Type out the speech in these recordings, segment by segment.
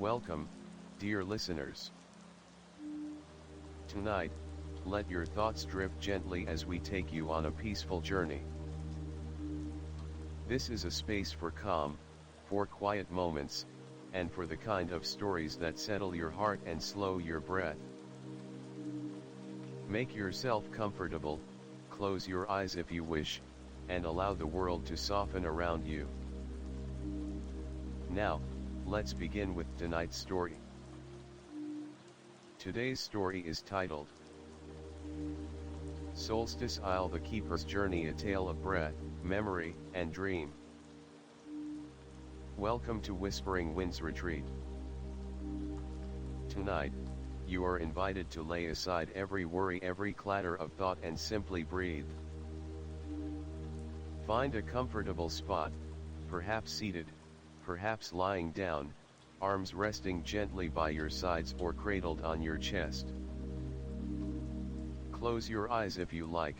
Welcome, dear listeners. Tonight, let your thoughts drift gently as we take you on a peaceful journey. This is a space for calm, for quiet moments, and for the kind of stories that settle your heart and slow your breath. Make yourself comfortable, close your eyes if you wish, and allow the world to soften around you. Now, let's begin with tonight's story. Today's story is titled Solstice Isle, the Keeper's Journey, a tale of breath, memory, and dream. Welcome to Whispering Wind's Retreat. Tonight, you are invited to lay aside every worry, every clatter of thought, and simply breathe. Find a comfortable spot, perhaps seated, perhaps lying down, arms resting gently by your sides or cradled on your chest. Close your eyes if you like,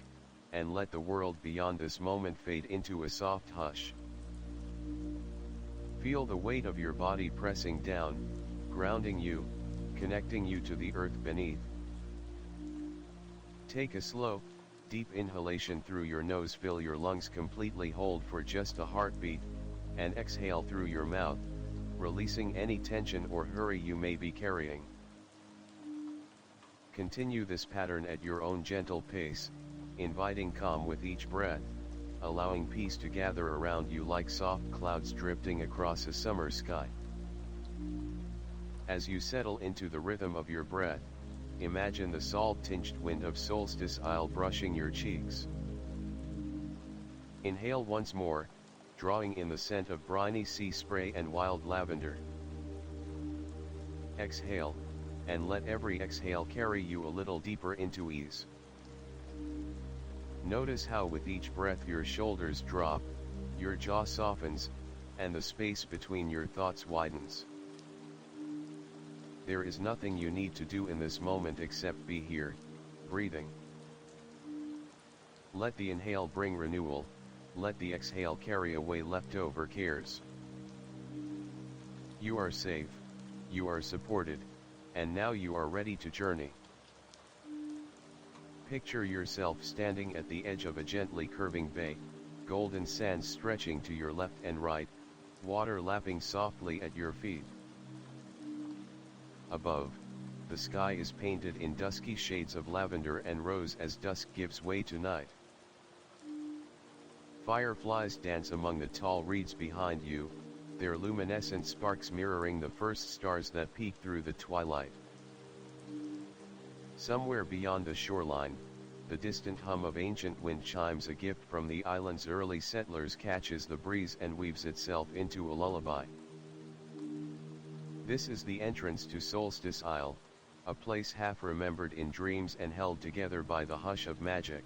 and let the world beyond this moment fade into a soft hush. Feel the weight of your body pressing down, grounding you, connecting you to the earth beneath. Take a slow, deep inhalation through your nose, fill your lungs completely, hold for just a heartbeat, and exhale through your mouth, releasing any tension or hurry you may be carrying. Continue this pattern at your own gentle pace, inviting calm with each breath, allowing peace to gather around you like soft clouds drifting across a summer sky. As you settle into the rhythm of your breath, imagine the salt-tinged wind of Solstice Isle brushing your cheeks. Inhale once more, drawing in the scent of briny sea spray and wild lavender. Exhale, and let every exhale carry you a little deeper into ease. Notice how with each breath your shoulders drop, your jaw softens, and the space between your thoughts widens. There is nothing you need to do in this moment except be here, breathing. Let the inhale bring renewal, let the exhale carry away leftover cares. You are safe, you are supported, and now you are ready to journey. Picture yourself standing at the edge of a gently curving bay, golden sands stretching to your left and right, water lapping softly at your feet. Above, the sky is painted in dusky shades of lavender and rose as dusk gives way to night. Fireflies dance among the tall reeds behind you, their luminescent sparks mirroring the first stars that peek through the twilight. Somewhere beyond the shoreline, the distant hum of ancient wind chimes, a gift from the island's early settlers, catches the breeze and weaves itself into a lullaby. This is the entrance to Solstice Isle, a place half remembered in dreams and held together by the hush of magic.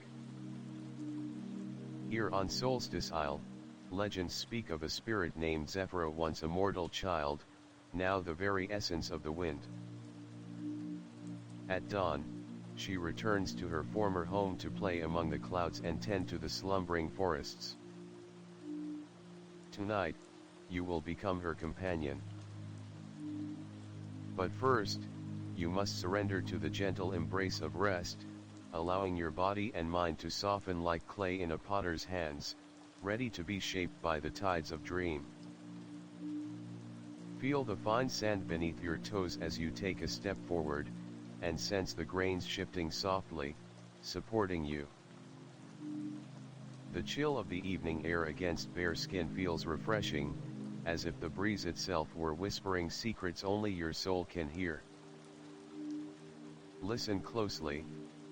Here on Solstice Isle, legends speak of a spirit named Zephyra, once a mortal child, now the very essence of the wind. At dawn, she returns to her former home to play among the clouds and tend to the slumbering forests. Tonight, you will become her companion. But first, you must surrender to the gentle embrace of rest, allowing your body and mind to soften like clay in a potter's hands, ready to be shaped by the tides of dream. Feel the fine sand beneath your toes as you take a step forward, and sense the grains shifting softly, supporting you. The chill of the evening air against bare skin feels refreshing, as if the breeze itself were whispering secrets only your soul can hear. Listen closely.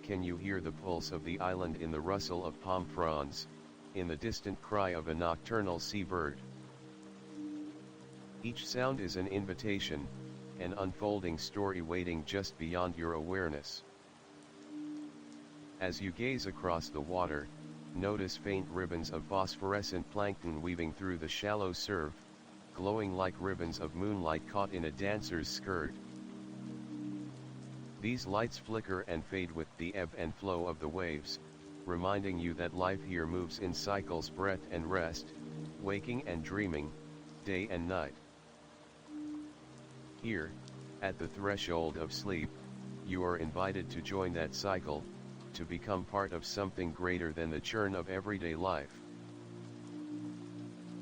Can you hear the pulse of the island in the rustle of palm fronds, in the distant cry of a nocturnal seabird? Each sound is an invitation, an unfolding story waiting just beyond your awareness. As you gaze across the water, notice faint ribbons of phosphorescent plankton weaving through the shallow surf, glowing like ribbons of moonlight caught in a dancer's skirt. These lights flicker and fade with the ebb and flow of the waves, reminding you that life here moves in cycles, breath and rest, waking and dreaming, day and night. Here, at the threshold of sleep, you are invited to join that cycle, to become part of something greater than the churn of everyday life.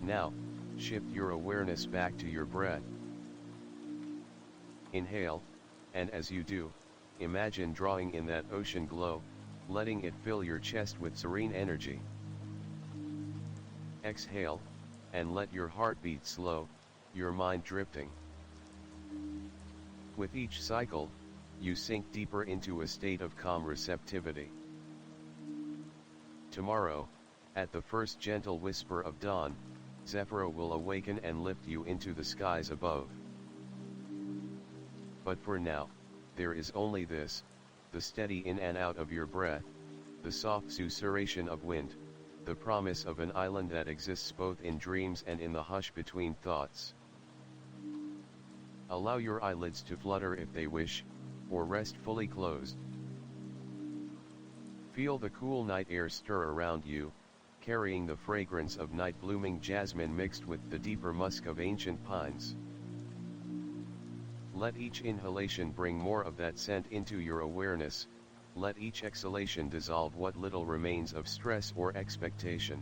Now, shift your awareness back to your breath. Inhale, and as you do, imagine drawing in that ocean glow, letting it fill your chest with serene energy. Exhale, and let your heart beat slow, your mind drifting. With each cycle, you sink deeper into a state of calm receptivity. Tomorrow, at the first gentle whisper of dawn, Zephyr will awaken and lift you into the skies above. But for now, there is only this, the steady in and out of your breath, the soft susurration of wind, the promise of an island that exists both in dreams and in the hush between thoughts. Allow your eyelids to flutter if they wish, or rest fully closed. Feel the cool night air stir around you, carrying the fragrance of night-blooming jasmine mixed with the deeper musk of ancient pines. Let each inhalation bring more of that scent into your awareness, let each exhalation dissolve what little remains of stress or expectation.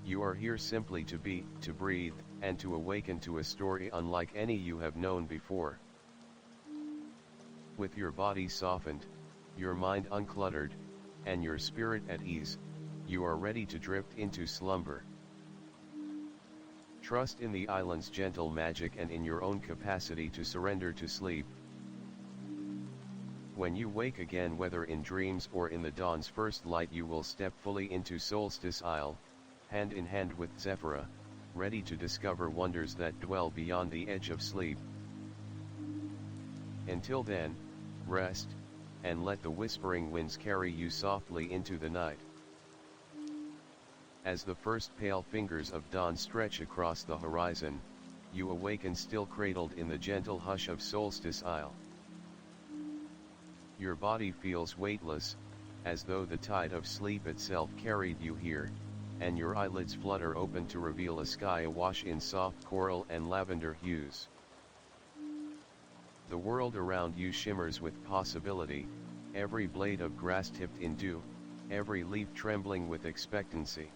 You are here simply to be, to breathe, and to awaken to a story unlike any you have known before. With your body softened, your mind uncluttered, and your spirit at ease, you are ready to drift into slumber. Trust in the island's gentle magic and in your own capacity to surrender to sleep. When you wake again, whether in dreams or in the dawn's first light, you will step fully into Solstice Isle, hand in hand with Zephyr, ready to discover wonders that dwell beyond the edge of sleep. Until then, rest, and let the whispering winds carry you softly into the night. As the first pale fingers of dawn stretch across the horizon, you awaken still cradled in the gentle hush of Solstice Isle. Your body feels weightless, as though the tide of sleep itself carried you here, and your eyelids flutter open to reveal a sky awash in soft coral and lavender hues. The world around you shimmers with possibility, every blade of grass tipped in dew, every leaf trembling with expectancy.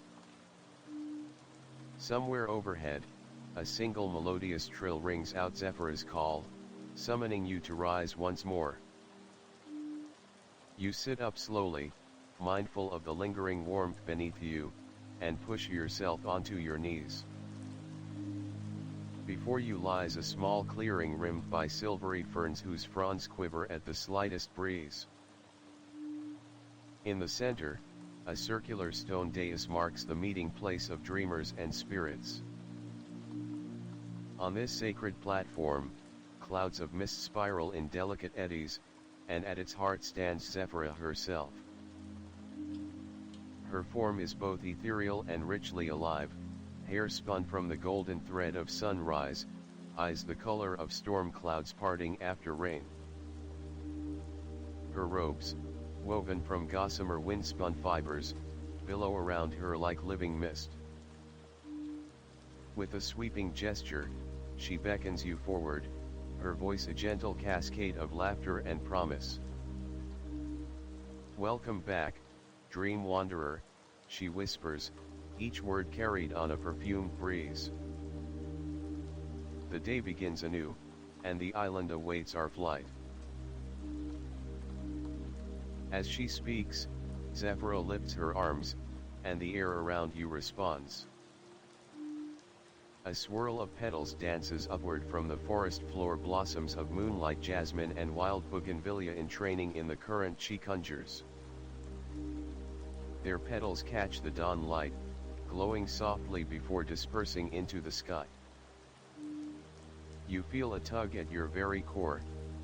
Somewhere overhead, a single melodious trill rings out Zephyr's call, summoning you to rise once more. You sit up slowly, mindful of the lingering warmth beneath you, and push yourself onto your knees. Before you lies a small clearing rimmed by silvery ferns whose fronds quiver at the slightest breeze. In the center, a circular stone dais marks the meeting place of dreamers and spirits. On this sacred platform, clouds of mist spiral in delicate eddies, and at its heart stands Zephyr herself. Her form is both ethereal and richly alive, hair spun from the golden thread of sunrise, eyes the color of storm clouds parting after rain. Her robes, woven from gossamer wind-spun fibers, billow around her like living mist. With a sweeping gesture, she beckons you forward, her voice a gentle cascade of laughter and promise. "Welcome back, dream wanderer," she whispers, each word carried on a perfumed breeze. The day begins anew, and the island awaits our flight. As she speaks, Zephyr lifts her arms, and the air around you responds. A swirl of petals dances upward from the forest floor, blossoms of moonlight jasmine and wild bougainvillea in training in the current she conjures. Their petals catch the dawn light, glowing softly before dispersing into the sky. You feel a tug at your very core,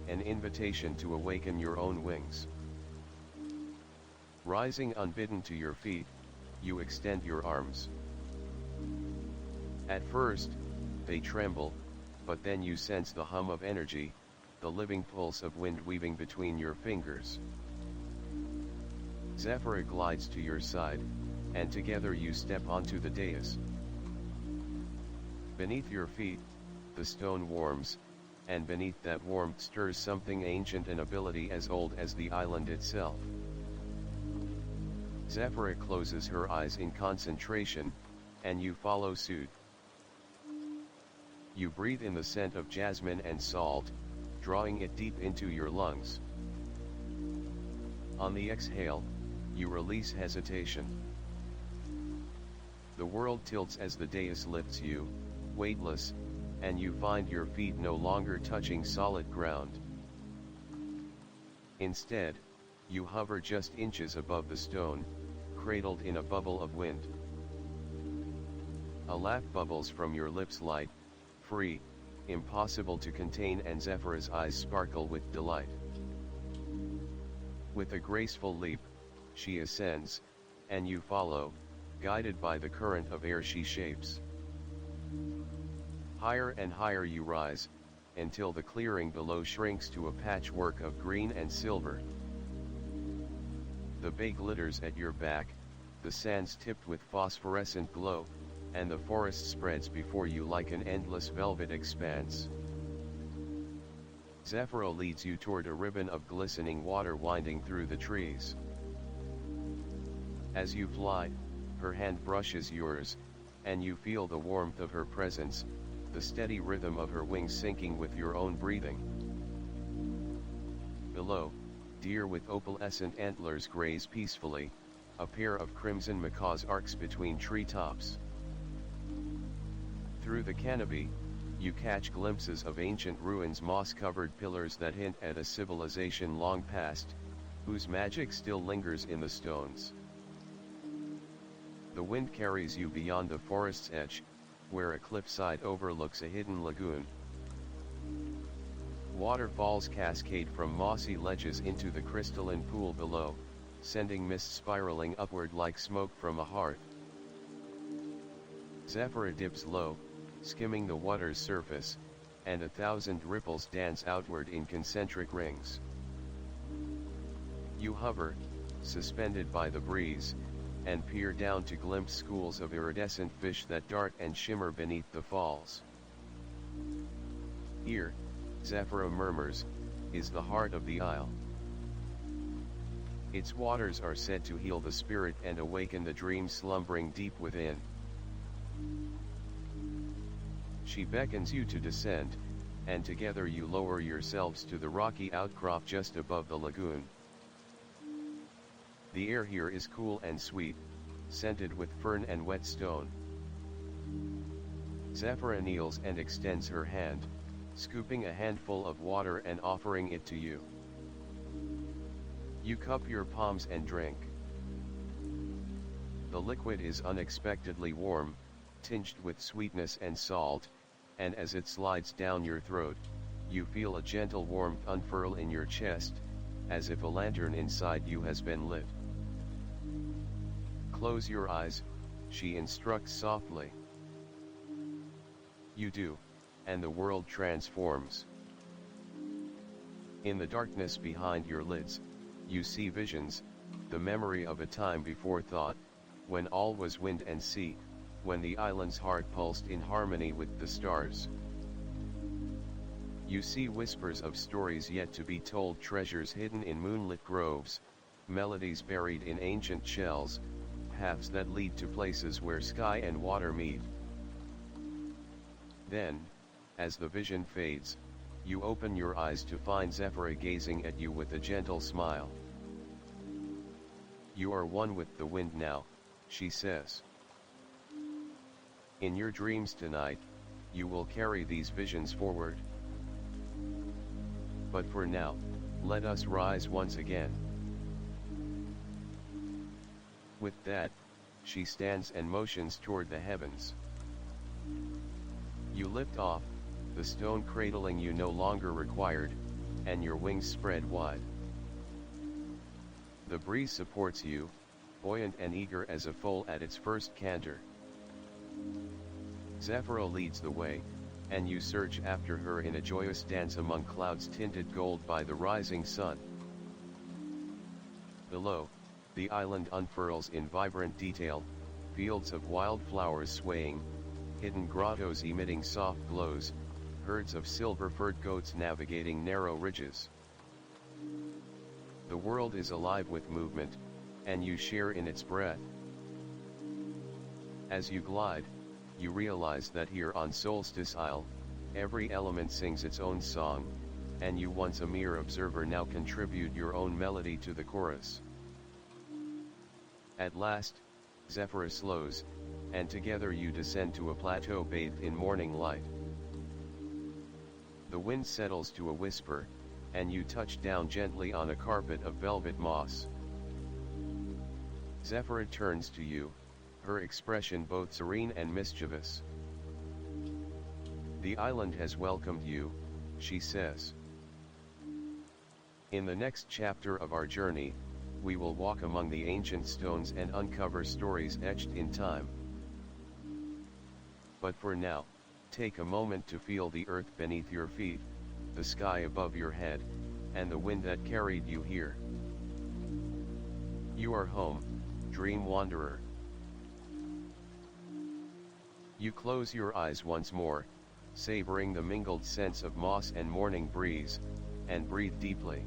an invitation to awaken your own wings. Rising unbidden to your feet, you extend your arms. At first, they tremble, but then you sense the hum of energy, the living pulse of wind weaving between your fingers. Zephyr glides to your side, and together you step onto the dais. Beneath your feet, the stone warms, and beneath that warmth stirs something ancient, an ability as old as the island itself. Zephyra closes her eyes in concentration, and you follow suit. You breathe in the scent of jasmine and salt, drawing it deep into your lungs. On the exhale, you release hesitation. The world tilts as the dais lifts you, weightless, and you find your feet no longer touching solid ground. Instead, you hover just inches above the stone, cradled in a bubble of wind. A laugh bubbles from your lips, light, free, impossible to contain, and Zephyra's eyes sparkle with delight. With a graceful leap, she ascends, and you follow, guided by the current of air she shapes. Higher and higher you rise, until the clearing below shrinks to a patchwork of green and silver. The bay glitters at your back, the sands tipped with phosphorescent glow, and the forest spreads before you like an endless velvet expanse. Zephyra leads you toward a ribbon of glistening water winding through the trees. As you fly, her hand brushes yours, and you feel the warmth of her presence, the steady rhythm of her wings syncing with your own breathing. Below, deer with opalescent antlers graze peacefully, a pair of crimson macaws arcs between treetops. Through the canopy, you catch glimpses of ancient ruins, moss-covered pillars that hint at a civilization long past, whose magic still lingers in the stones. The wind carries you beyond the forest's edge, where a cliffside overlooks a hidden lagoon. Waterfalls cascade from mossy ledges into the crystalline pool below, sending mist spiraling upward like smoke from a hearth. Zephyra dips low, skimming the water's surface, and 1,000 ripples dance outward in concentric rings. You hover, suspended by the breeze, and peer down to glimpse schools of iridescent fish that dart and shimmer beneath the falls. Here, Zephyra murmurs, is the heart of the isle. Its waters are said to heal the spirit and awaken the dreams slumbering deep within. She beckons you to descend, and together you lower yourselves to the rocky outcrop just above the lagoon. The air here is cool and sweet, scented with fern and wet stone. Zephyra kneels and extends her hand, scooping a handful of water and offering it to you. You cup your palms and drink. The liquid is unexpectedly warm, tinged with sweetness and salt, and as it slides down your throat, you feel a gentle warmth unfurl in your chest, as if a lantern inside you has been lit. Close your eyes, she instructs softly. You do, and the world transforms. In the darkness behind your lids, you see visions, the memory of a time before thought, when all was wind and sea, when the island's heart pulsed in harmony with the stars. You see whispers of stories yet to be told, treasures hidden in moonlit groves, melodies buried in ancient shells, paths that lead to places where sky and water meet. Then, as the vision fades, you open your eyes to find Zephyra gazing at you with a gentle smile. You are one with the wind now, she says. In your dreams tonight, you will carry these visions forward. But for now, let us rise once again. With that, she stands and motions toward the heavens. You lift off, the stone cradling you no longer required, and your wings spread wide. The breeze supports you, buoyant and eager as a foal at its first canter. Zephyra leads the way, and you surge after her in a joyous dance among clouds tinted gold by the rising sun. Below, the island unfurls in vibrant detail, fields of wildflowers swaying, hidden grottos emitting soft glows, herds of silver-furred goats navigating narrow ridges. The world is alive with movement, and you share in its breath. As you glide, you realize that here on Solstice Isle, every element sings its own song, and you, once a mere observer, now contribute your own melody to the chorus. At last, Zephyr slows, and together you descend to a plateau bathed in morning light. The wind settles to a whisper, and you touch down gently on a carpet of velvet moss. Zephyr turns to you, her expression both serene and mischievous. "The island has welcomed you," she says. "In the next chapter of our journey, we will walk among the ancient stones and uncover stories etched in time. But for now, take a moment to feel the earth beneath your feet, the sky above your head, and the wind that carried you here. You are home, dream wanderer." You close your eyes once more, savoring the mingled scents of moss and morning breeze, and breathe deeply.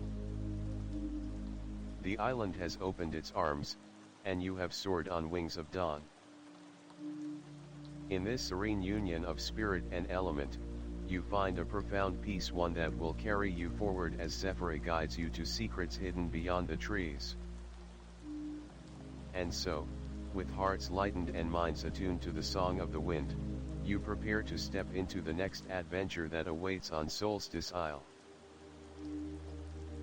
The island has opened its arms, and you have soared on wings of dawn. In this serene union of spirit and element, you find a profound peace, one that will carry you forward as Zephyr guides you to secrets hidden beyond the trees. And so, with hearts lightened and minds attuned to the song of the wind, you prepare to step into the next adventure that awaits on Solstice Isle.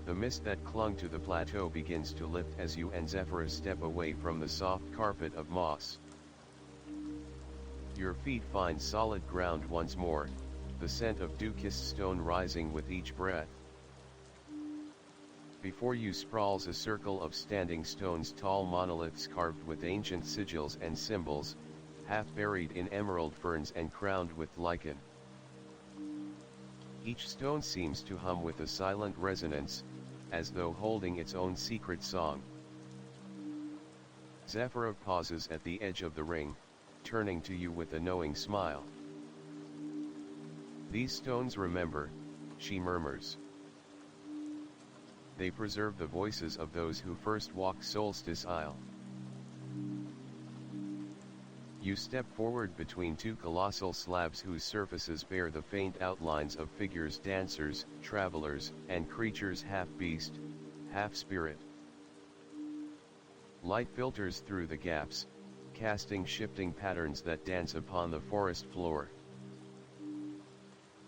The mist that clung to the plateau begins to lift as you and Zephyr step away from the soft carpet of moss. Your feet find solid ground once more, the scent of dew-kissed stone rising with each breath. Before you sprawls a circle of standing stones, tall monoliths carved with ancient sigils and symbols, half buried in emerald ferns and crowned with lichen. Each stone seems to hum with a silent resonance, as though holding its own secret song. Zephyr pauses at the edge of the ring, turning to you with a knowing smile. "These stones remember," she murmurs. "They preserve the voices of those who first walked Solstice Isle." You step forward between two colossal slabs whose surfaces bear the faint outlines of figures, dancers, travelers, and creatures half beast, half spirit. Light filters through the gaps, casting shifting patterns that dance upon the forest floor.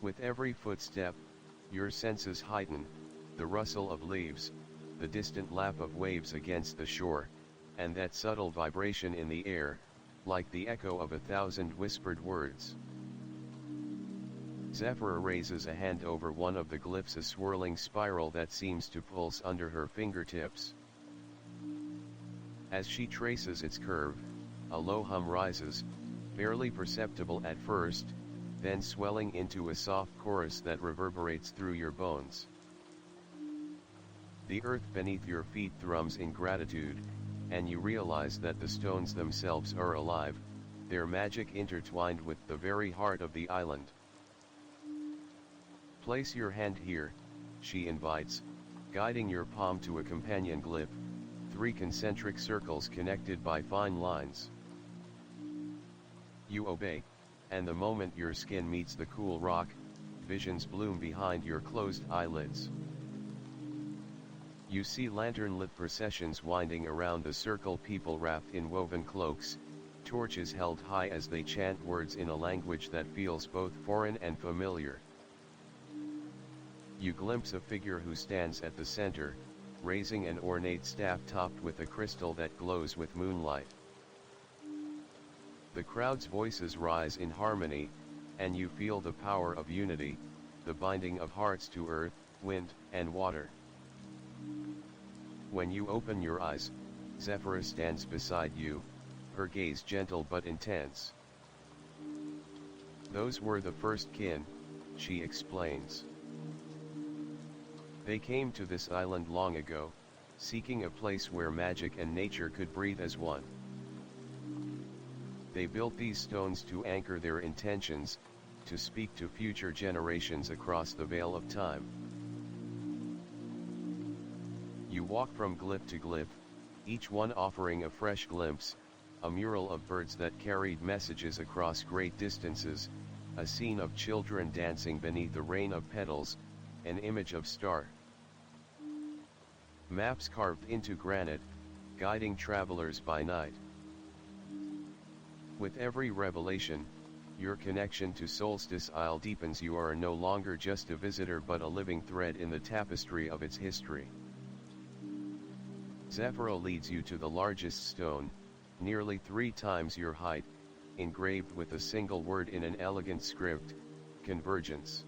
With every footstep, your senses heighten, the rustle of leaves, the distant lap of waves against the shore, and that subtle vibration in the air, like the echo of 1,000 whispered words. Zephyr raises a hand over one of the glyphs, a swirling spiral that seems to pulse under her fingertips. As she traces its curve, a low hum rises, barely perceptible at first, then swelling into a soft chorus that reverberates through your bones. The earth beneath your feet thrums in gratitude, and you realize that the stones themselves are alive, their magic intertwined with the very heart of the island. "Place your hand here," she invites, guiding your palm to a companion glyph, 3 concentric circles connected by fine lines. You obey, and the moment your skin meets the cool rock, visions bloom behind your closed eyelids. You see lantern-lit processions winding around the circle, people wrapped in woven cloaks, torches held high as they chant words in a language that feels both foreign and familiar. You glimpse a figure who stands at the center, raising an ornate staff topped with a crystal that glows with moonlight. The crowd's voices rise in harmony, and you feel the power of unity, the binding of hearts to earth, wind, and water. When you open your eyes, Zephyr stands beside you, her gaze gentle but intense. "Those were the first kin," she explains. "They came to this island long ago, seeking a place where magic and nature could breathe as one. They built these stones to anchor their intentions, to speak to future generations across the veil of time. You walk from glyph to glyph, each one offering a fresh glimpse, a mural of birds that carried messages across great distances, a scene of children dancing beneath the rain of petals, an image of star. Maps carved into granite, guiding travelers by night. With every revelation, your connection to Solstice Isle deepens. You are no longer just a visitor but a living thread in the tapestry of its history. Zephyro leads you to the largest stone, nearly 3 times your height, engraved with a single word in an elegant script, convergence.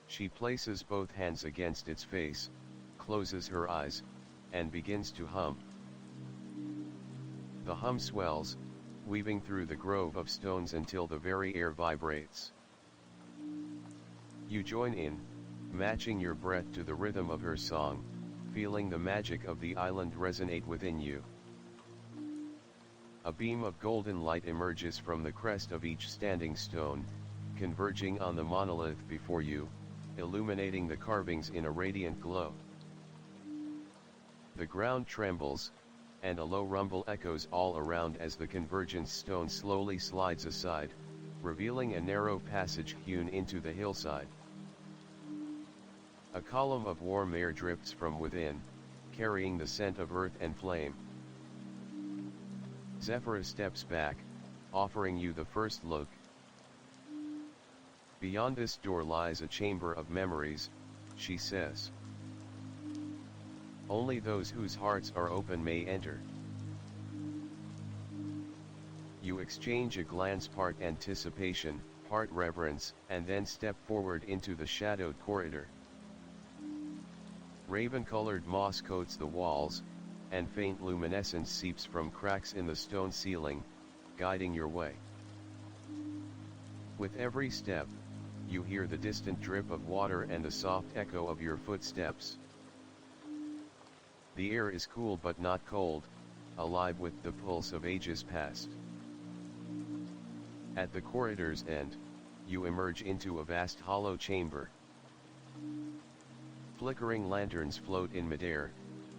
She places both hands against its face, closes her eyes, and begins to hum. The hum swells, weaving through the grove of stones until the very air vibrates. You join in, matching your breath to the rhythm of her song, feeling the magic of the island resonate within you. A beam of golden light emerges from the crest of each standing stone, converging on the monolith before you, illuminating the carvings in a radiant glow. The ground trembles, and a low rumble echoes all around as the convergence stone slowly slides aside, revealing a narrow passage hewn into the hillside. A column of warm air drifts from within, carrying the scent of earth and flame. Zephyra steps back, offering you the first look. Beyond this door lies a chamber of memories, she says. Only those whose hearts are open may enter. You exchange a glance, part anticipation, part reverence, and then step forward into the shadowed corridor. Raven-colored moss coats the walls, and faint luminescence seeps from cracks in the stone ceiling, guiding your way. With every step, you hear the distant drip of water and the soft echo of your footsteps. The air is cool but not cold, alive with the pulse of ages past. At the corridor's end, you emerge into a vast hollow chamber. Flickering lanterns float in midair,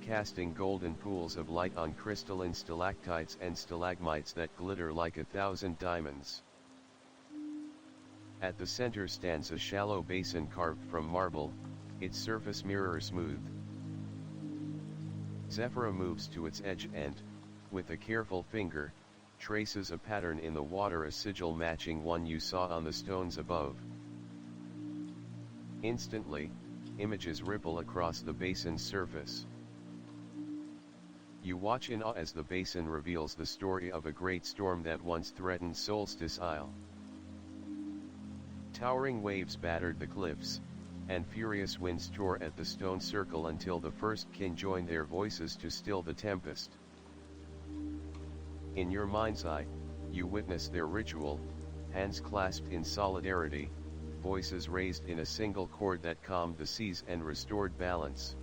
casting golden pools of light on crystalline stalactites and stalagmites that glitter like 1,000 diamonds. At the center stands a shallow basin carved from marble, its surface mirror smooth. Zephyra moves to its edge and, with a careful finger, traces a pattern in the water, a sigil matching one you saw on the stones above. Instantly, images ripple across the basin's surface. You watch in awe as the basin reveals the story of a great storm that once threatened Solstice Isle. Towering waves battered the cliffs, and furious winds tore at the stone circle until the first kin joined their voices to still the tempest. In your mind's eye, you witness their ritual, hands clasped in solidarity, voices raised in a single chord that calmed the seas and restored balance.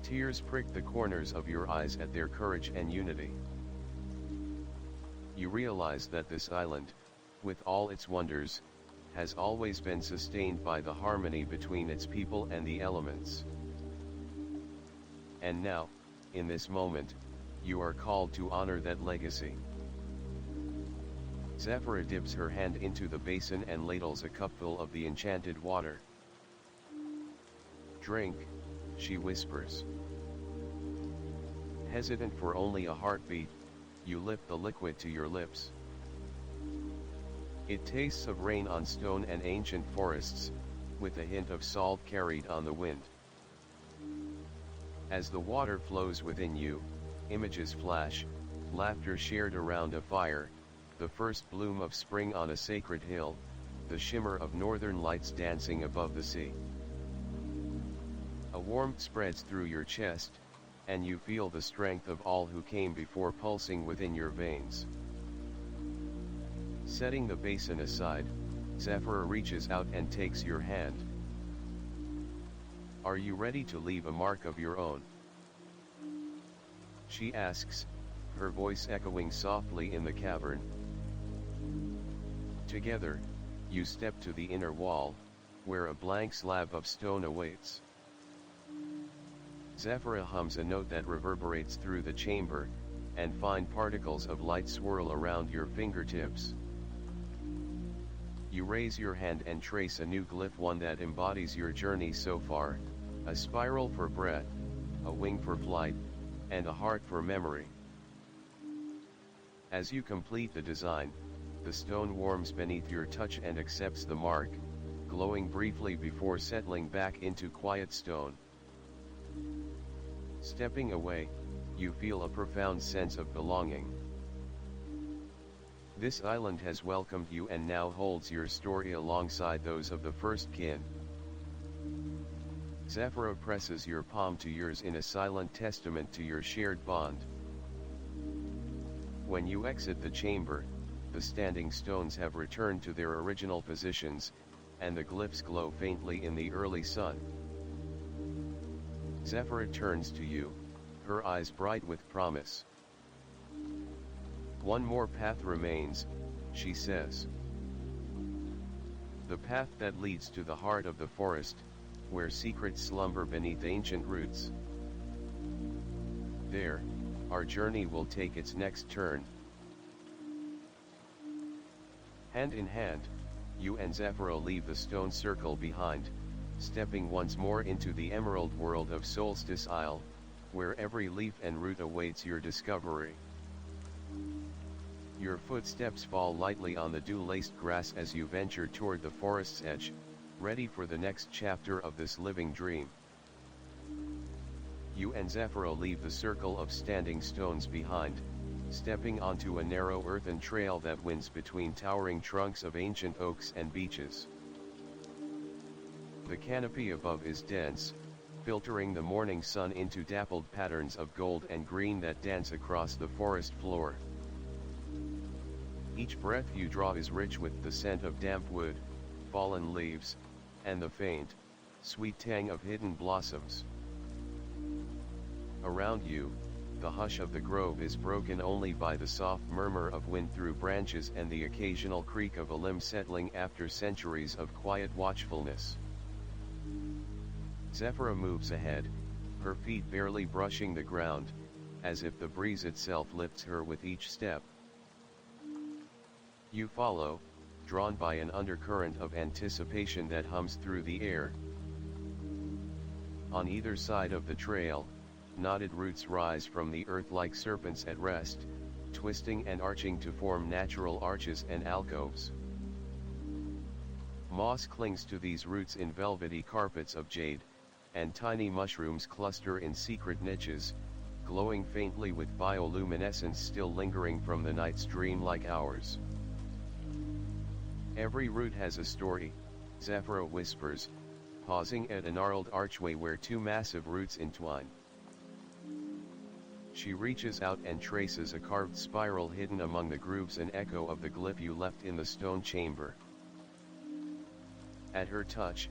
Tears prick the corners of your eyes at their courage and unity. You realize that this island, with all its wonders, has always been sustained by the harmony between its people and the elements. And now, in this moment, you are called to honor that legacy. Zephyra dips her hand into the basin and ladles a cupful of the enchanted water. Drink, she whispers. Hesitant for only a heartbeat, you lift the liquid to your lips. It tastes of rain on stone and ancient forests, with a hint of salt carried on the wind. As the water flows within you, images flash, laughter shared around a fire, the first bloom of spring on a sacred hill, the shimmer of northern lights dancing above the sea. A warmth spreads through your chest, and you feel the strength of all who came before pulsing within your veins. Setting the basin aside, Zephyra reaches out and takes your hand. Are you ready to leave a mark of your own? She asks, her voice echoing softly in the cavern. Together, you step to the inner wall, where a blank slab of stone awaits. Zephyra hums a note that reverberates through the chamber, and fine particles of light swirl around your fingertips. You raise your hand and trace a new glyph, one that embodies your journey so far, a spiral for breath, a wing for flight, and a heart for memory. As you complete the design, the stone warms beneath your touch and accepts the mark, glowing briefly before settling back into quiet stone. Stepping away, you feel a profound sense of belonging. This island has welcomed you and now holds your story alongside those of the first kin. Zephyra presses your palm to yours in a silent testament to your shared bond. When you exit the chamber, the standing stones have returned to their original positions, and the glyphs glow faintly in the early sun. Zephyra turns to you, her eyes bright with promise. One more path remains, she says. The path that leads to the heart of the forest, where secrets slumber beneath ancient roots. There, our journey will take its next turn. Hand in hand, you and Zephyra leave the stone circle behind, stepping once more into the emerald world of Solstice Isle, where every leaf and root awaits your discovery. Your footsteps fall lightly on the dew-laced grass as you venture toward the forest's edge, ready for the next chapter of this living dream. You and Zephyra leave the circle of standing stones behind, stepping onto a narrow earthen trail that winds between towering trunks of ancient oaks and beeches. The canopy above is dense, filtering the morning sun into dappled patterns of gold and green that dance across the forest floor. Each breath you draw is rich with the scent of damp wood, fallen leaves, and the faint, sweet tang of hidden blossoms. Around you, the hush of the grove is broken only by the soft murmur of wind through branches and the occasional creak of a limb settling after centuries of quiet watchfulness. Zephyra moves ahead, her feet barely brushing the ground, as if the breeze itself lifts her with each step. You follow, drawn by an undercurrent of anticipation that hums through the air. On either side of the trail, knotted roots rise from the earth like serpents at rest, twisting and arching to form natural arches and alcoves. Moss clings to these roots in velvety carpets of jade, and tiny mushrooms cluster in secret niches, glowing faintly with bioluminescence still lingering from the night's dream-like hours. Every root has a story, Zephyra whispers, pausing at a gnarled archway where two massive roots entwine. She reaches out and traces a carved spiral hidden among the grooves, an echo of the glyph you left in the stone chamber. At her touch,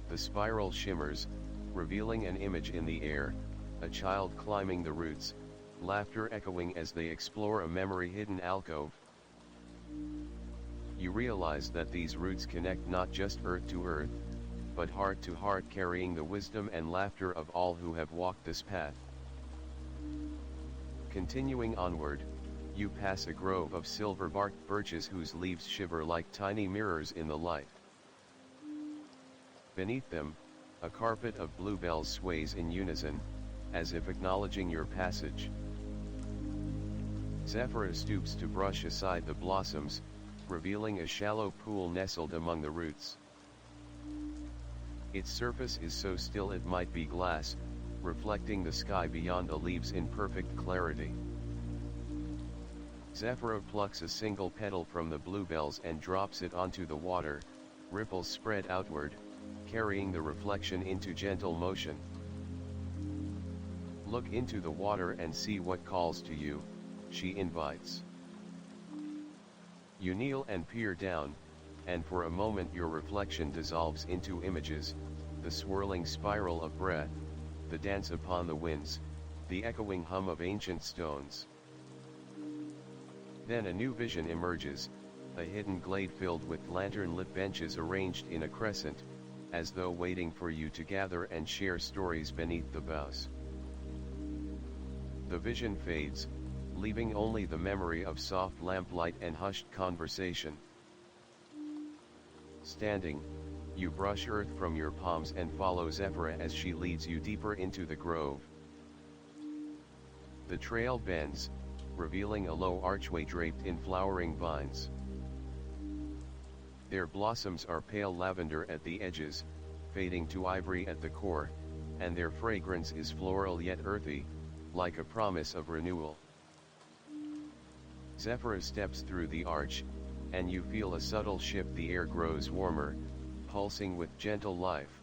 the spiral shimmers, revealing an image in the air, a child climbing the roots, laughter echoing as they explore a memory-hidden alcove. You realize that these roots connect not just earth to earth, but heart to heart, carrying the wisdom and laughter of all who have walked this path. Continuing onward, you pass a grove of silver-barked birches whose leaves shiver like tiny mirrors in the light. Beneath them, a carpet of bluebells sways in unison, as if acknowledging your passage. Zephyra stoops to brush aside the blossoms, revealing a shallow pool nestled among the roots. Its surface is so still it might be glass, reflecting the sky beyond the leaves in perfect clarity. Zephyra plucks a single petal from the bluebells and drops it onto the water, ripples spread outward, carrying the reflection into gentle motion. Look into the water and see what calls to you, she invites. You kneel and peer down, and for a moment your reflection dissolves into images, the swirling spiral of breath, the dance upon the winds, the echoing hum of ancient stones. Then a new vision emerges, a hidden glade filled with lantern-lit benches arranged in a crescent, as though waiting for you to gather and share stories beneath the boughs. The vision fades, leaving only the memory of soft lamplight and hushed conversation. Standing, you brush earth from your palms and follow Zephyra as she leads you deeper into the grove. The trail bends, revealing a low archway draped in flowering vines. Their blossoms are pale lavender at the edges, fading to ivory at the core, and their fragrance is floral yet earthy, like a promise of renewal. Zephyra steps through the arch, and you feel a subtle shift. The air grows warmer, pulsing with gentle life.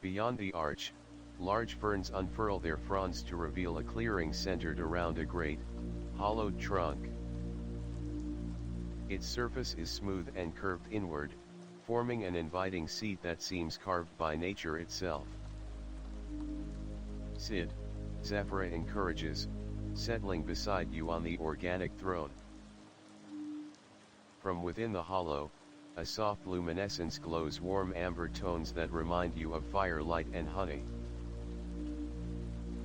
Beyond the arch, large ferns unfurl their fronds to reveal a clearing centered around a great, hollowed trunk. Its surface is smooth and curved inward, forming an inviting seat that seems carved by nature itself. "Sit," Zephyra encourages, settling beside you on the organic throne. From within the hollow, a soft luminescence glows, warm amber tones that remind you of firelight and honey.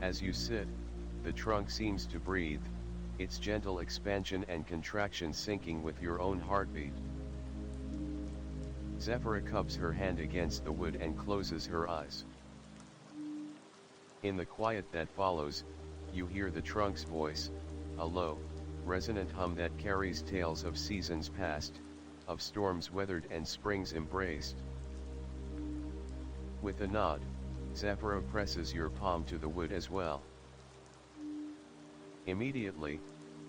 As you sit, the trunk seems to breathe, its gentle expansion and contraction syncing with your own heartbeat. Zephyra cups her hand against the wood and closes her eyes. In the quiet that follows, you hear the trunk's voice, a low, resonant hum that carries tales of seasons past, of storms weathered and springs embraced. With a nod, Zephyra presses your palm to the wood as well. Immediately,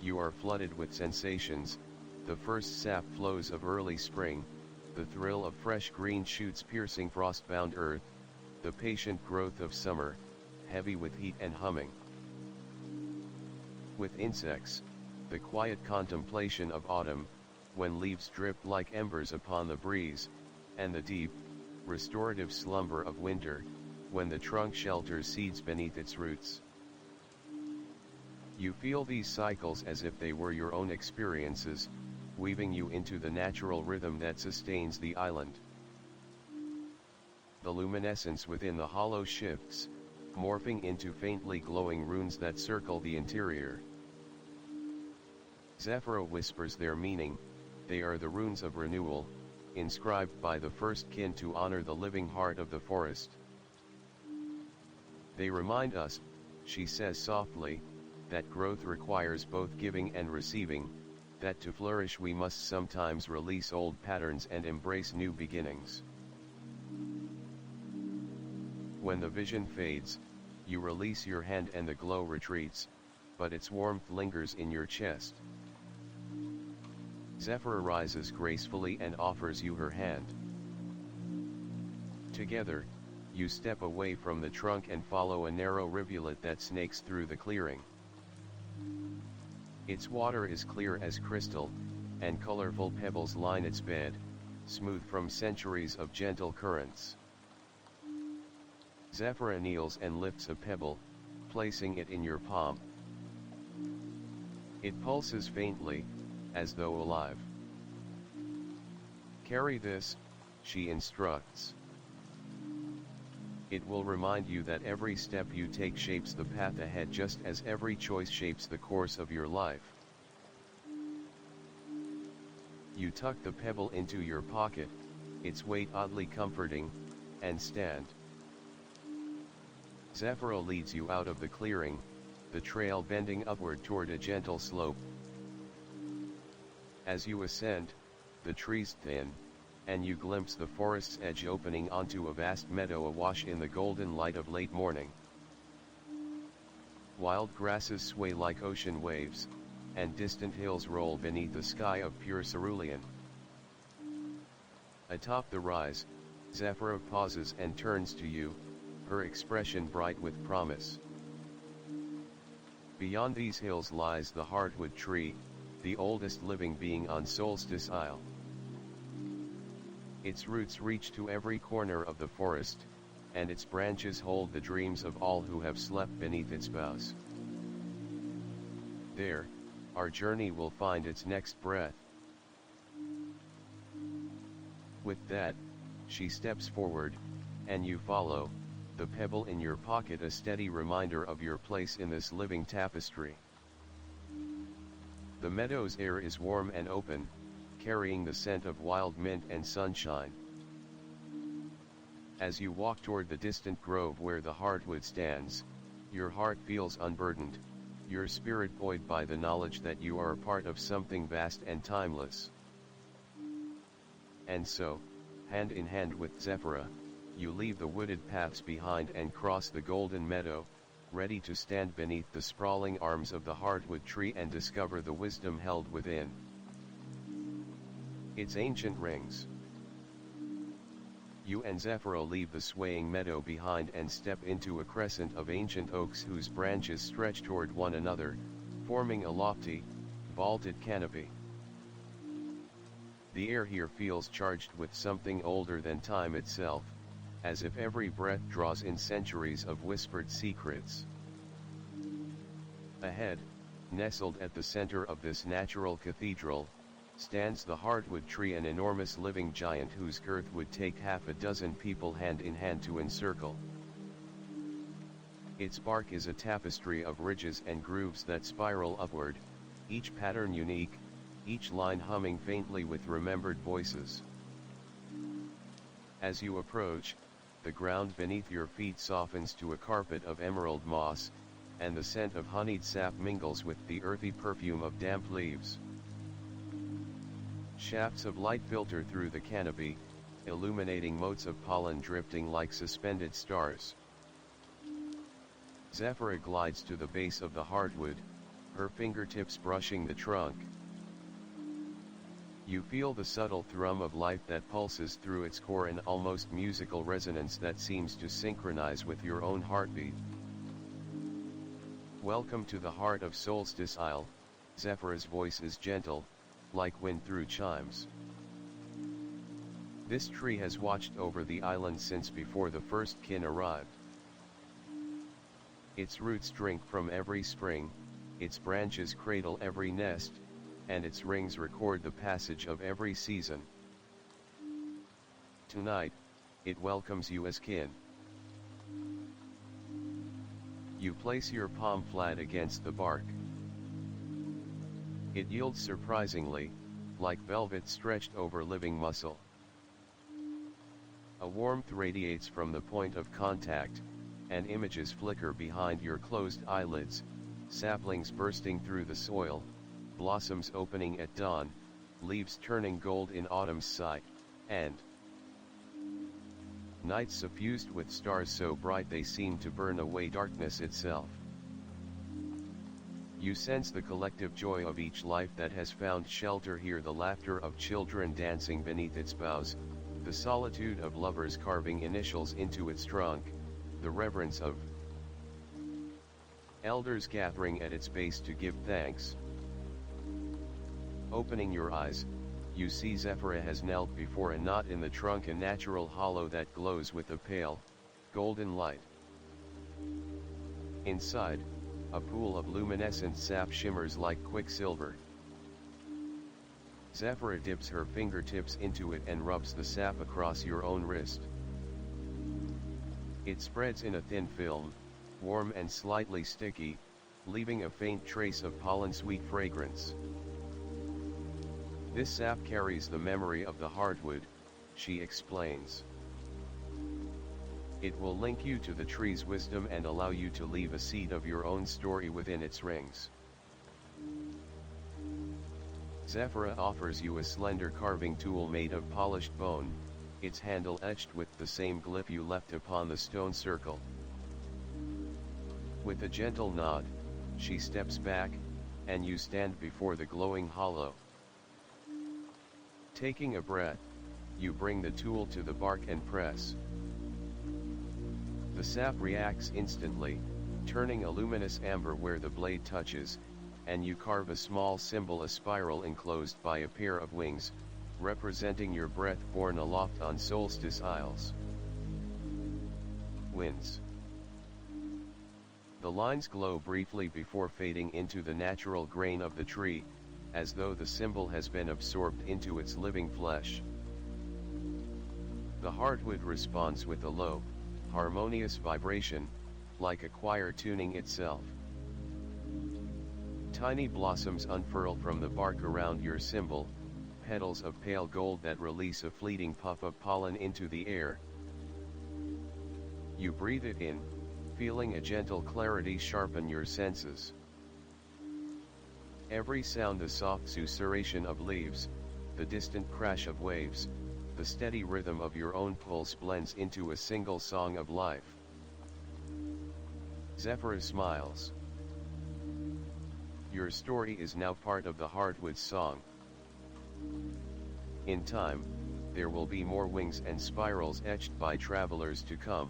you are flooded with sensations, the first sap flows of early spring, the thrill of fresh green shoots piercing frost-bound earth, the patient growth of summer, heavy with heat and humming. With insects, the quiet contemplation of autumn, when leaves drip like embers upon the breeze, and the deep, restorative slumber of winter, when the trunk shelters seeds beneath its roots. You feel these cycles as if they were your own experiences, weaving you into the natural rhythm that sustains the island. The luminescence within the hollow shifts, morphing into faintly glowing runes that circle the interior. Zephyra whispers their meaning. They are the runes of renewal, inscribed by the first kin to honor the living heart of the forest. They remind us, she says softly, that growth requires both giving and receiving, that to flourish we must sometimes release old patterns and embrace new beginnings. When the vision fades, you release your hand and the glow retreats, but its warmth lingers in your chest. Zephyra rises gracefully and offers you her hand. Together, you step away from the trunk and follow a narrow rivulet that snakes through the clearing. Its water is clear as crystal, and colorful pebbles line its bed, smooth from centuries of gentle currents. Zephyra kneels and lifts a pebble, placing it in your palm. It pulses faintly, as though alive. "Carry this," she instructs. It will remind you that every step you take shapes the path ahead, just as every choice shapes the course of your life. You tuck the pebble into your pocket, its weight oddly comforting, and stand. Zephyra leads you out of the clearing, the trail bending upward toward a gentle slope. As you ascend, the trees thin, and you glimpse the forest's edge opening onto a vast meadow awash in the golden light of late morning. Wild grasses sway like ocean waves, and distant hills roll beneath a sky of pure cerulean. Atop the rise, Zephyra pauses and turns to you, her expression bright with promise. Beyond these hills lies the hardwood tree, the oldest living being on Solstice Isle. Its roots reach to every corner of the forest, and its branches hold the dreams of all who have slept beneath its boughs. There, our journey will find its next breath. With that, she steps forward, and you follow, the pebble in your pocket a steady reminder of your place in this living tapestry. The meadow's air is warm and open, carrying the scent of wild mint and sunshine. As you walk toward the distant grove where the hardwood stands, your heart feels unburdened, your spirit buoyed by the knowledge that you are a part of something vast and timeless. And so, hand in hand with Zephyra, you leave the wooded paths behind and cross the golden meadow, ready to stand beneath the sprawling arms of the hardwood tree and discover the wisdom held within its ancient rings. You and Zephyra leave the swaying meadow behind and step into a crescent of ancient oaks whose branches stretch toward one another, forming a lofty, vaulted canopy. The air here feels charged with something older than time itself, as if every breath draws in centuries of whispered secrets. Ahead, nestled at the center of this natural cathedral, stands the hardwood tree, an enormous living giant whose girth would take half a dozen people hand in hand to encircle. Its bark is a tapestry of ridges and grooves that spiral upward, each pattern unique, each line humming faintly with remembered voices. As you approach, the ground beneath your feet softens to a carpet of emerald moss, and the scent of honeyed sap mingles with the earthy perfume of damp leaves. Shafts of light filter through the canopy, illuminating motes of pollen drifting like suspended stars. Zephyra glides to the base of the hardwood, her fingertips brushing the trunk. You feel the subtle thrum of life that pulses through its core, an almost musical resonance that seems to synchronize with your own heartbeat. Welcome to the heart of Solstice Isle, Zephyra's voice is gentle, like wind through chimes. This tree has watched over the island since before the first kin arrived. Its roots drink from every spring, its branches cradle every nest, and its rings record the passage of every season. Tonight, it welcomes you as kin. You place your palm flat against the bark. It yields surprisingly, like velvet stretched over living muscle. A warmth radiates from the point of contact, and images flicker behind your closed eyelids, saplings bursting through the soil, blossoms opening at dawn, leaves turning gold in autumn's sight, and nights suffused with stars so bright they seem to burn away darkness itself. You sense the collective joy of each life that has found shelter here, the laughter of children dancing beneath its boughs, the solitude of lovers carving initials into its trunk, the reverence of elders gathering at its base to give thanks. Opening your eyes, you see Zephyra has knelt before a knot in the trunk, a natural hollow that glows with a pale, golden light. Inside, a pool of luminescent sap shimmers like quicksilver. Zephyra dips her fingertips into it and rubs the sap across your own wrist. It spreads in a thin film, warm and slightly sticky, leaving a faint trace of pollen-sweet fragrance. This sap carries the memory of the hardwood, she explains. It will link you to the tree's wisdom and allow you to leave a seed of your own story within its rings. Zephyra offers you a slender carving tool made of polished bone, its handle etched with the same glyph you left upon the stone circle. With a gentle nod, she steps back, and you stand before the glowing hollow. Taking a breath, you bring the tool to the bark and press. The sap reacts instantly, turning a luminous amber where the blade touches, and you carve a small symbol, a spiral enclosed by a pair of wings, representing your breath borne aloft on Solstice Isles. Winds. The lines glow briefly before fading into the natural grain of the tree, as though the symbol has been absorbed into its living flesh. The hardwood responds with a low, harmonious vibration, like a choir tuning itself. Tiny blossoms unfurl from the bark around your symbol, petals of pale gold that release a fleeting puff of pollen into the air. You breathe it in, feeling a gentle clarity sharpen your senses. Every sound, the soft susurration of leaves, the distant crash of waves, the steady rhythm of your own pulse blends into a single song of life. Zephyra smiles. Your story is now part of the hardwood's song. In time, there will be more wings and spirals etched by travelers to come.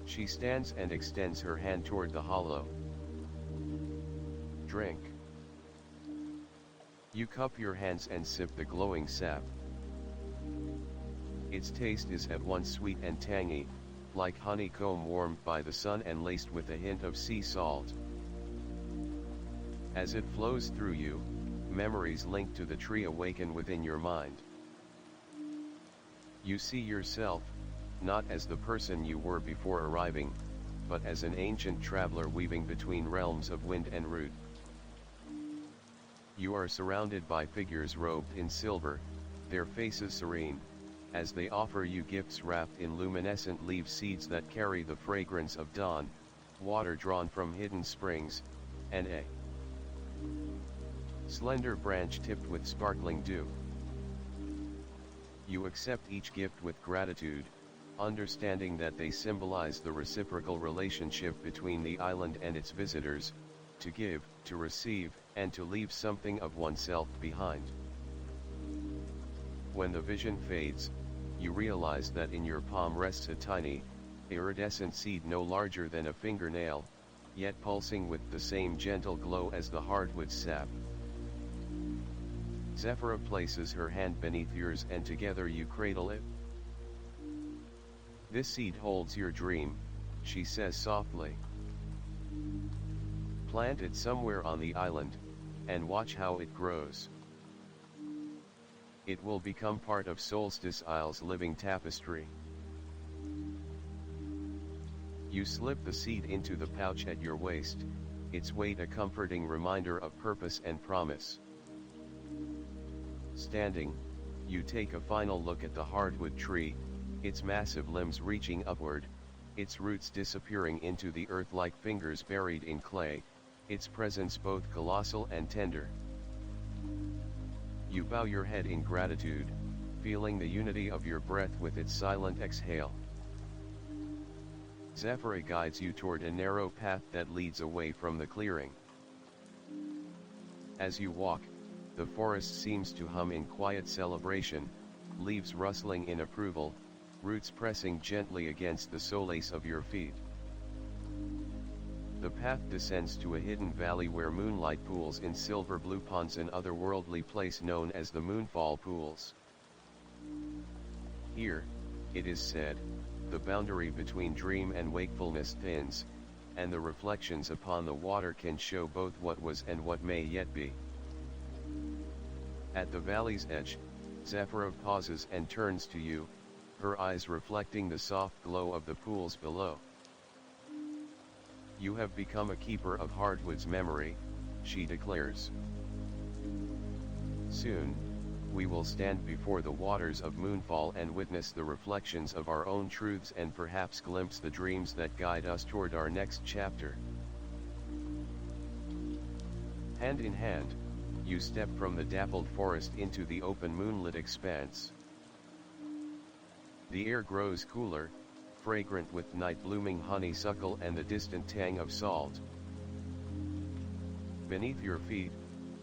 She stands and extends her hand toward the hollow. Drink. You cup your hands and sip the glowing sap. Its taste is at once sweet and tangy, like honeycomb warmed by the sun and laced with a hint of sea salt. As it flows through you, memories linked to the tree awaken within your mind. You see yourself, not as the person you were before arriving, but as an ancient traveler weaving between realms of wind and root. You are surrounded by figures robed in silver, their faces serene, as they offer you gifts wrapped in luminescent leaf seeds that carry the fragrance of dawn, water drawn from hidden springs, and a slender branch tipped with sparkling dew. You accept each gift with gratitude, understanding that they symbolize the reciprocal relationship between the island and its visitors, to give, to receive, and to leave something of oneself behind. When the vision fades, you realize that in your palm rests a tiny, iridescent seed no larger than a fingernail, yet pulsing with the same gentle glow as the hardwood sap. Zephyra places her hand beneath yours and together you cradle it. This seed holds your dream, she says softly. Plant it somewhere on the island, and watch how it grows. It will become part of Solstice Isle's living tapestry. You slip the seed into the pouch at your waist, its weight a comforting reminder of purpose and promise. Standing, you take a final look at the hardwood tree, its massive limbs reaching upward, its roots disappearing into the earth like fingers buried in clay, its presence both colossal and tender. You bow your head in gratitude, feeling the unity of your breath with its silent exhale. Zephyra guides you toward a narrow path that leads away from the clearing. As you walk, the forest seems to hum in quiet celebration, leaves rustling in approval, roots pressing gently against the soles of your feet. The path descends to a hidden valley where moonlight pools in silver blue ponds, an otherworldly place known as the Moonfall Pools. Here, it is said, the boundary between dream and wakefulness thins, and the reflections upon the water can show both what was and what may yet be. At the valley's edge, Zephyra pauses and turns to you, her eyes reflecting the soft glow of the pools below. You have become a keeper of hardwood's memory, she declares. Soon, we will stand before the waters of Moonfall and witness the reflections of our own truths and perhaps glimpse the dreams that guide us toward our next chapter. Hand in hand, you step from the dappled forest into the open moonlit expanse. The air grows cooler, fragrant with night-blooming honeysuckle and the distant tang of salt. Beneath your feet,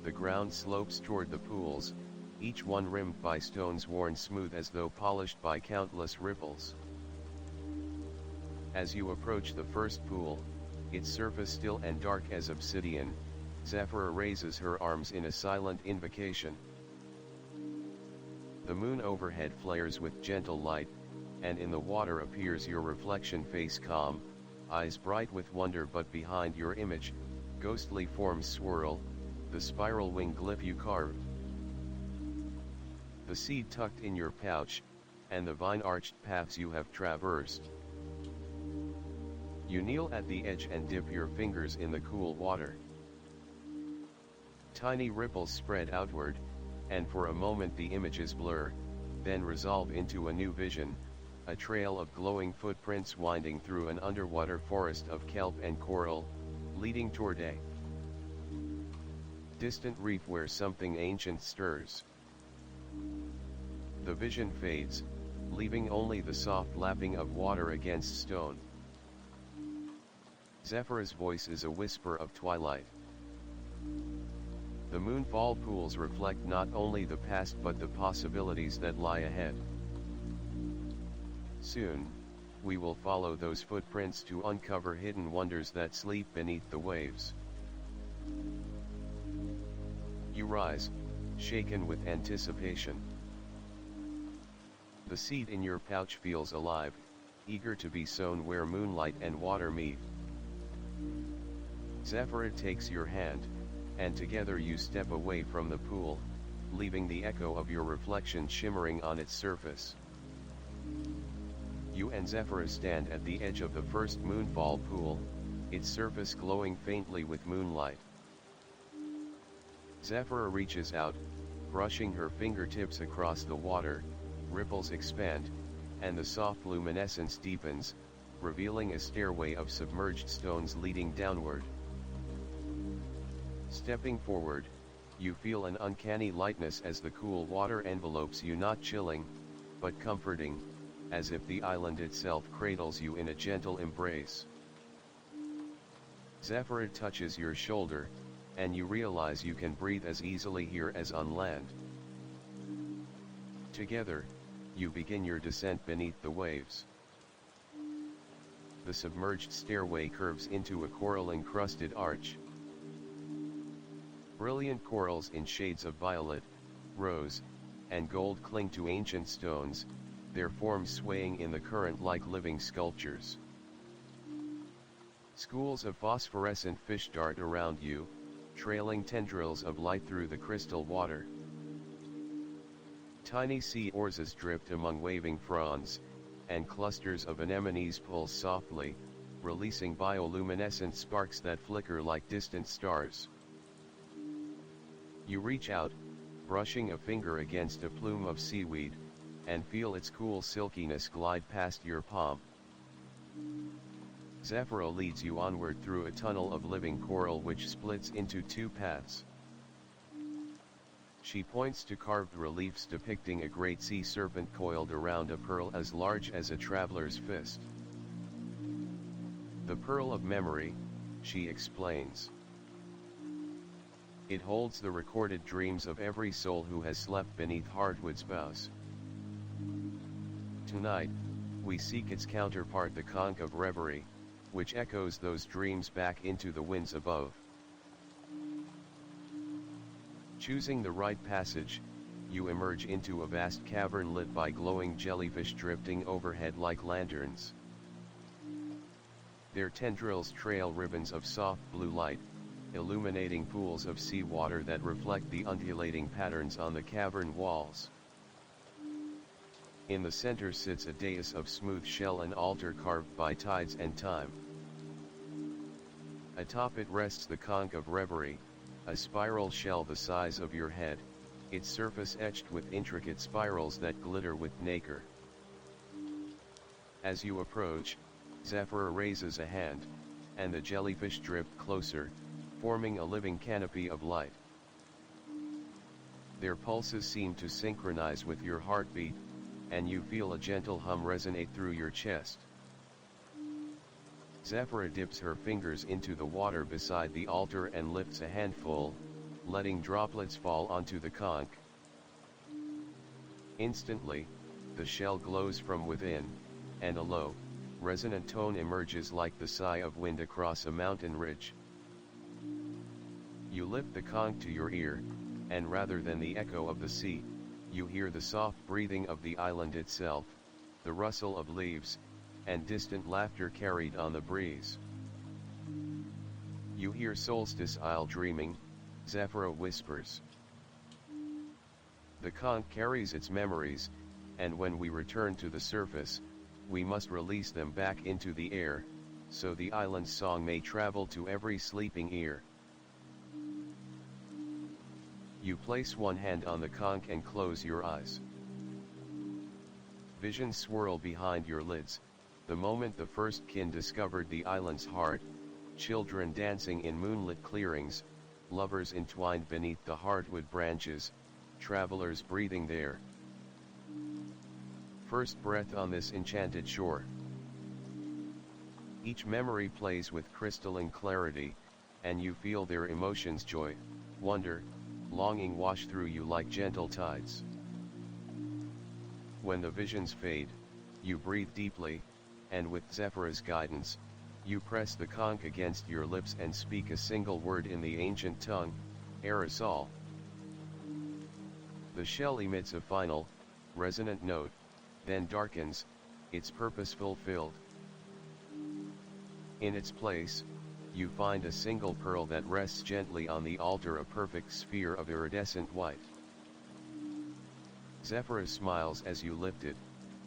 the ground slopes toward the pools, each one rimmed by stones worn smooth as though polished by countless ripples. As you approach the first pool, its surface still and dark as obsidian, Zephyra raises her arms in a silent invocation. The moon overhead flares with gentle light, and in the water appears your reflection, face calm, eyes bright with wonder, but behind your image, ghostly forms swirl, the spiral wing glyph you carved. The seed tucked in your pouch, and the vine-arched paths you have traversed. You kneel at the edge and dip your fingers in the cool water. Tiny ripples spread outward, and for a moment the images blur, then resolve into a new vision, a trail of glowing footprints winding through an underwater forest of kelp and coral, leading toward a distant reef where something ancient stirs. The vision fades, leaving only the soft lapping of water against stone. Zephyr's voice is a whisper of twilight. The moonfall pools reflect not only the past but the possibilities that lie ahead. Soon, we will follow those footprints to uncover hidden wonders that sleep beneath the waves. You rise, shaken with anticipation. The seed in your pouch feels alive, eager to be sown where moonlight and water meet. Zephyr takes your hand, and together you step away from the pool, leaving the echo of your reflection shimmering on its surface. You and Zephyr stand at the edge of the first moonfall pool, its surface glowing faintly with moonlight. Zephyr reaches out, brushing her fingertips across the water, ripples expand, and the soft luminescence deepens, revealing a stairway of submerged stones leading downward. Stepping forward, you feel an uncanny lightness as the cool water envelopes you, not chilling, but comforting, as if the island itself cradles you in a gentle embrace. Zephyr touches your shoulder, and you realize you can breathe as easily here as on land. Together, you begin your descent beneath the waves. The submerged stairway curves into a coral-encrusted arch. Brilliant corals in shades of violet, rose, and gold cling to ancient stones, their forms swaying in the current like living sculptures. Schools of phosphorescent fish dart around you, trailing tendrils of light through the crystal water. Tiny sea orzes drift among waving fronds, and clusters of anemones pulse softly, releasing bioluminescent sparks that flicker like distant stars. You reach out, brushing a finger against a plume of seaweed, and feel its cool silkiness glide past your palm. Zephyr leads you onward through a tunnel of living coral which splits into two paths. She points to carved reliefs depicting a great sea serpent coiled around a pearl as large as a traveler's fist. The pearl of memory, she explains. It holds the recorded dreams of every soul who has slept beneath hardwood's boughs. Tonight, we seek its counterpart, the conch of reverie, which echoes those dreams back into the winds above. Choosing the right passage, you emerge into a vast cavern lit by glowing jellyfish drifting overhead like lanterns. Their tendrils trail ribbons of soft blue light, illuminating pools of seawater that reflect the undulating patterns on the cavern walls. In the center sits a dais of smooth shell, an altar carved by tides and time. Atop it rests the conch of reverie, a spiral shell the size of your head, its surface etched with intricate spirals that glitter with nacre. As you approach, Zephyr raises a hand, and the jellyfish drift closer, forming a living canopy of light. Their pulses seem to synchronize with your heartbeat, and you feel a gentle hum resonate through your chest. Zephyr dips her fingers into the water beside the altar and lifts a handful, letting droplets fall onto the conch. Instantly, the shell glows from within, and a low, resonant tone emerges like the sigh of wind across a mountain ridge. You lift the conch to your ear, and rather than the echo of the sea, you hear the soft breathing of the island itself, the rustle of leaves, and distant laughter carried on the breeze. You hear Solstice Isle dreaming, Zephyra whispers. The conch carries its memories, and when we return to the surface, we must release them back into the air, so the island's song may travel to every sleeping ear. You place one hand on the conch and close your eyes. Visions swirl behind your lids, the moment the first kin discovered the island's heart, children dancing in moonlit clearings, lovers entwined beneath the hardwood branches, travelers breathing there. First breath on this enchanted shore. Each memory plays with crystalline clarity, and you feel their emotions: joy, wonder, longing wash through you like gentle tides. When the visions fade, you breathe deeply, and with Zephyra's guidance, you press the conch against your lips and speak a single word in the ancient tongue, aerosol. The shell emits a final, resonant note, then darkens, its purpose fulfilled. In its place, you find a single pearl that rests gently on the altar, a perfect sphere of iridescent white. Zephyra smiles as you lift it,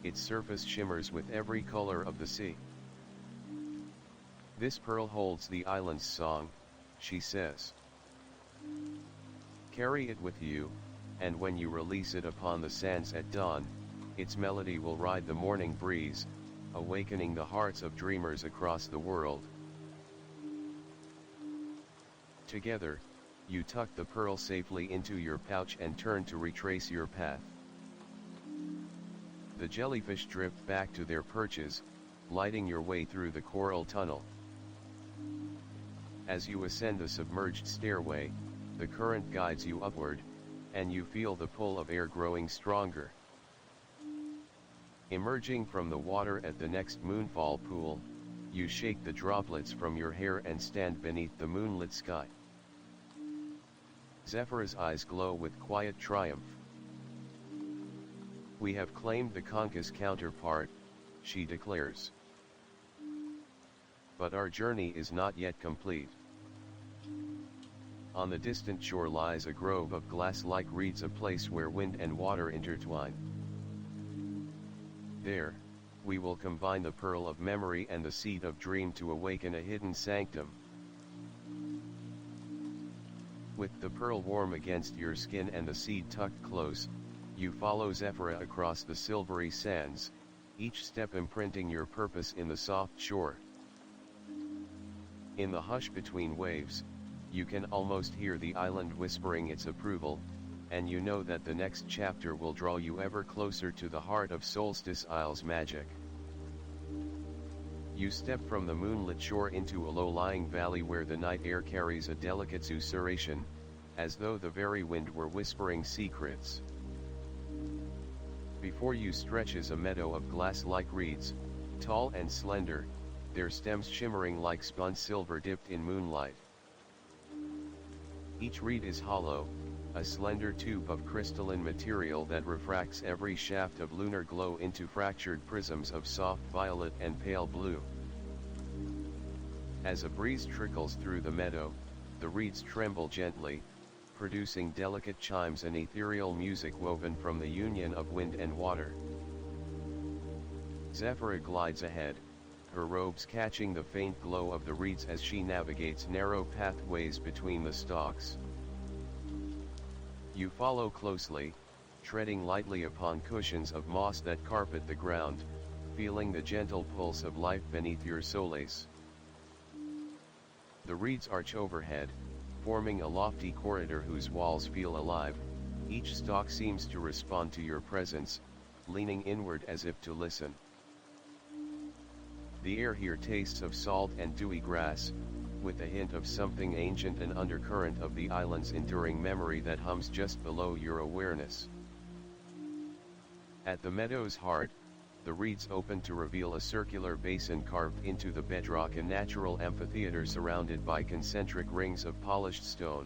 its surface shimmers with every color of the sea. This pearl holds the island's song, she says. Carry it with you, and when you release it upon the sands at dawn, its melody will ride the morning breeze, awakening the hearts of dreamers across the world. Together, you tuck the pearl safely into your pouch and turn to retrace your path. The jellyfish drift back to their perches, lighting your way through the coral tunnel. As you ascend the submerged stairway, the current guides you upward, and you feel the pull of air growing stronger. Emerging from the water at the next moonfall pool, you shake the droplets from your hair and stand beneath the moonlit sky. Zephyra's eyes glow with quiet triumph. We have claimed the conch's counterpart, she declares. But our journey is not yet complete. On the distant shore lies a grove of glass-like reeds, a place where wind and water intertwine. There, we will combine the pearl of memory and the seed of dream to awaken a hidden sanctum. With the pearl warm against your skin and the seed tucked close, you follow Zephyra across the silvery sands, each step imprinting your purpose in the soft shore. In the hush between waves, you can almost hear the island whispering its approval, and you know that the next chapter will draw you ever closer to the heart of Solstice Isle's magic. You step from the moonlit shore into a low-lying valley where the night air carries a delicate susurration, as though the very wind were whispering secrets. Before you stretches a meadow of glass-like reeds, tall and slender, their stems shimmering like spun silver dipped in moonlight. Each reed is hollow, a slender tube of crystalline material that refracts every shaft of lunar glow into fractured prisms of soft violet and pale blue. As a breeze trickles through the meadow, the reeds tremble gently, producing delicate chimes and ethereal music woven from the union of wind and water. Zephyra glides ahead, her robes catching the faint glow of the reeds as she navigates narrow pathways between the stalks. You follow closely, treading lightly upon cushions of moss that carpet the ground, feeling the gentle pulse of life beneath your soles. The reeds arch overhead, forming a lofty corridor whose walls feel alive. Each stalk seems to respond to your presence, leaning inward as if to listen. The air here tastes of salt and dewy grass, with a hint of something ancient, an undercurrent of the island's enduring memory that hums just below your awareness. At the meadow's heart, the reeds open to reveal a circular basin carved into the bedrock, a natural amphitheater surrounded by concentric rings of polished stone.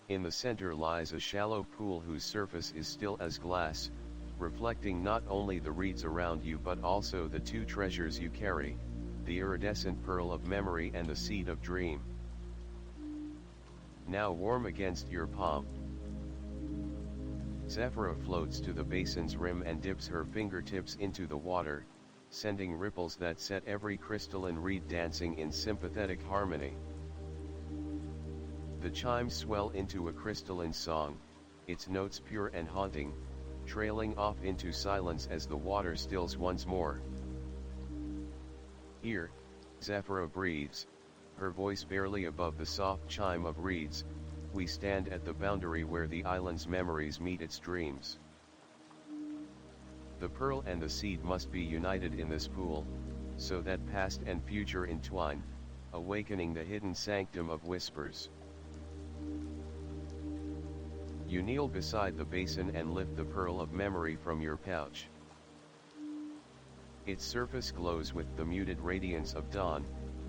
In the center lies a shallow pool whose surface is still as glass, reflecting not only the reeds around you but also the two treasures you carry, the iridescent pearl of memory and the seed of dream. Now warm against your palm. Zephyra floats to the basin's rim and dips her fingertips into the water, sending ripples that set every crystalline reed dancing in sympathetic harmony. The chimes swell into a crystalline song, its notes pure and haunting, trailing off into silence as the water stills once more. Here, Zephyra breathes, her voice barely above the soft chime of reeds. We stand at the boundary where the island's memories meet its dreams. The pearl and the seed must be united in this pool, so that past and future entwine, awakening the hidden sanctum of whispers. You kneel beside the basin and lift the pearl of memory from your pouch. Its surface glows with the muted radiance of dawn,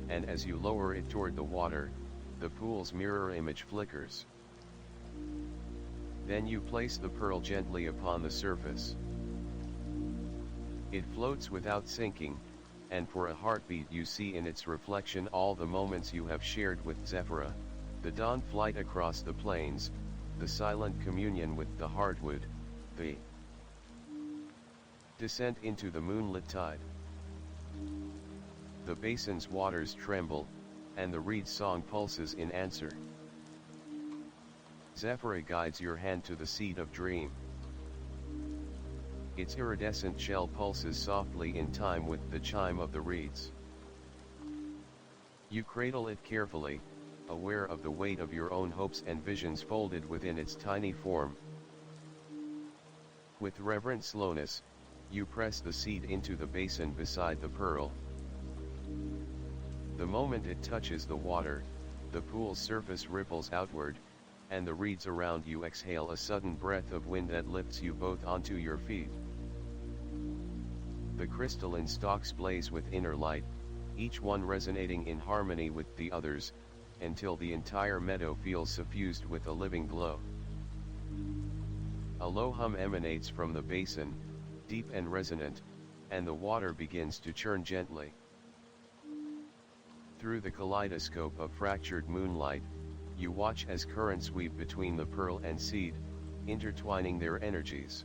and as you lower it toward the water, the pool's mirror image flickers. Then you place the pearl gently upon the surface. It floats without sinking, and for a heartbeat you see in its reflection all the moments you have shared with Zephyra, the dawn flight across the plains, the silent communion with the hardwood, the descent into the moonlit tide. The basin's waters tremble, and the reed song pulses in answer. Zephyra guides your hand to the seed of dream. Its iridescent shell pulses softly in time with the chime of the reeds. You cradle it carefully, aware of the weight of your own hopes and visions folded within its tiny form. With reverent slowness, you press the seed into the basin beside the pearl. The moment it touches the water, the pool's surface ripples outward, and the reeds around you exhale a sudden breath of wind that lifts you both onto your feet. The crystalline stalks blaze with inner light, each one resonating in harmony with the others, until the entire meadow feels suffused with a living glow. A low hum emanates from the basin, deep and resonant, and the water begins to churn gently. Through the kaleidoscope of fractured moonlight, you watch as currents weave between the pearl and seed, intertwining their energies.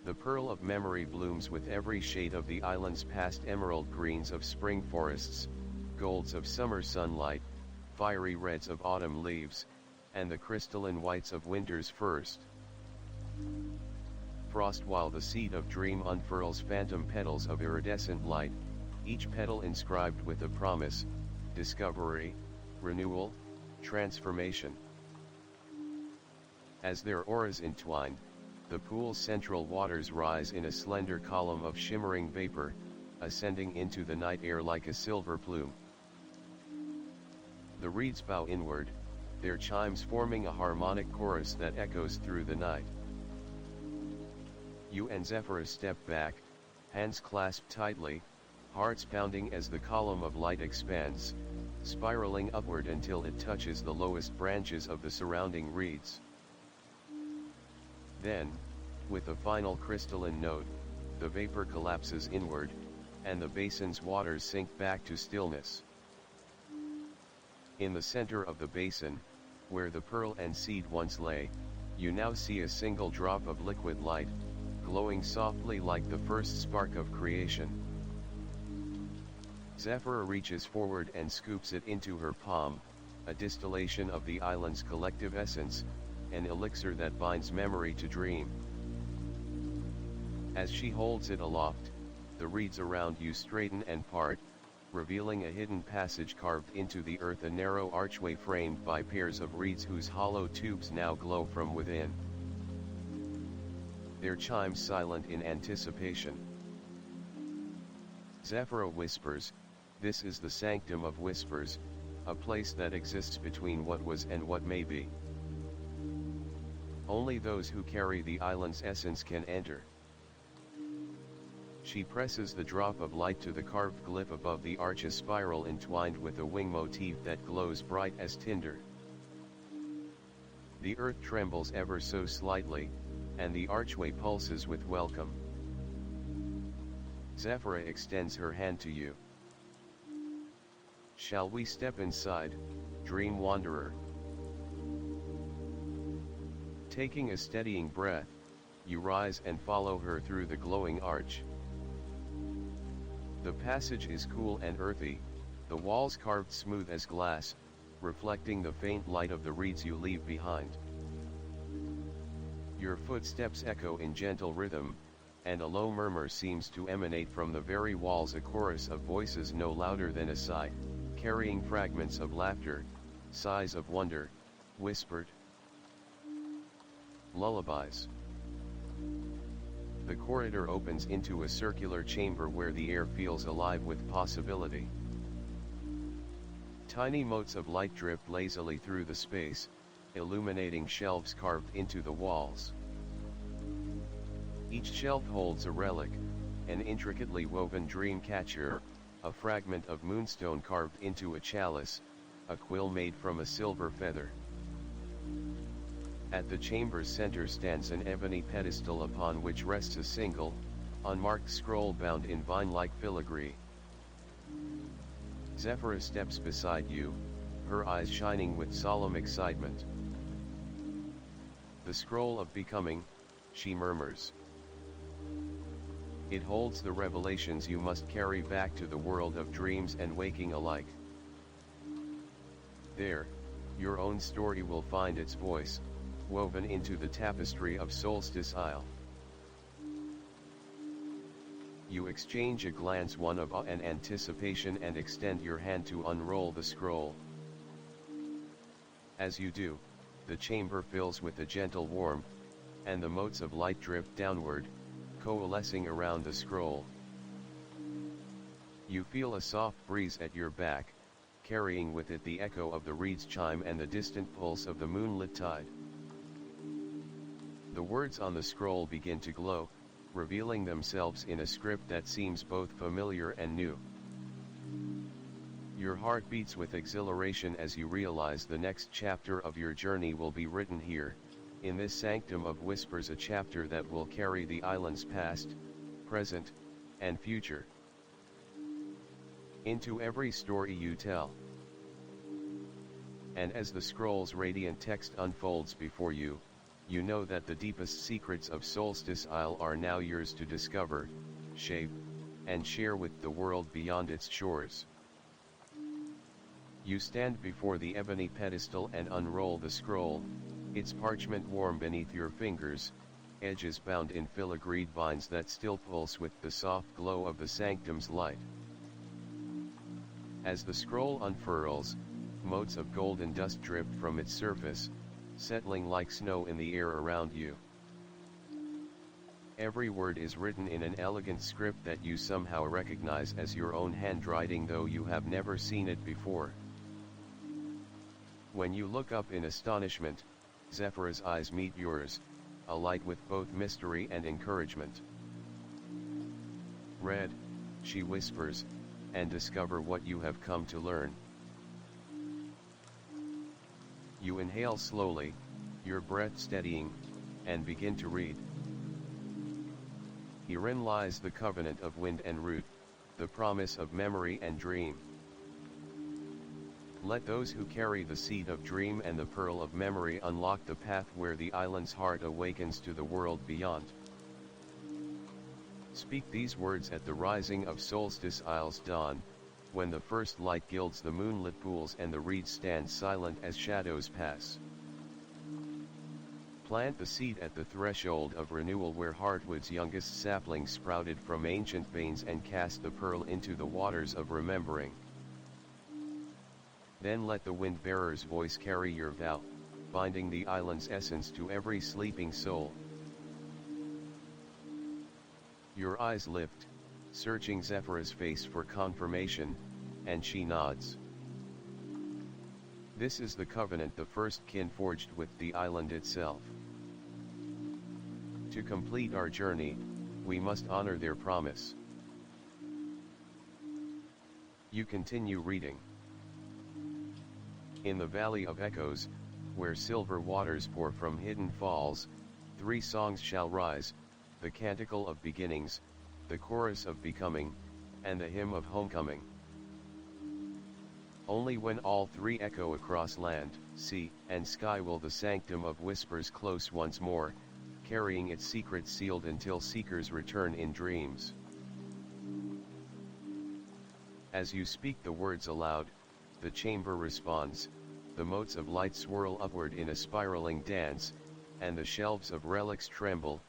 The pearl of memory blooms with every shade of the island's past, emerald greens of spring forests, golds of summer sunlight, fiery reds of autumn leaves, and the crystalline whites of winter's first frost, while the seed of dream unfurls phantom petals of iridescent light, each petal inscribed with a promise, discovery, renewal, transformation. As their auras entwine, the pool's central waters rise in a slender column of shimmering vapor, ascending into the night air like a silver plume. The reeds bow inward, their chimes forming a harmonic chorus that echoes through the night. You and Zephyra step back, hands clasped tightly, hearts pounding as the column of light expands, spiraling upward until it touches the lowest branches of the surrounding reeds. Then, with a final crystalline note, the vapor collapses inward, and the basin's waters sink back to stillness. In the center of the basin, where the pearl and seed once lay, you now see a single drop of liquid light, glowing softly like the first spark of creation. Zephyra reaches forward and scoops it into her palm, a distillation of the island's collective essence, an elixir that binds memory to dream. As she holds it aloft, the reeds around you straighten and part, revealing a hidden passage carved into the earth, a narrow archway framed by pairs of reeds whose hollow tubes now glow from within. Their chimes silent in anticipation. Zephyra whispers, "This is the sanctum of whispers, a place that exists between what was and what may be. Only those who carry the island's essence can enter." She presses the drop of light to the carved glyph above the arch, a spiral entwined with a wing motif that glows bright as tinder. The earth trembles ever so slightly, and the archway pulses with welcome. Zephyra extends her hand to you. Shall we step inside, dream wanderer? Taking a steadying breath, you rise and follow her through the glowing arch. The passage is cool and earthy, the walls carved smooth as glass, reflecting the faint light of the reeds you leave behind. Your footsteps echo in gentle rhythm, and a low murmur seems to emanate from the very walls, a chorus of voices no louder than a sigh, carrying fragments of laughter, sighs of wonder, whispered lullabies. The corridor opens into a circular chamber where the air feels alive with possibility. Tiny motes of light drip lazily through the space, illuminating shelves carved into the walls. Each shelf holds a relic, an intricately woven dream catcher, a fragment of moonstone carved into a chalice, a quill made from a silver feather. At the chamber's center stands an ebony pedestal upon which rests a single, unmarked scroll bound in vine-like filigree. Zephyra steps beside you, her eyes shining with solemn excitement. The scroll of becoming, she murmurs. It holds the revelations you must carry back to the world of dreams and waking alike. There, your own story will find its voice, woven into the tapestry of Solstice Isle. You exchange a glance, one of awe and anticipation, and extend your hand to unroll the scroll. As you do, the chamber fills with a gentle warmth, and the motes of light drip downward, coalescing around the scroll. You feel a soft breeze at your back, carrying with it the echo of the reed's chime and the distant pulse of the moonlit tide. The words on the scroll begin to glow, revealing themselves in a script that seems both familiar and new. Your heart beats with exhilaration as you realize the next chapter of your journey will be written here, in this sanctum of whispers, a chapter that will carry the island's past, present, and future into every story you tell. And as the scroll's radiant text unfolds before you, you know that the deepest secrets of Solstice Isle are now yours to discover, shape, and share with the world beyond its shores. You stand before the ebony pedestal and unroll the scroll, its parchment warm beneath your fingers, edges bound in filigreed vines that still pulse with the soft glow of the sanctum's light. As the scroll unfurls, motes of golden dust drip from its surface, settling like snow in the air around you. Every word is written in an elegant script that you somehow recognize as your own handwriting, though you have never seen it before. When you look up in astonishment, Zephyra's eyes meet yours, alight with both mystery and encouragement. "Read," she whispers, "and discover what you have come to learn." You inhale slowly, your breath steadying, and begin to read. Herein lies the covenant of wind and root, the promise of memory and dream. Let those who carry the seed of dream and the pearl of memory unlock the path where the island's heart awakens to the world beyond. Speak these words at the rising of Solstice Isle's dawn, when the first light gilds the moonlit pools and the reeds stand silent as shadows pass. Plant the seed at the threshold of renewal where Heartwood's youngest saplings sprouted from ancient veins, and cast the pearl into the waters of remembering. Then let the wind-bearer's voice carry your vow, binding the island's essence to every sleeping soul. Your eyes lift, searching Zephyra's face for confirmation, and she nods. This is the covenant the first kin forged with the island itself. To complete our journey, we must honor their promise. You continue reading. In the Valley of Echoes, where silver waters pour from hidden falls, 3 songs shall rise, the canticle of beginnings, the chorus of becoming, and the hymn of homecoming. Only when all 3 echo across land, sea, and sky will the sanctum of whispers close once more, carrying its secret sealed until seekers return in dreams. As you speak the words aloud, the chamber responds, the motes of light swirl upward in a spiraling dance, and the shelves of relics tremble,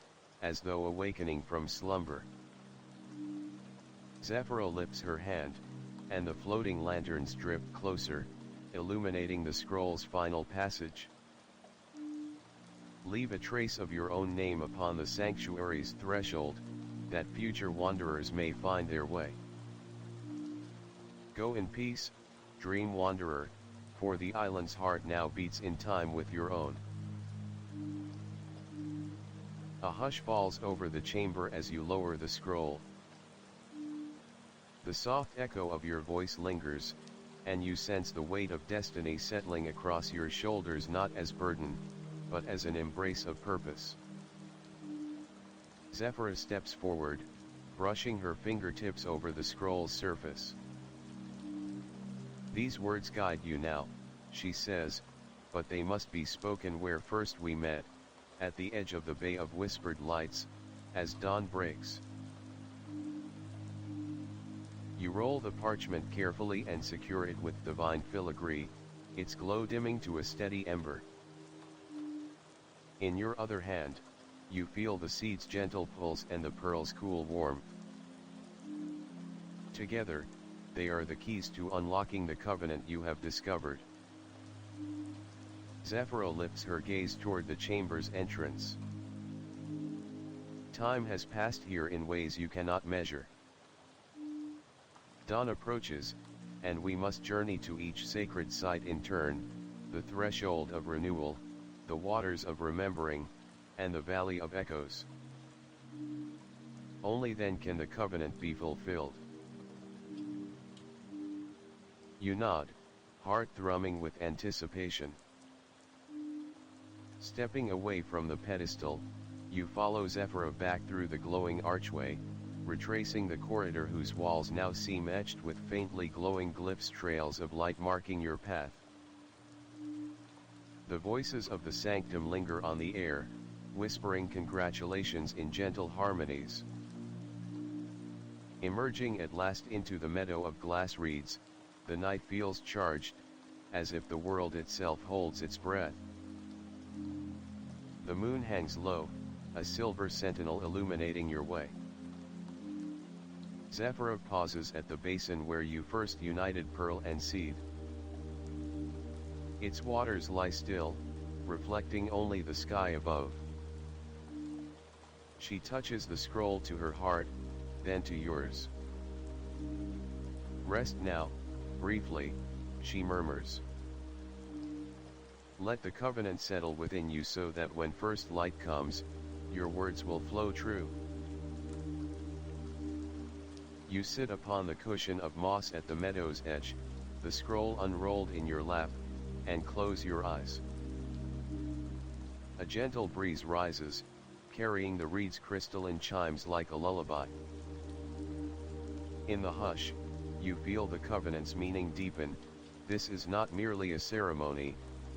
as though awakening from slumber. Zephyra lifts her hand, and the floating lanterns drip closer, illuminating the scroll's final passage. Leave a trace of your own name upon the sanctuary's threshold, that future wanderers may find their way. Go in peace, dream wanderer, for the island's heart now beats in time with your own. A hush falls over the chamber as you lower the scroll. The soft echo of your voice lingers, and you sense the weight of destiny settling across your shoulders, not as burden, but as an embrace of purpose. Zephyra steps forward, brushing her fingertips over the scroll's surface. These words guide you now, she says, but they must be spoken where first we met, at the edge of the bay of whispered lights, as dawn breaks. You roll the parchment carefully and secure it with divine filigree, its glow dimming to a steady ember. In your other hand, you feel the seed's gentle pulse and the pearl's cool warmth. Together, they are the keys to unlocking the covenant you have discovered. Zephyra lifts her gaze toward the chamber's entrance. Time has passed here in ways you cannot measure. Dawn approaches, and we must journey to each sacred site in turn, the threshold of renewal, the waters of remembering, and the valley of echoes. Only then can the covenant be fulfilled. You nod, heart thrumming with anticipation. Stepping away from the pedestal, you follow Zephyra back through the glowing archway, retracing the corridor whose walls now seem etched with faintly glowing glyphs, trails of light marking your path. The voices of the sanctum linger on the air, whispering congratulations in gentle harmonies. Emerging at last into the meadow of glass reeds, the night feels charged, as if the world itself holds its breath. The moon hangs low, a silver sentinel illuminating your way. Zephyra pauses at the basin where you first united pearl and seed. Its waters lie still, reflecting only the sky above. She touches the scroll to her heart, then to yours. Rest now, briefly, she murmurs. Let the covenant settle within you so that when first light comes, your words will flow true. You sit upon the cushion of moss at the meadow's edge, the scroll unrolled in your lap, and close your eyes. A gentle breeze rises, carrying the reed's crystalline chimes like a lullaby. In the hush, you feel the covenant's meaning deepen. This is not merely a ceremony,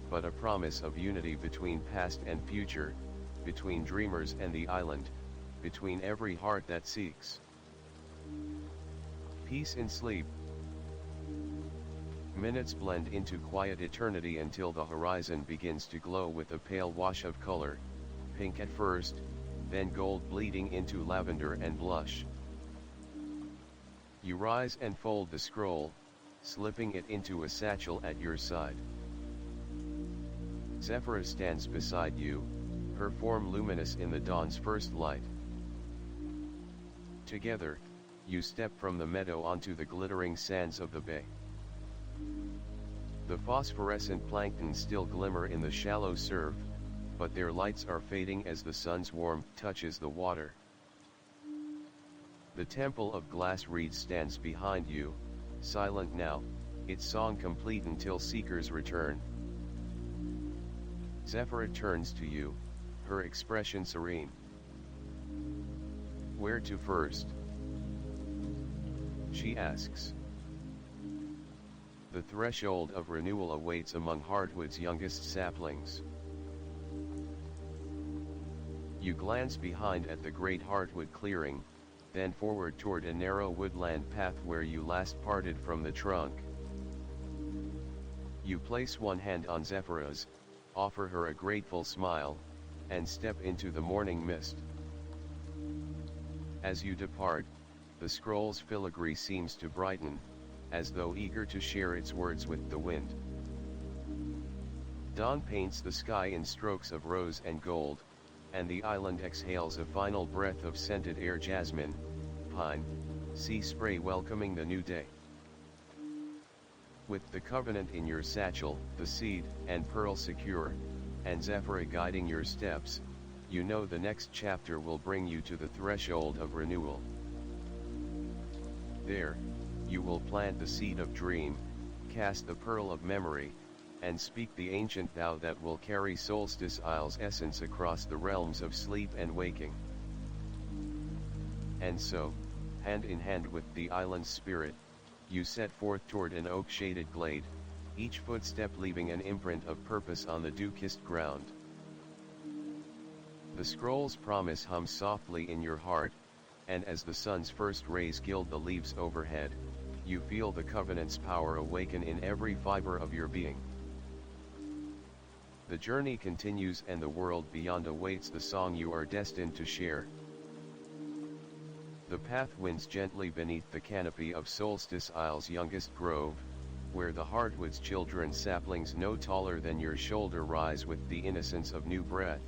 but a promise of unity between past and future, between dreamers and the island, between every heart that seeks peace in sleep. Minutes blend into quiet eternity until the horizon begins to glow with a pale wash of color, pink at first, then gold bleeding into lavender and blush. You rise and fold the scroll, slipping it into a satchel at your side. Zephyra stands beside you, her form luminous in the dawn's first light. Together, you step from the meadow onto the glittering sands of the bay. The phosphorescent plankton still glimmer in the shallow surf, but their lights are fading as the sun's warmth touches the water. The temple of glass reeds stands behind you, silent now, its song complete until seekers return. Zephyra turns to you, her expression serene. Where to first? She asks. The threshold of renewal awaits among hardwood's youngest saplings. You glance behind at the great hardwood clearing, then forward toward a narrow woodland path where you last parted from the trunk. You place one hand on Zephyr's, offer her a grateful smile, and step into the morning mist. As you depart, the scroll's filigree seems to brighten, as though eager to share its words with the wind. Dawn paints the sky in strokes of rose and gold, and the island exhales a final breath of scented air, jasmine, pine, sea spray welcoming the new day. With the covenant in your satchel, the seed and pearl secure, and Zephyr guiding your steps, you know the next chapter will bring you to the threshold of renewal. There, you will plant the seed of dream, cast the pearl of memory, and speak the ancient vow that will carry Solstice Isle's essence across the realms of sleep and waking. And so, hand in hand with the island's spirit, you set forth toward an oak-shaded glade, each footstep leaving an imprint of purpose on the dew-kissed ground. The scroll's promise hums softly in your heart, and as the sun's first rays gild the leaves overhead, you feel the covenant's power awaken in every fiber of your being. The journey continues and the world beyond awaits the song you are destined to share. The path winds gently beneath the canopy of Solstice Isle's youngest grove, where the hardwood's children saplings no taller than your shoulder rise with the innocence of new breath.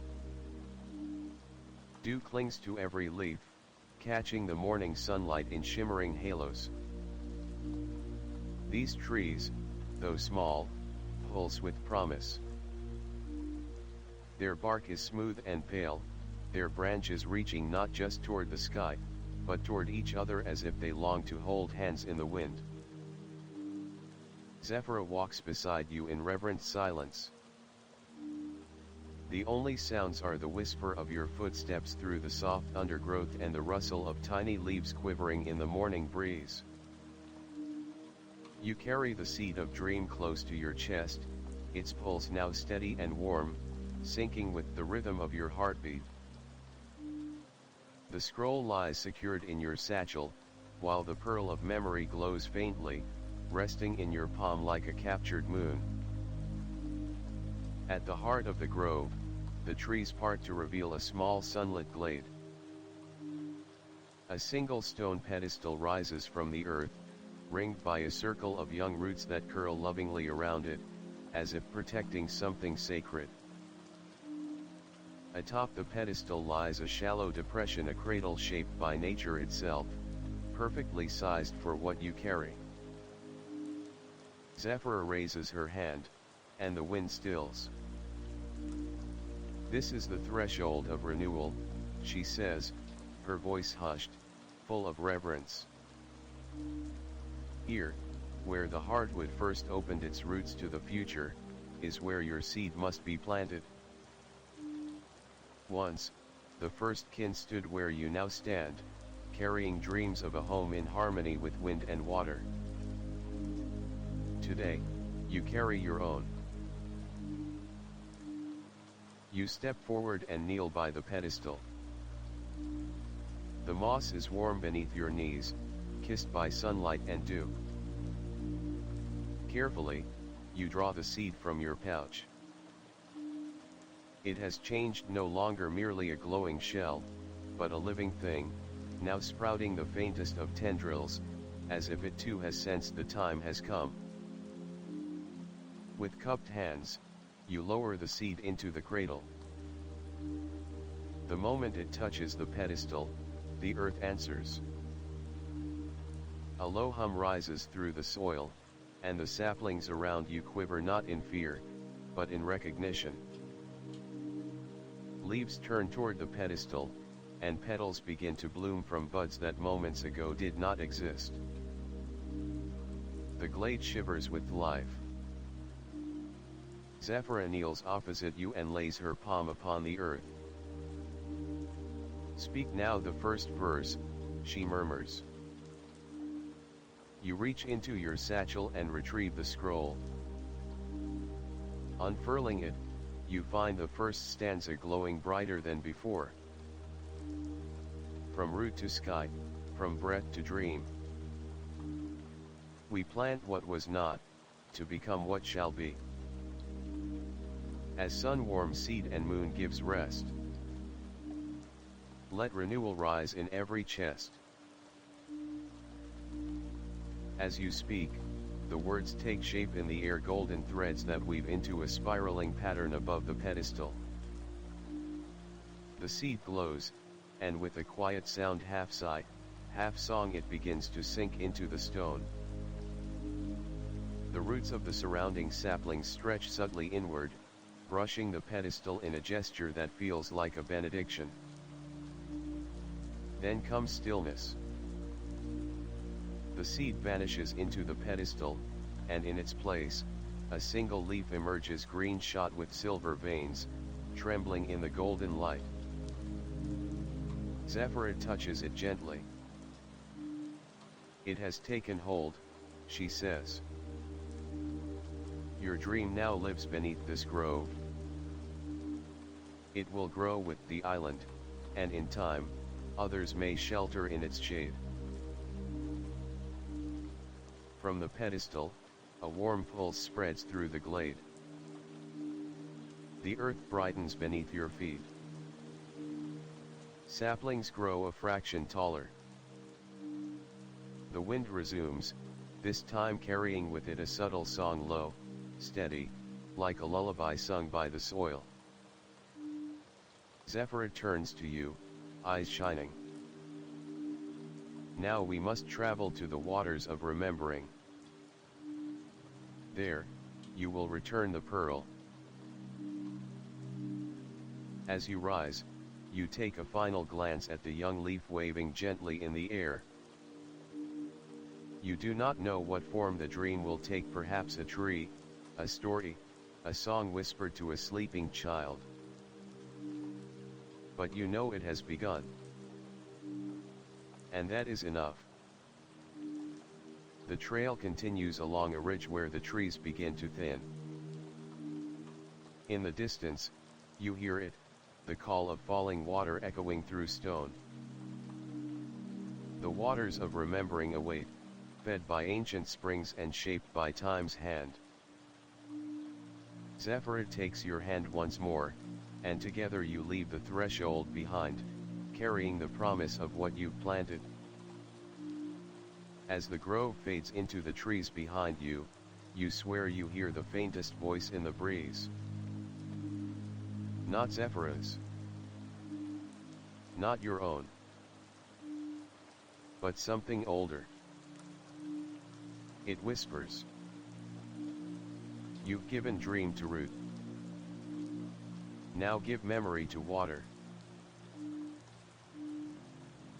Dew clings to every leaf, catching the morning sunlight in shimmering halos. These trees, though small, pulse with promise. Their bark is smooth and pale, their branches reaching not just toward the sky, but toward each other as if they long to hold hands in the wind. Zephyr walks beside you in reverent silence. The only sounds are the whisper of your footsteps through the soft undergrowth and the rustle of tiny leaves quivering in the morning breeze. You carry the seed of dream close to your chest, its pulse now steady and warm, syncing with the rhythm of your heartbeat. The scroll lies secured in your satchel, while the pearl of memory glows faintly, resting in your palm like a captured moon. At the heart of the grove, the trees part to reveal a small sunlit glade. A single stone pedestal rises from the earth, ringed by a circle of young roots that curl lovingly around it, as if protecting something sacred. Atop the pedestal lies a shallow depression, a cradle shaped by nature itself, perfectly sized for what you carry. Zephyr raises her hand, and the wind stills. This is the threshold of renewal, she says, her voice hushed, full of reverence. Here, where the hardwood first opened its roots to the future, is where your seed must be planted. Once, the first kin stood where you now stand, carrying dreams of a home in harmony with wind and water. Today, you carry your own. You step forward and kneel by the pedestal. The moss is warm beneath your knees, kissed by sunlight and dew. Carefully, you draw the seed from your pouch. It has changed, no longer merely a glowing shell, but a living thing, now sprouting the faintest of tendrils, as if it too has sensed the time has come. With cupped hands, you lower the seed into the cradle. The moment it touches the pedestal, the earth answers. A low hum rises through the soil, and the saplings around you quiver not in fear, but in recognition. Leaves turn toward the pedestal, and petals begin to bloom from buds that moments ago did not exist. The glade shivers with life. Zephyr kneels opposite you and lays her palm upon the earth, Speak now the first verse, she murmurs. You reach into your satchel and retrieve the scroll. Unfurling it, you find the first stanza glowing brighter than before. From root to sky, from breath to dream. We plant what was not, to become what shall be. As sun warms seed and moon gives rest. Let renewal rise in every chest. As you speak, the words take shape in the air, golden threads that weave into a spiraling pattern above the pedestal. The seed glows, and with a quiet sound, half sigh, half song, it begins to sink into the stone. The roots of the surrounding saplings stretch subtly inward, brushing the pedestal in a gesture that feels like a benediction. Then comes stillness. The seed vanishes into the pedestal, and in its place, a single leaf emerges, green shot with silver veins, trembling in the golden light. Zephyr touches it gently. It has taken hold, she says. Your dream now lives beneath this grove. It will grow with the island, and in time, others may shelter in its shade. From the pedestal, a warm pulse spreads through the glade. The earth brightens beneath your feet. Saplings grow a fraction taller. The wind resumes, this time carrying with it a subtle song, low, steady, like a lullaby sung by the soil. Zephyr turns to you, eyes shining. Now we must travel to the waters of remembering. There, you will return the pearl. As you rise, you take a final glance at the young leaf waving gently in the air. You do not know what form the dream will take, perhaps a tree, a story, a song whispered to a sleeping child. But you know it has begun. And that is enough. The trail continues along a ridge where the trees begin to thin. In the distance, you hear it, the call of falling water echoing through stone. The waters of remembering await, fed by ancient springs and shaped by time's hand. Zephyr takes your hand once more, and together you leave the threshold behind, carrying the promise of what you've planted. As the grove fades into the trees behind you, you swear you hear the faintest voice in the breeze. Not Zephyr's. Not your own. But something older. It whispers. You've given dream to root. Now give memory to water.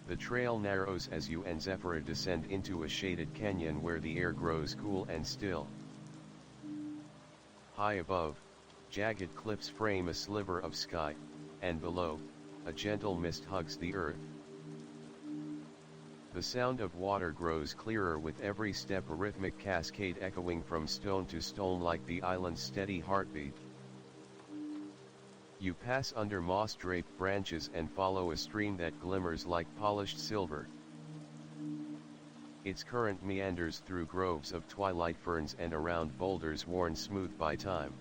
The trail narrows as you and Zephyr descend into a shaded canyon where the air grows cool and still. High above, jagged cliffs frame a sliver of sky, and below, a gentle mist hugs the earth. The sound of water grows clearer with every step, a rhythmic cascade echoing from stone to stone like the island's steady heartbeat. You pass under moss-draped branches and follow a stream that glimmers like polished silver. Its current meanders through groves of twilight ferns and around boulders worn smooth by time.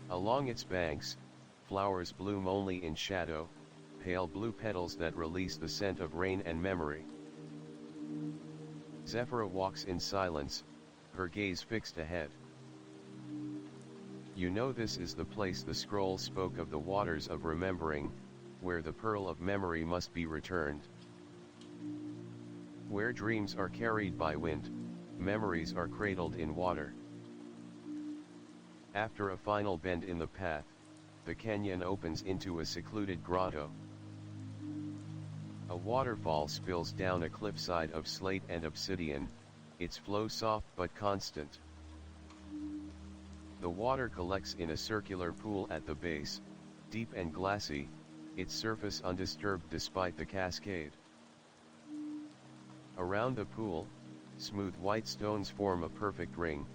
Along its banks, flowers bloom only in shadow, pale blue petals that release the scent of rain and memory. Zephyr walks in silence, her gaze fixed ahead. You know this is the place the scroll spoke of, the waters of remembering, where the pearl of memory must be returned. Where dreams are carried by wind, memories are cradled in water. After a final bend in the path, the canyon opens into a secluded grotto. A waterfall spills down a cliffside of slate and obsidian, its flow soft but constant. The water collects in a circular pool at the base, deep and glassy, its surface undisturbed despite the cascade. Around the pool, smooth white stones form a perfect ring,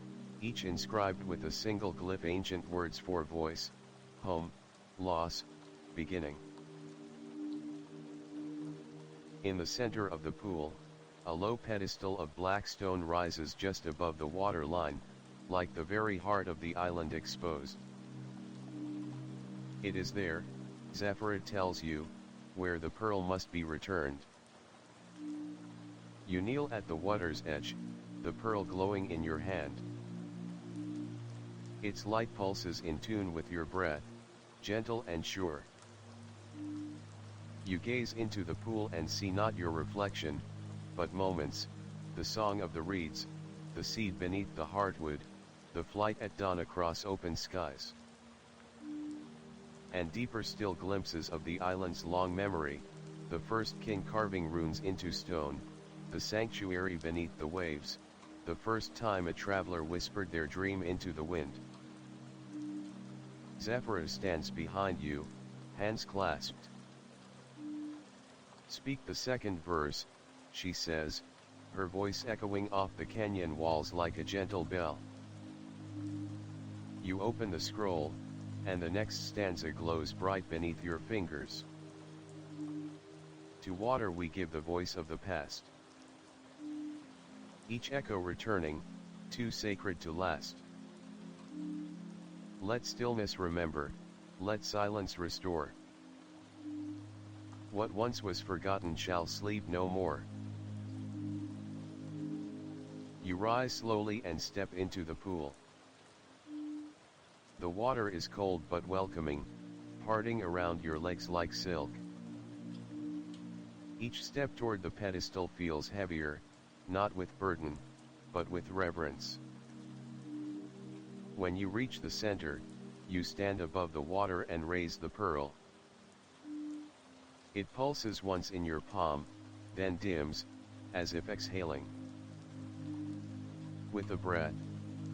each inscribed with a single glyph, ancient words for voice, home, loss, beginning. In the center of the pool, a low pedestal of black stone rises just above the water line, like the very heart of the island exposed. It is there, Zephyr tells you, where the pearl must be returned. You kneel at the water's edge, the pearl glowing in your hand. Its light pulses in tune with your breath, gentle and sure. You gaze into the pool and see not your reflection, but moments, the song of the reeds, the seed beneath the heartwood, the flight at dawn across open skies. And deeper still glimpses of the island's long memory, the first king carving runes into stone, the sanctuary beneath the waves, the first time a traveler whispered their dream into the wind. Zephyr stands behind you, hands clasped. Speak the second verse, she says, her voice echoing off the canyon walls like a gentle bell. You open the scroll, and the next stanza glows bright beneath your fingers. To water we give the voice of the past. Each echo returning, too sacred to last. Let stillness remember, let silence restore. What once was forgotten shall sleep no more. You rise slowly and step into the pool. The water is cold but welcoming, parting around your legs like silk. Each step toward the pedestal feels heavier, not with burden, but with reverence. When you reach the center, you stand above the water and raise the pearl. It pulses once in your palm, then dims, as if exhaling. With a breath,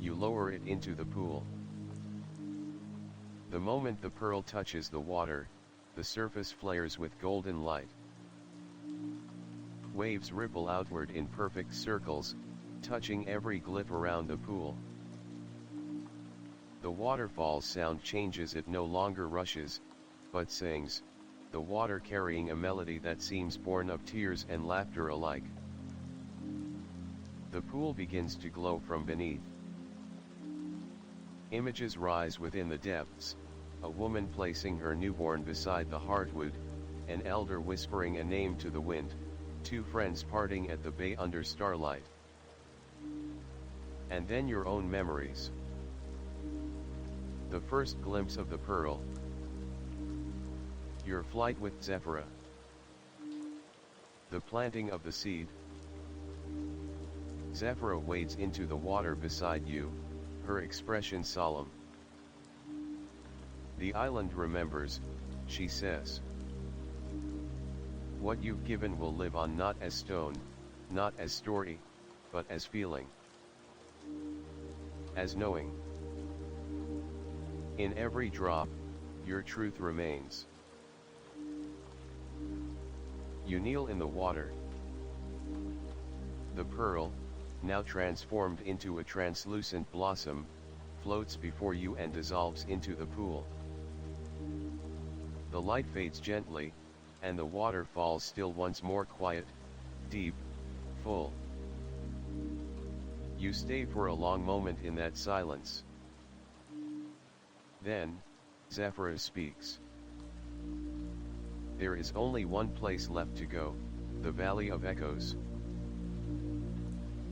you lower it into the pool. The moment the pearl touches the water, the surface flares with golden light. Waves ripple outward in perfect circles, touching every glyph around the pool. The waterfall's sound changes, it no longer rushes, but sings, the water carrying a melody that seems born of tears and laughter alike. The pool begins to glow from beneath. Images rise within the depths, a woman placing her newborn beside the heartwood, an elder whispering a name to the wind, two friends parting at the bay under starlight. And then your own memories. The first glimpse of the pearl. Your flight with Zephyr. The planting of the seed. Zephyr wades into the water beside you, her expression solemn. The island remembers, she says. What you've given will live on, not as stone, not as story, but as feeling. As knowing. In every drop, your truth remains. You kneel in the water. The pearl, now transformed into a translucent blossom, floats before you and dissolves into the pool. The light fades gently, and the water falls still, once more quiet, deep, full. You stay for a long moment in that silence. Then, Zephyr speaks. There is only one place left to go, the Valley of Echoes.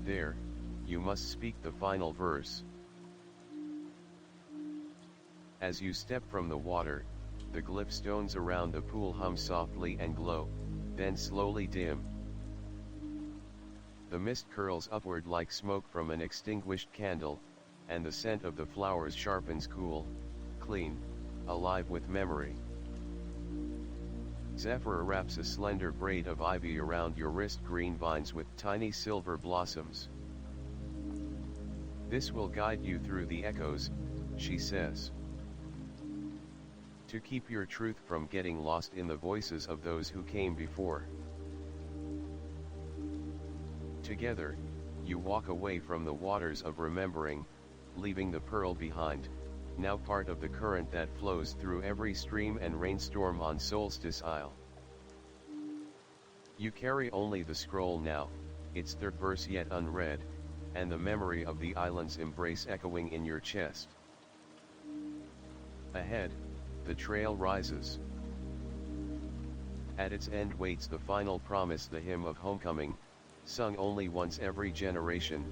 There, you must speak the final verse. As you step from the water, the glyph stones around the pool hum softly and glow, then slowly dim. The mist curls upward like smoke from an extinguished candle, and the scent of the flowers sharpens, cool, clean, alive with memory. Zephyr wraps a slender braid of ivy around your wrist, green vines with tiny silver blossoms. This will guide you through the echoes, she says. to keep your truth from getting lost in the voices of those who came before. Together, you walk away from the waters of remembering, leaving the pearl behind, now part of the current that flows through every stream and rainstorm on Solstice Isle. You carry only the scroll now, its third verse yet unread, and the memory of the island's embrace echoing in your chest. Ahead, the trail rises. At its end waits the final promise, the hymn of homecoming, sung only once every generation,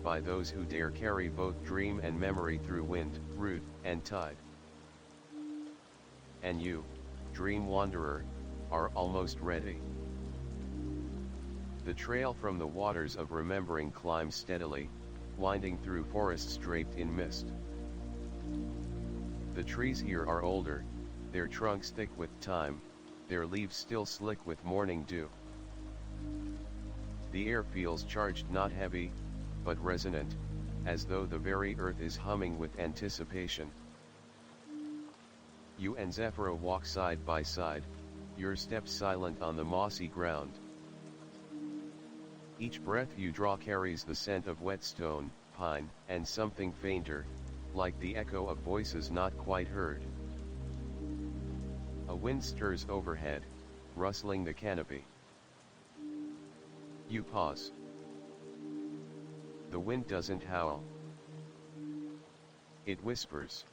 by those who dare carry both dream and memory through wind, root, and tide. And you, dream wanderer, are almost ready. The trail from the waters of remembering climbs steadily, winding through forests draped in mist. The trees here are older, their trunks thick with time, their leaves still slick with morning dew. The air feels charged, not heavy, but resonant, as though the very earth is humming with anticipation. You and Zephyra walk side by side, your steps silent on the mossy ground. Each breath you draw carries the scent of whetstone, pine, and something fainter, like the echo of voices not quite heard. A wind stirs overhead, rustling the canopy. You pause. The wind doesn't howl. It whispers.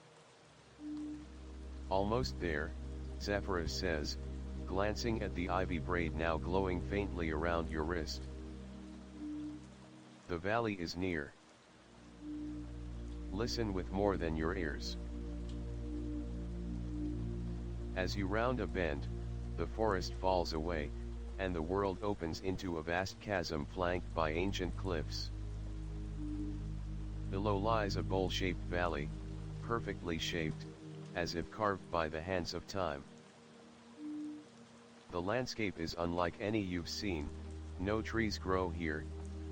Almost there, Zephyra says, glancing at the ivy braid now glowing faintly around your wrist. The valley is near. Listen with more than your ears. As you round a bend, the forest falls away, and the world opens into a vast chasm flanked by ancient cliffs. Below lies a bowl-shaped valley, perfectly shaped, as if carved by the hands of time. The landscape is unlike any you've seen, no trees grow here,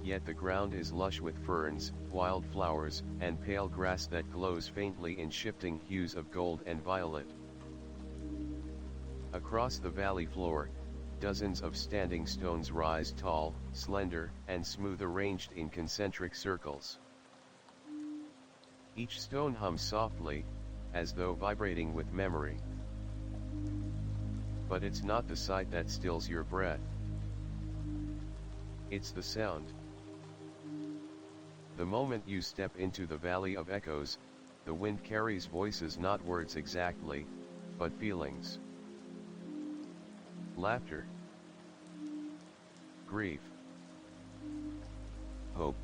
yet the ground is lush with ferns, wildflowers, and pale grass that glows faintly in shifting hues of gold and violet. Across the valley floor, dozens of standing stones rise tall, slender, and smooth, arranged in concentric circles. Each stone hums softly, as though vibrating with memory. But it's not the sight that stills your breath. It's the sound. The moment you step into the valley of echoes, the wind carries voices, not words exactly, but feelings. Laughter. Grief. Hope.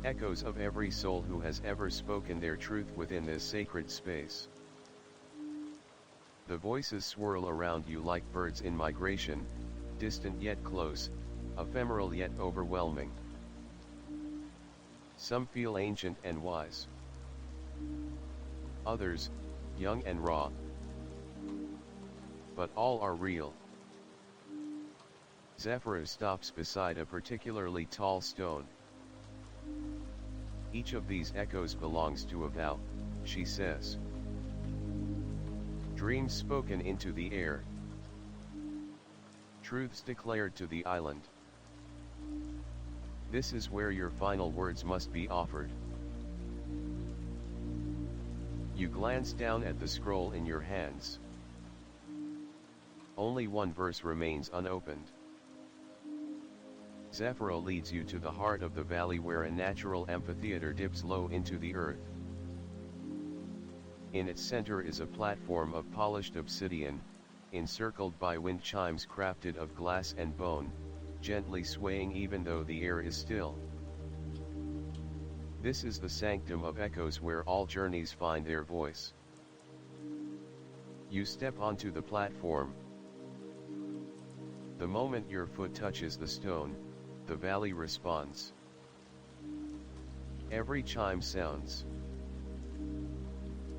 Echoes of every soul who has ever spoken their truth within this sacred space. The voices swirl around you like birds in migration, distant yet close, ephemeral yet overwhelming. Some feel ancient and wise. Others, young and raw. But all are real. Zephyra stops beside a particularly tall stone. Each of these echoes belongs to a vow, she says. Dreams spoken into the air. Truths declared to the island. This is where your final words must be offered. You glance down at the scroll in your hands. Only one verse remains unopened. Zephyra leads you to the heart of the valley, where a natural amphitheater dips low into the earth. In its center is a platform of polished obsidian, encircled by wind chimes crafted of glass and bone, gently swaying even though the air is still. This is the sanctum of echoes, where all journeys find their voice. You step onto the platform. The moment your foot touches the stone, the valley responds. Every chime sounds.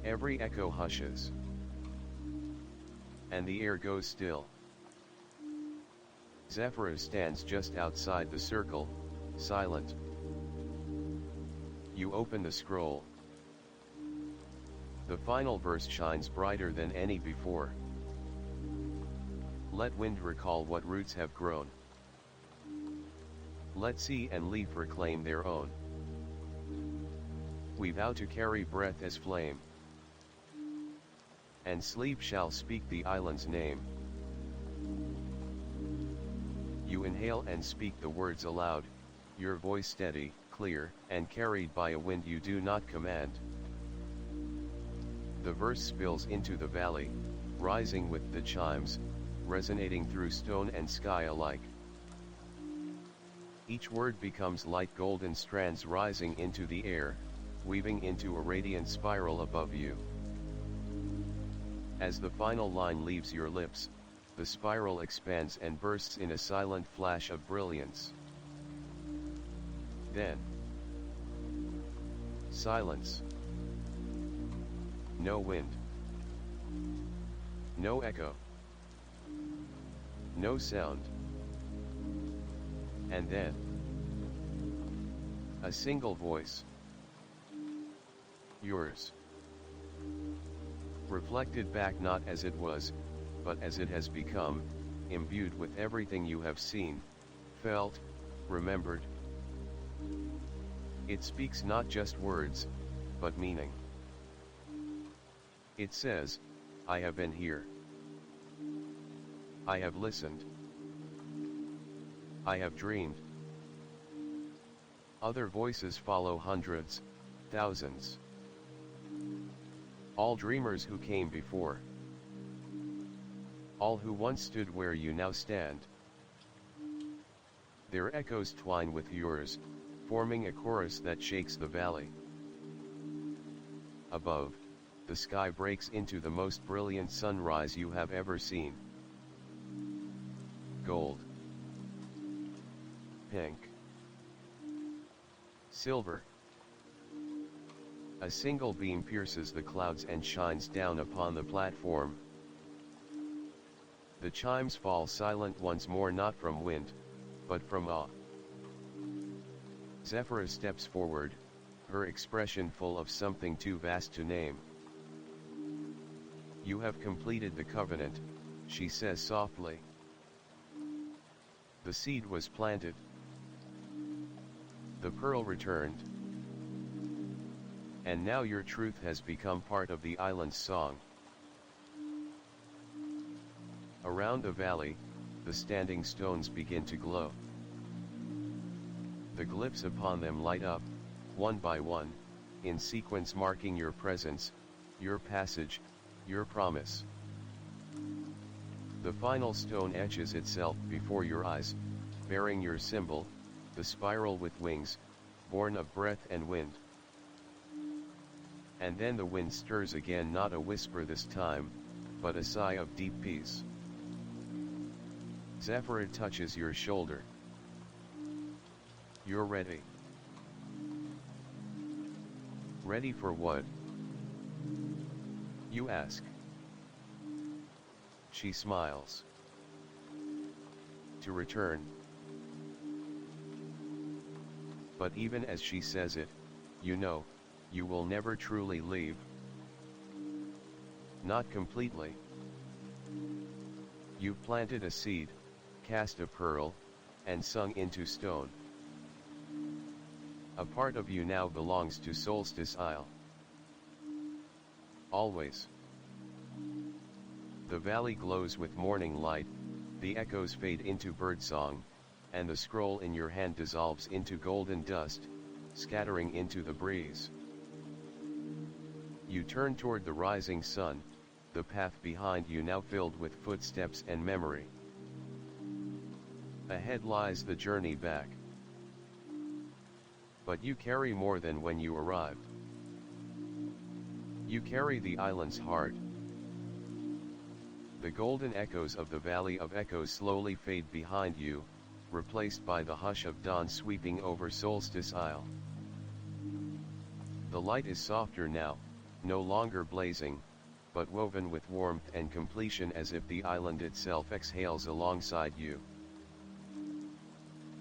Every echo hushes. And the air goes still. Zephyra stands just outside the circle, silent. You open the scroll. The final verse shines brighter than any before. Let wind recall what roots have grown. Let sea and leaf reclaim their own. We vow to carry breath as flame, and sleep shall speak the island's name. You inhale and speak the words aloud, your voice steady, clear, and carried by a wind you do not command. The verse spills into the valley, rising with the chimes, resonating through stone and sky alike. Each word becomes light golden strands rising into the air, weaving into a radiant spiral above you. As the final line leaves your lips, the spiral expands and bursts in a silent flash of brilliance. Then, silence. No wind. No echo. No sound. And then, a single voice. Yours. Reflected back not as it was, but as it has become, imbued with everything you have seen, felt, remembered. It speaks not just words, but meaning. It says, I have been here. I have listened. I have dreamed. Other voices follow, hundreds, thousands. All dreamers who came before. All who once stood where you now stand. Their echoes twine with yours, forming a chorus that shakes the valley. Above, the sky breaks into the most brilliant sunrise you have ever seen. Gold. Pink. Silver. A single beam pierces the clouds and shines down upon the platform. The chimes fall silent once more, not from wind, but from awe. Zephyra steps forward, her expression full of something too vast to name. You have completed the covenant, she says softly. The seed was planted. The pearl returned. And now your truth has become part of the island's song. Around the valley, the standing stones begin to glow. The glyphs upon them light up, one by one, in sequence marking your presence, your passage, your promise. The final stone etches itself before your eyes, bearing your symbol, the spiral with wings, born of breath and wind. And then the wind stirs again, not a whisper this time, but a sigh of deep peace. Zephyra touches your shoulder. You're ready. Ready for what? You ask. She smiles. To return. But even as she says it, you know, you will never truly leave. Not completely. You've planted a seed, cast a pearl, and sung into stone. A part of you now belongs to Solstice Isle. Always. The valley glows with morning light, the echoes fade into birdsong, and the scroll in your hand dissolves into golden dust, scattering into the breeze. You turn toward the rising sun, the path behind you now filled with footsteps and memory. Ahead lies the journey back. But you carry more than when you arrived. You carry the island's heart. The golden echoes of the Valley of Echoes slowly fade behind you, replaced by the hush of dawn sweeping over Solstice Isle. The light is softer now, no longer blazing, but woven with warmth and completion, as if the island itself exhales alongside you.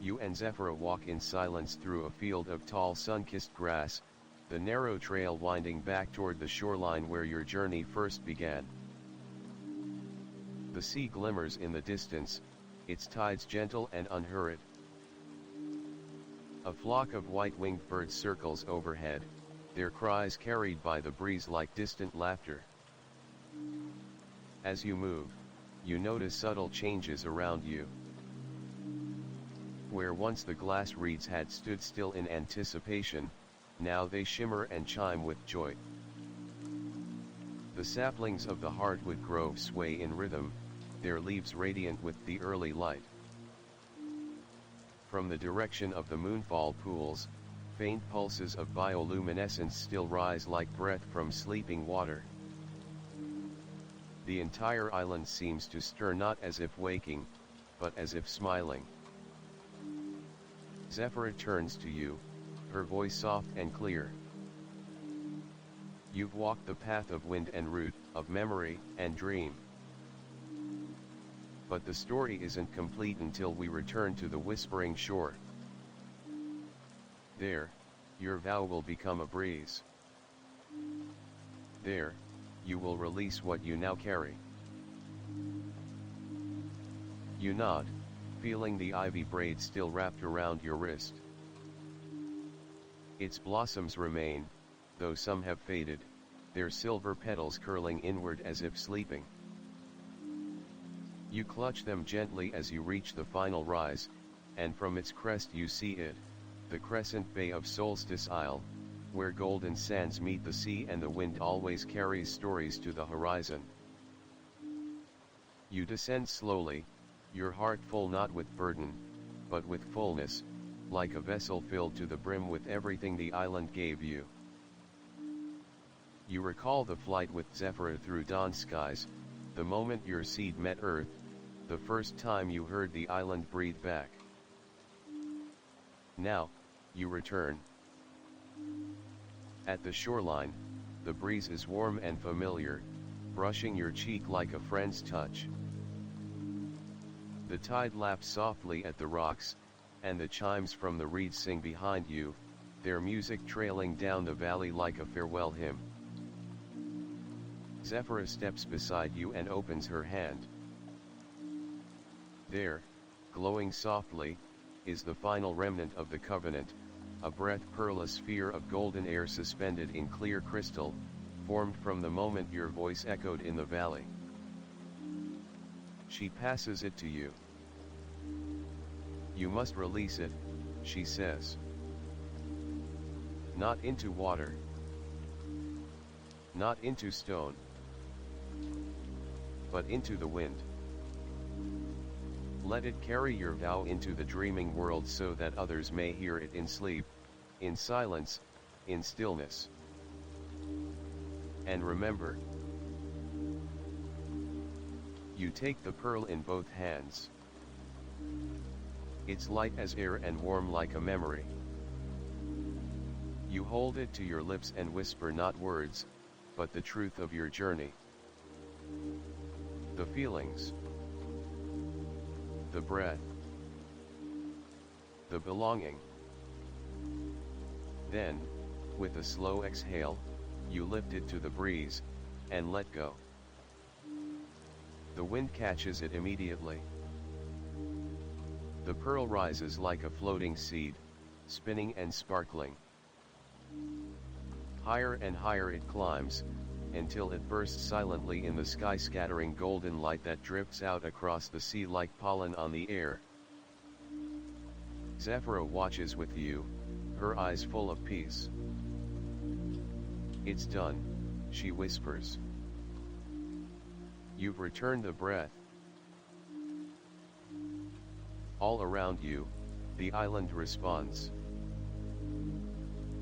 You and Zephyra walk in silence through a field of tall sun-kissed grass, the narrow trail winding back toward the shoreline where your journey first began. The sea glimmers in the distance, its tides gentle and unhurried. A flock of white-winged birds circles overhead, their cries carried by the breeze like distant laughter. As you move, you notice subtle changes around you. Where once the glass reeds had stood still in anticipation, now they shimmer and chime with joy. The saplings of the hardwood grove sway in rhythm, their leaves radiant with the early light. From the direction of the moonfall pools, faint pulses of bioluminescence still rise like breath from sleeping water. The entire island seems to stir not as if waking, but as if smiling. Zephyra turns to you, her voice soft and clear. You've walked the path of wind and root, of memory and dream. But the story isn't complete until we return to the whispering shore. There, your vow will become a breeze. There, you will release what you now carry. You nod, feeling the ivy braid still wrapped around your wrist. Its blossoms remain, though some have faded, their silver petals curling inward as if sleeping. You clutch them gently as you reach the final rise, and from its crest you see it, the crescent bay of Solstice Isle, where golden sands meet the sea and the wind always carries stories to the horizon. You descend slowly, your heart full not with burden, but with fullness, like a vessel filled to the brim with everything the island gave you. You recall the flight with Zephyra through dawn skies, the moment your seed met earth, the first time you heard the island breathe back. Now, you return. At the shoreline, the breeze is warm and familiar, brushing your cheek like a friend's touch. The tide laps softly at the rocks, and the chimes from the reeds sing behind you, their music trailing down the valley like a farewell hymn. Zephyra steps beside you and opens her hand. There, glowing softly, is the final remnant of the covenant, a breath-pearl sphere of golden air suspended in clear crystal, formed from the moment your voice echoed in the valley. She passes it to you. You must release it, she says. Not into water. Not into stone. But into the wind. Let it carry your vow into the dreaming world so that others may hear it in sleep, in silence, in stillness. And remember, you take the pearl in both hands. It's light as air and warm like a memory. You hold it to your lips and whisper not words, but the truth of your journey. The feelings. The breath. The belonging. Then, with a slow exhale, you lift it to the breeze, and let go. The wind catches it immediately. The pearl rises like a floating seed, spinning and sparkling. Higher and higher it climbs, until it bursts silently in the sky, scattering golden light that drifts out across the sea like pollen on the air. Zephyra watches with you, her eyes full of peace. It's done, she whispers. You've returned the breath. All around you, the island responds.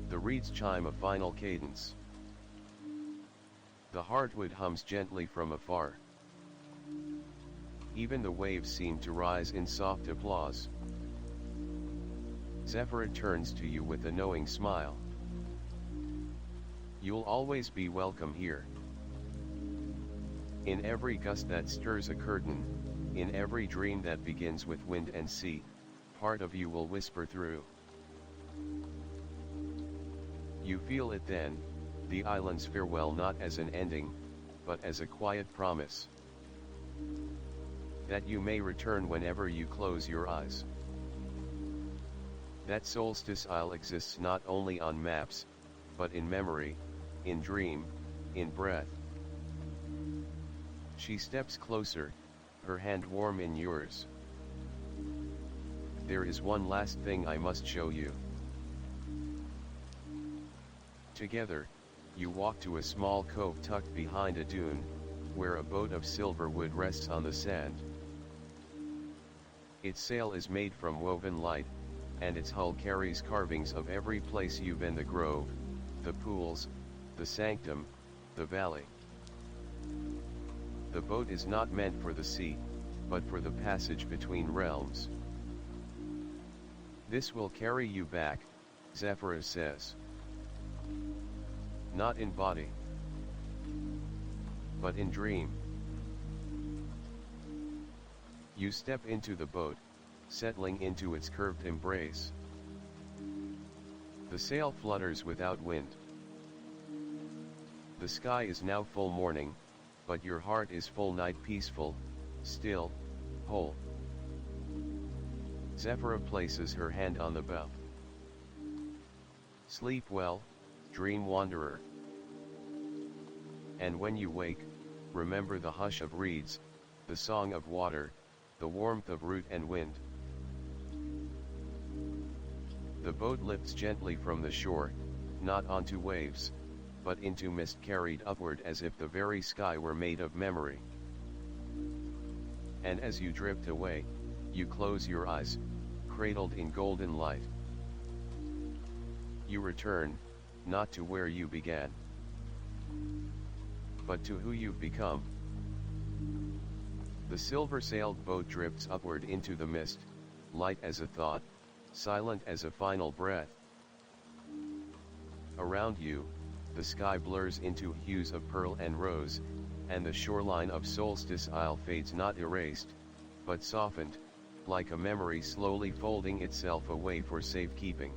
The reeds chime a final cadence. The hardwood hums gently from afar. Even the waves seem to rise in soft applause. Zephyra turns to you with a knowing smile. You'll always be welcome here. In every gust that stirs a curtain, in every dream that begins with wind and sea, part of you will whisper through. You feel it then, the island's farewell, not as an ending, but as a quiet promise that you may return whenever you close your eyes. That Solstice Isle exists not only on maps, but in memory, in dream, in breath. She steps closer, her hand warm in yours. There is one last thing I must show you. Together, you walk to a small cove tucked behind a dune, where a boat of silver wood rests on the sand. Its sail is made from woven light, and its hull carries carvings of every place you've been: the grove, the pools, the sanctum, the valley. The boat is not meant for the sea, but for the passage between realms. This will carry you back, Zephyrus says. Not in body, but in dream. You step into the boat, settling into its curved embrace. The sail flutters without wind. The sky is now full morning, but your heart is full night, peaceful, still, whole. Zephyra places her hand on the bow. Sleep well, dream wanderer. And when you wake, remember the hush of reeds, the song of water, the warmth of root and wind. The boat lifts gently from the shore, not onto waves, but into mist carried upward as if the very sky were made of memory. And as you drift away, you close your eyes, cradled in golden light. You return, not to where you began, but to who you've become. The silver-sailed boat drifts upward into the mist, light as a thought, silent as a final breath. Around you, the sky blurs into hues of pearl and rose, and the shoreline of Solstice Isle fades, not erased, but softened, like a memory slowly folding itself away for safekeeping.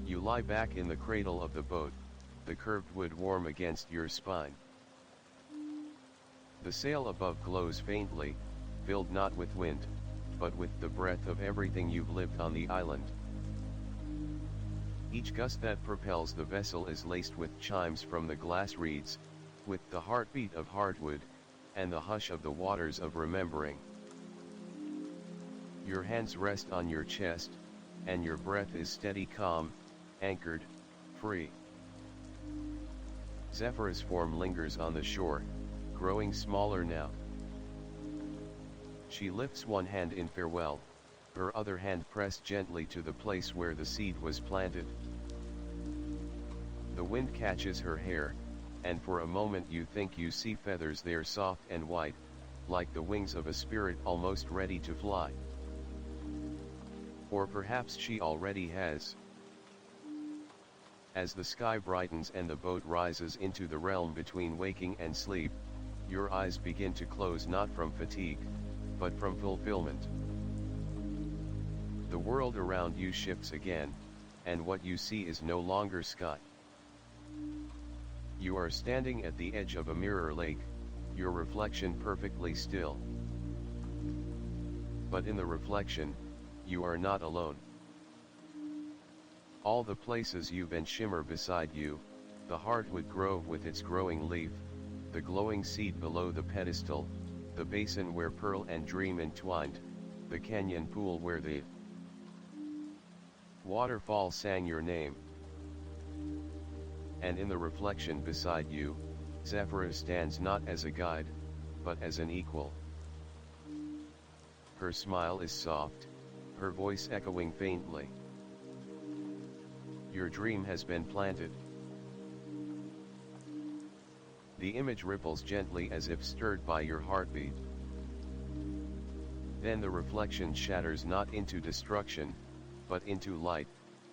You lie back in the cradle of the boat, the curved wood warm against your spine. The sail above glows faintly, filled not with wind, but with the breath of everything you've lived on the island. Each gust that propels the vessel is laced with chimes from the glass reeds, with the heartbeat of hardwood, and the hush of the waters of remembering. Your hands rest on your chest, and your breath is steady, calm, anchored, free. Zephyrus' form lingers on the shore, growing smaller now. She lifts one hand in farewell, her other hand pressed gently to the place where the seed was planted. The wind catches her hair, and for a moment you think you see feathers there, soft and white, like the wings of a spirit almost ready to fly. Or perhaps she already has. As the sky brightens and the boat rises into the realm between waking and sleep, your eyes begin to close, not from fatigue, but from fulfillment. The world around you shifts again, and what you see is no longer sky. You are standing at the edge of a mirror lake, your reflection perfectly still. But in the reflection, you are not alone. All the places you've been shimmer beside you, the hardwood grove with its growing leaf, the glowing seed below the pedestal, the basin where pearl and dream entwined, the canyon pool where the waterfall sang your name. And in the reflection beside you, Zephyrus stands not as a guide, but as an equal. Her smile is soft, her voice echoing faintly. Your dream has been planted. The image ripples gently as if stirred by your heartbeat. Then the reflection shatters not into destruction, but into light,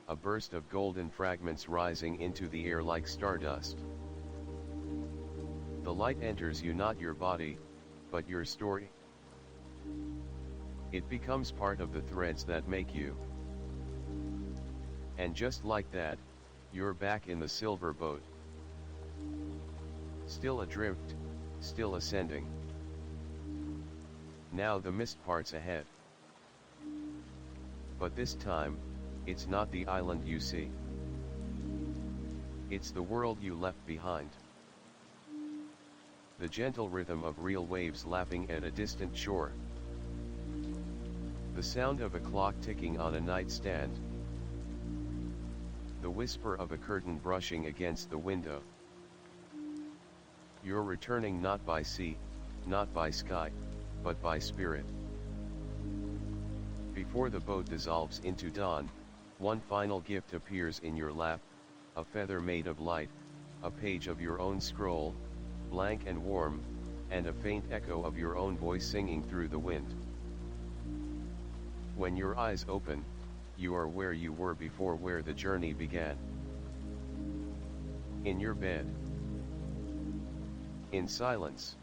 a burst of golden fragments rising into the air like stardust. The light enters you, not your body, but your story. It becomes part of the threads that make you. And just like that, You're back in the silver boat. Still adrift, still ascending. Now the mist parts ahead. But this time, it's not the island you see. It's the world you left behind. The gentle rhythm of real waves lapping at a distant shore. The sound of a clock ticking on a nightstand. The whisper of a curtain brushing against the window. You're returning not by sea, not by sky, but by spirit. Before the boat dissolves into dawn, one final gift appears in your lap, a feather made of light, a page of your own scroll, blank and warm, and a faint echo of your own voice singing through the wind. When your eyes open, you are where you were before, where the journey began. In your bed. In silence.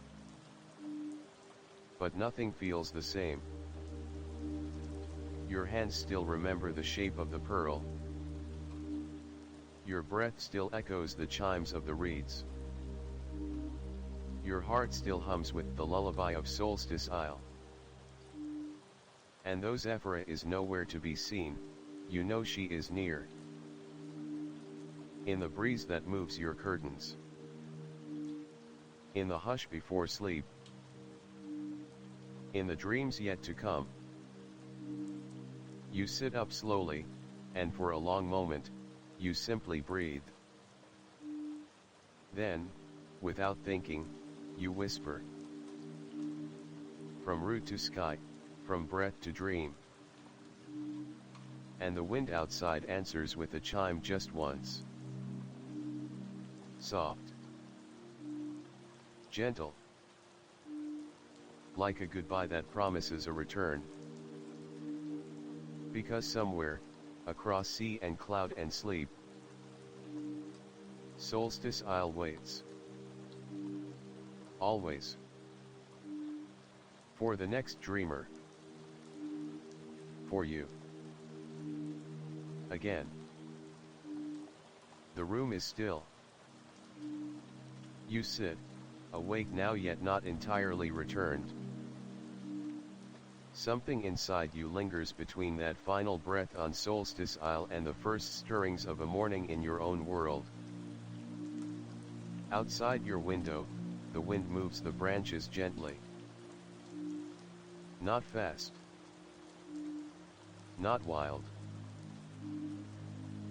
But nothing feels the same. Your hands still remember the shape of the pearl. Your breath still echoes the chimes of the reeds. Your heart still hums with the lullaby of Solstice Isle. And though Zephyra is nowhere to be seen, you know she is near. In the breeze that moves your curtains. In the hush before sleep. In the dreams yet to come. You sit up slowly, and for a long moment, you simply breathe. Then, without thinking, you whisper. From root to sky, from breath to dream. And the wind outside answers with a chime just once. Soft. Gentle. Like a goodbye that promises a return. Because somewhere, across sea and cloud and sleep, Solstice Isle waits. Always. For the next dreamer. For you. Again. The room is still. You sit, awake now yet not entirely returned. Something inside you lingers between that final breath on Solstice Isle and the first stirrings of a morning in your own world. Outside your window, the wind moves the branches gently. Not fast. Not wild.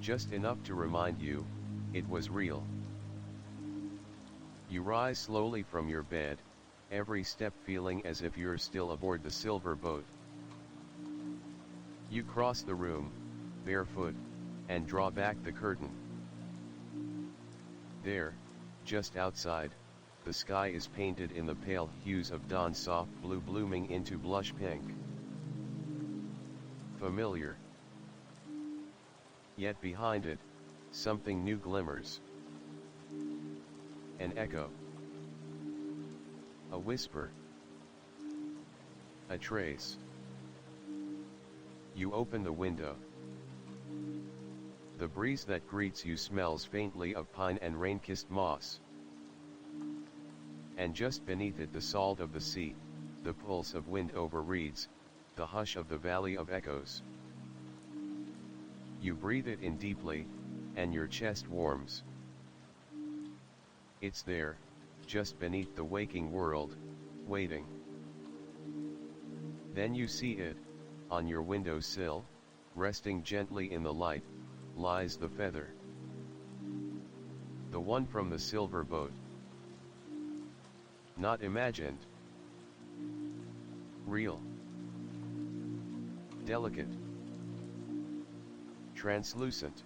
Just enough to remind you, it was real. You rise slowly from your bed, every step feeling as if you're still aboard the silver boat. You cross the room, barefoot, and draw back the curtain. There, just outside, the sky is painted in the pale hues of dawn, soft blue blooming into blush pink. Familiar. Yet behind it, something new glimmers. An echo. A whisper. A trace. You open the window. The breeze that greets you smells faintly of pine and rain-kissed moss. And just beneath it the salt of the sea, the pulse of wind over reeds, the hush of the valley of echoes. You breathe it in deeply, and your chest warms. It's there, just beneath the waking world, waiting. Then you see it, on your windowsill, resting gently in the light, lies the feather. The one from the silver boat. Not imagined. Real. Delicate. Translucent.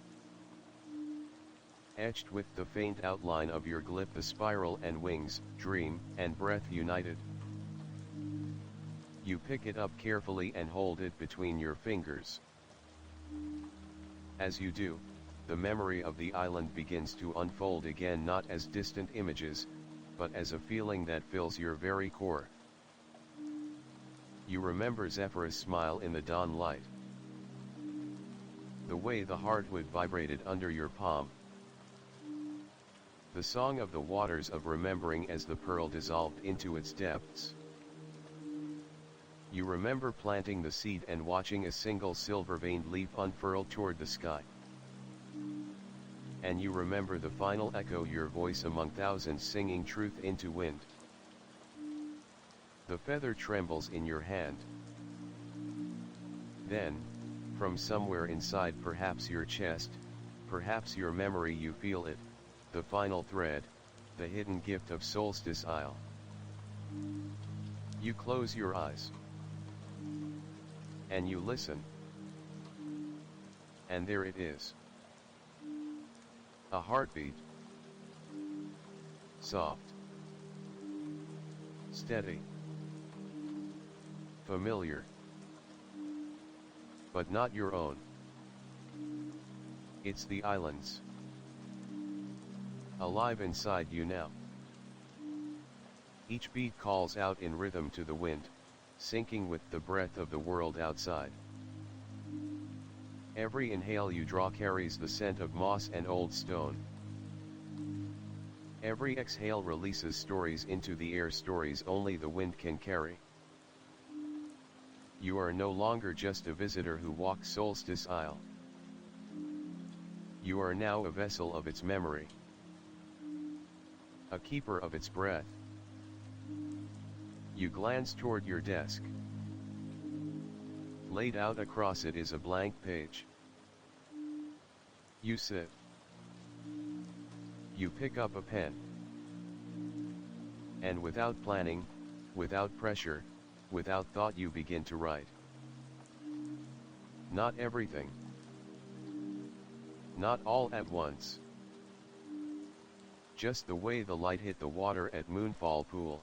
Etched with the faint outline of your glyph, the spiral and wings, dream and breath united. You pick it up carefully and hold it between your fingers. As you do, the memory of the island begins to unfold again, not as distant images, but as a feeling that fills your very core. You remember Zephyra's smile in the dawn light. The way the heartwood vibrated under your palm, The song of the waters of remembering as the pearl dissolved into its depths. You remember planting the seed and watching a single silver-veined leaf unfurl toward the sky. And you remember the final echo, your voice among thousands singing truth into wind. The feather trembles in your hand. Then, from somewhere inside, perhaps your chest, perhaps your memory, you feel it, the final thread, the hidden gift of Solstice Isle. You close your eyes. And you listen. And there it is. A heartbeat. Soft. Steady. Familiar. But not your own. It's the island's. Alive inside you now. Each beat calls out in rhythm to the wind, syncing with the breath of the world outside. Every inhale you draw carries the scent of moss and old stone. Every exhale releases stories into the air, stories only the wind can carry. You are no longer just a visitor who walks Solstice Isle. You are now a vessel of its memory. A keeper of its breath. You glance toward your desk. Laid out across it is a blank page. You sit. You pick up a pen. And without planning, without pressure, without thought, you begin to write. Not everything. Not all at once. Just the way the light hit the water at Moonfall Pool.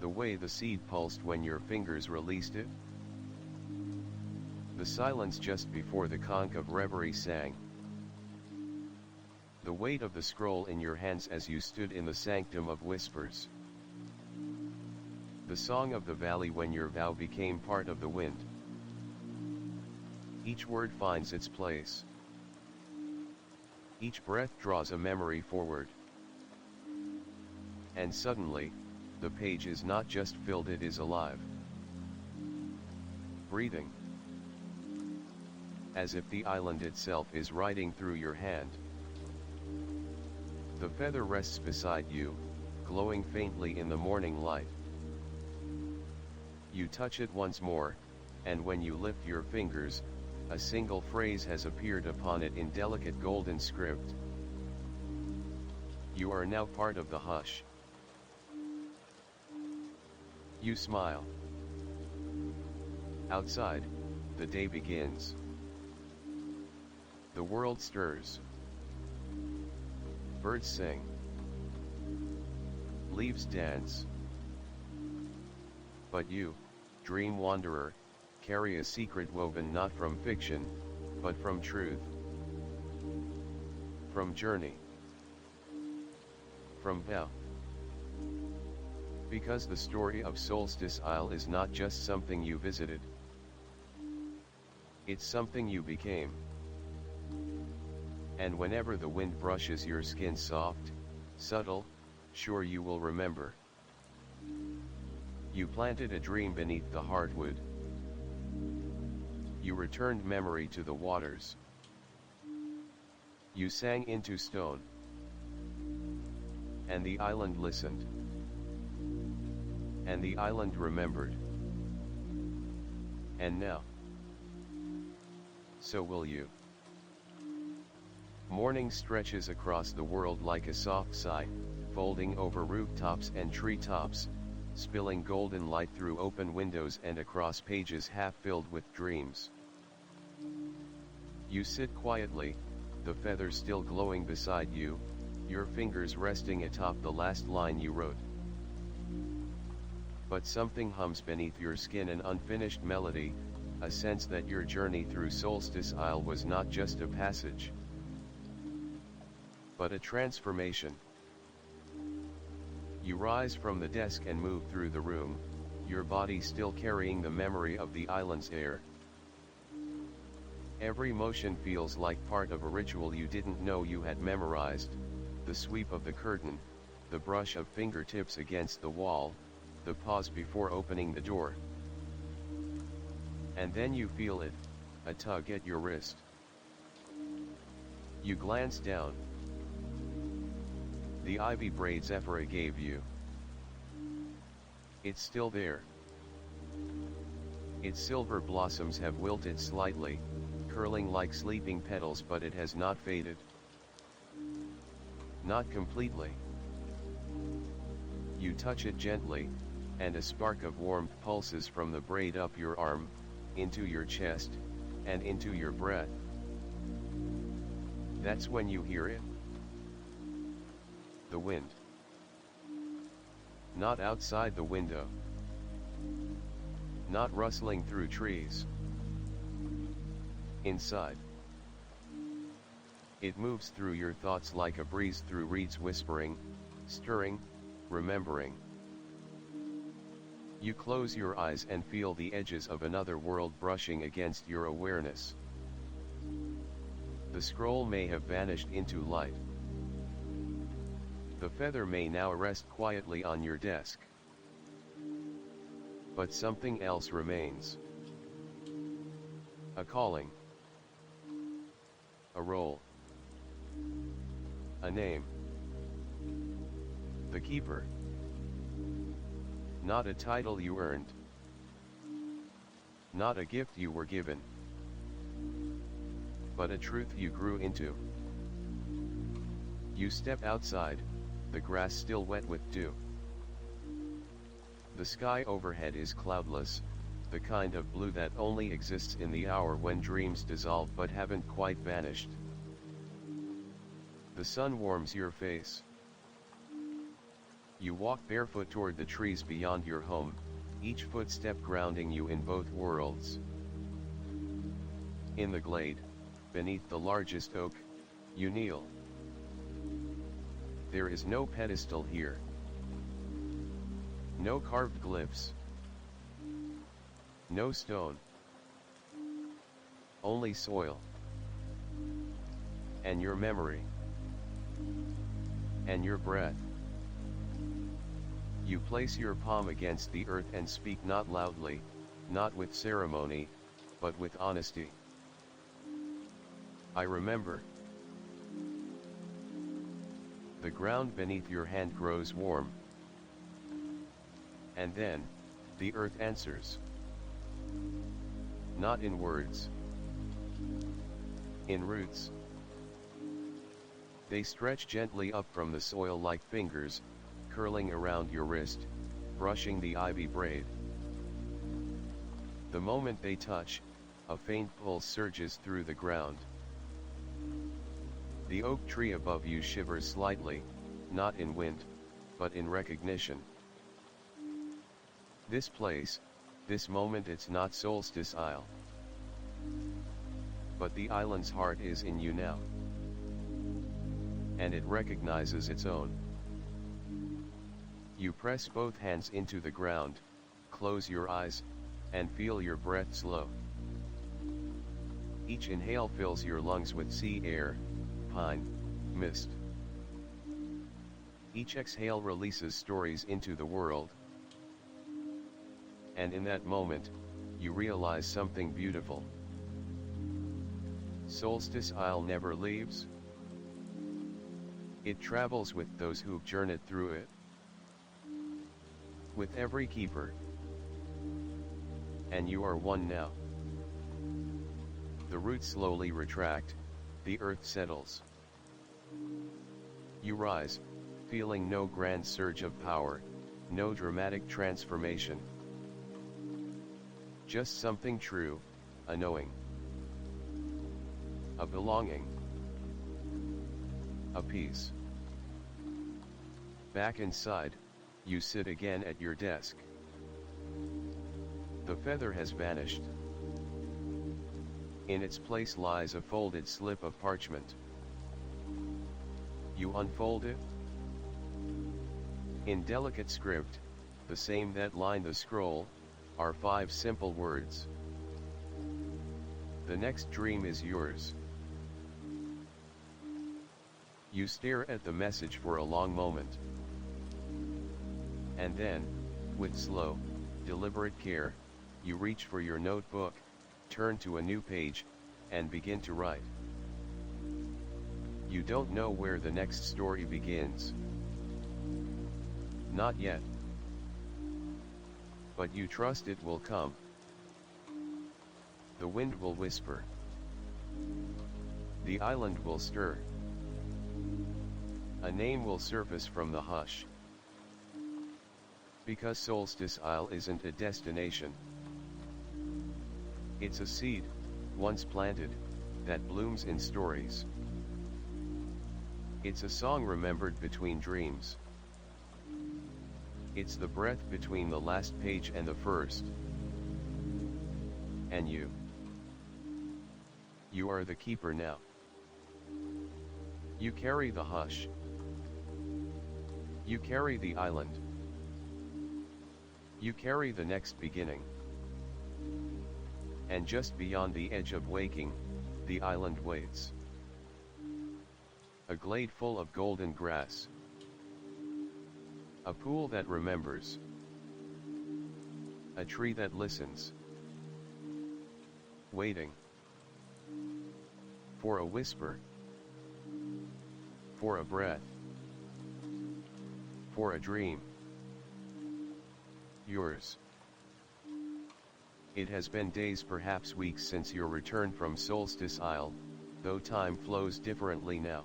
The way the seed pulsed when your fingers released it. The silence just before the conch of reverie sang. The weight of the scroll in your hands as you stood in the sanctum of whispers. The song of the valley when your vow became part of the wind. Each word finds its place. Each breath draws a memory forward. And suddenly, the page is not just filled, it is alive. Breathing. As if the island itself is writing through your hand. The feather rests beside you, glowing faintly in the morning light. You touch it once more, and when you lift your fingers, a single phrase has appeared upon it in delicate golden script. You are now part of the hush. You smile. Outside, the day begins. The world stirs. Birds sing. Leaves dance. But you, dream wanderer, carry a secret woven not from fiction, but from truth. From journey. From vow. Because the story of Solstice Isle is not just something you visited. It's something you became. And whenever the wind brushes your skin soft, subtle, sure you will remember. You planted a dream beneath the hardwood. You returned memory to the waters. You sang into stone. And the island listened. And the island remembered. And now, so will you. Morning stretches across the world like a soft sigh, folding over rooftops and treetops, spilling golden light through open windows and across pages half filled with dreams. You sit quietly, the feathers still glowing beside you, your fingers resting atop the last line you wrote. But something hums beneath your skin, an unfinished melody, a sense that your journey through Solstice Isle was not just a passage, but a transformation. You rise from the desk and move through the room, your body still carrying the memory of the island's air. Every motion feels like part of a ritual you didn't know you had memorized: the sweep of the curtain, the brush of fingertips against the wall, the pause before opening the door. And then you feel it, a tug at your wrist. You glance down. The ivy braid Zephyra gave you. It's still there. Its silver blossoms have wilted slightly, curling like sleeping petals, but it has not faded. Not completely. You touch it gently, and a spark of warmth pulses from the braid up your arm, into your chest, and into your breath. That's when you hear it. The wind. Not outside the window. Not rustling through trees. Inside. It moves through your thoughts like a breeze through reeds, whispering, stirring, remembering. You close your eyes and feel the edges of another world brushing against your awareness. The scroll may have vanished into light. The feather may now rest quietly on your desk. But something else remains. A calling. A role. A name. The keeper. Not a title you earned. Not a gift you were given. But a truth you grew into. You step outside, the grass still wet with dew. The sky overhead is cloudless, the kind of blue that only exists in the hour when dreams dissolve but haven't quite vanished. The sun warms your face. You walk barefoot toward the trees beyond your home, each footstep grounding you in both worlds. In the glade, beneath the largest oak, you kneel. There is no pedestal here. No carved glyphs. No stone. Only soil. And your memory. And your breath. You place your palm against the earth and speak, not loudly, not with ceremony, but with honesty. I remember. The ground beneath your hand grows warm. And then, the earth answers. Not in words. In roots. They stretch gently up from the soil like fingers, curling around your wrist, brushing the ivy braid. The moment they touch, a faint pulse surges through the ground. The oak tree above you shivers slightly, not in wind, but in recognition. This place, this moment, it's not Solstice Isle. But the island's heart is in you now. And it recognizes its own. You press both hands into the ground, close your eyes, and feel your breath slow. Each inhale fills your lungs with sea air, pine, mist. Each exhale releases stories into the world. And in that moment, you realize something beautiful. Solstice Isle never leaves. It travels with those who've journeyed through it. With every keeper. And you are one now. The roots slowly retract, the earth settles. You rise, feeling no grand surge of power, no dramatic transformation. Just something true, a knowing. A belonging. A peace. Back inside, you sit again at your desk. The feather has vanished. In its place lies a folded slip of parchment. You unfold it. In delicate script, the same that line the scroll, are 5 simple words. The next dream is yours. You stare at the message for a long moment. And then, with slow, deliberate care, you reach for your notebook, turn to a new page, and begin to write. You don't know where the next story begins. Not yet. But you trust it will come. The wind will whisper. The island will stir. A name will surface from the hush. Because Solstice Isle isn't a destination. It's a seed, once planted, that blooms in stories. It's a song remembered between dreams. It's the breath between the last page and the first. And you. You are the keeper now. You carry the hush. You carry the island. You carry the next beginning. And just beyond the edge of waking, the island waits. A glade full of golden grass. A pool that remembers. A tree that listens. Waiting. For a whisper. For a breath. For a dream. Yours. It has been days, perhaps weeks, since your return from Solstice Isle, though time flows differently now.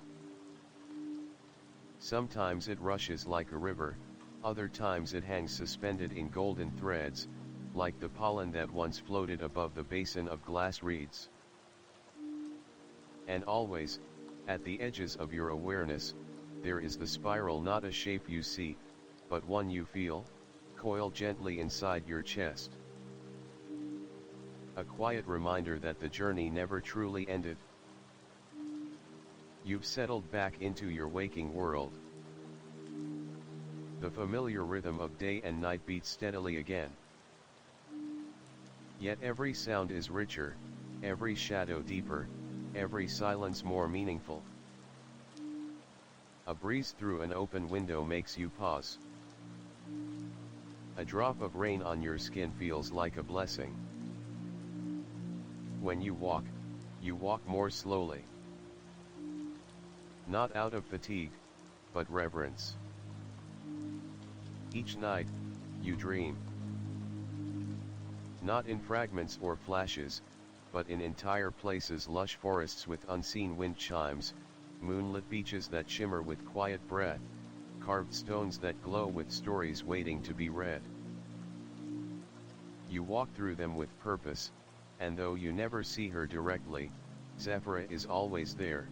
Sometimes it rushes like a river, other times it hangs suspended in golden threads, like the pollen that once floated above the basin of glass reeds. And always, at the edges of your awareness, there is the spiral, not a shape you see, but one you feel, coil gently inside your chest. A quiet reminder that the journey never truly ended. You've settled back into your waking world. The familiar rhythm of day and night beats steadily again. Yet every sound is richer, every shadow deeper, every silence more meaningful. A breeze through an open window makes you pause. A drop of rain on your skin feels like a blessing. When you walk more slowly. Not out of fatigue, but reverence. Each night, you dream. Not in fragments or flashes, but in entire places, lush forests with unseen wind chimes, moonlit beaches that shimmer with quiet breath, carved stones that glow with stories waiting to be read. You walk through them with purpose, and though you never see her directly, Zephyra is always there.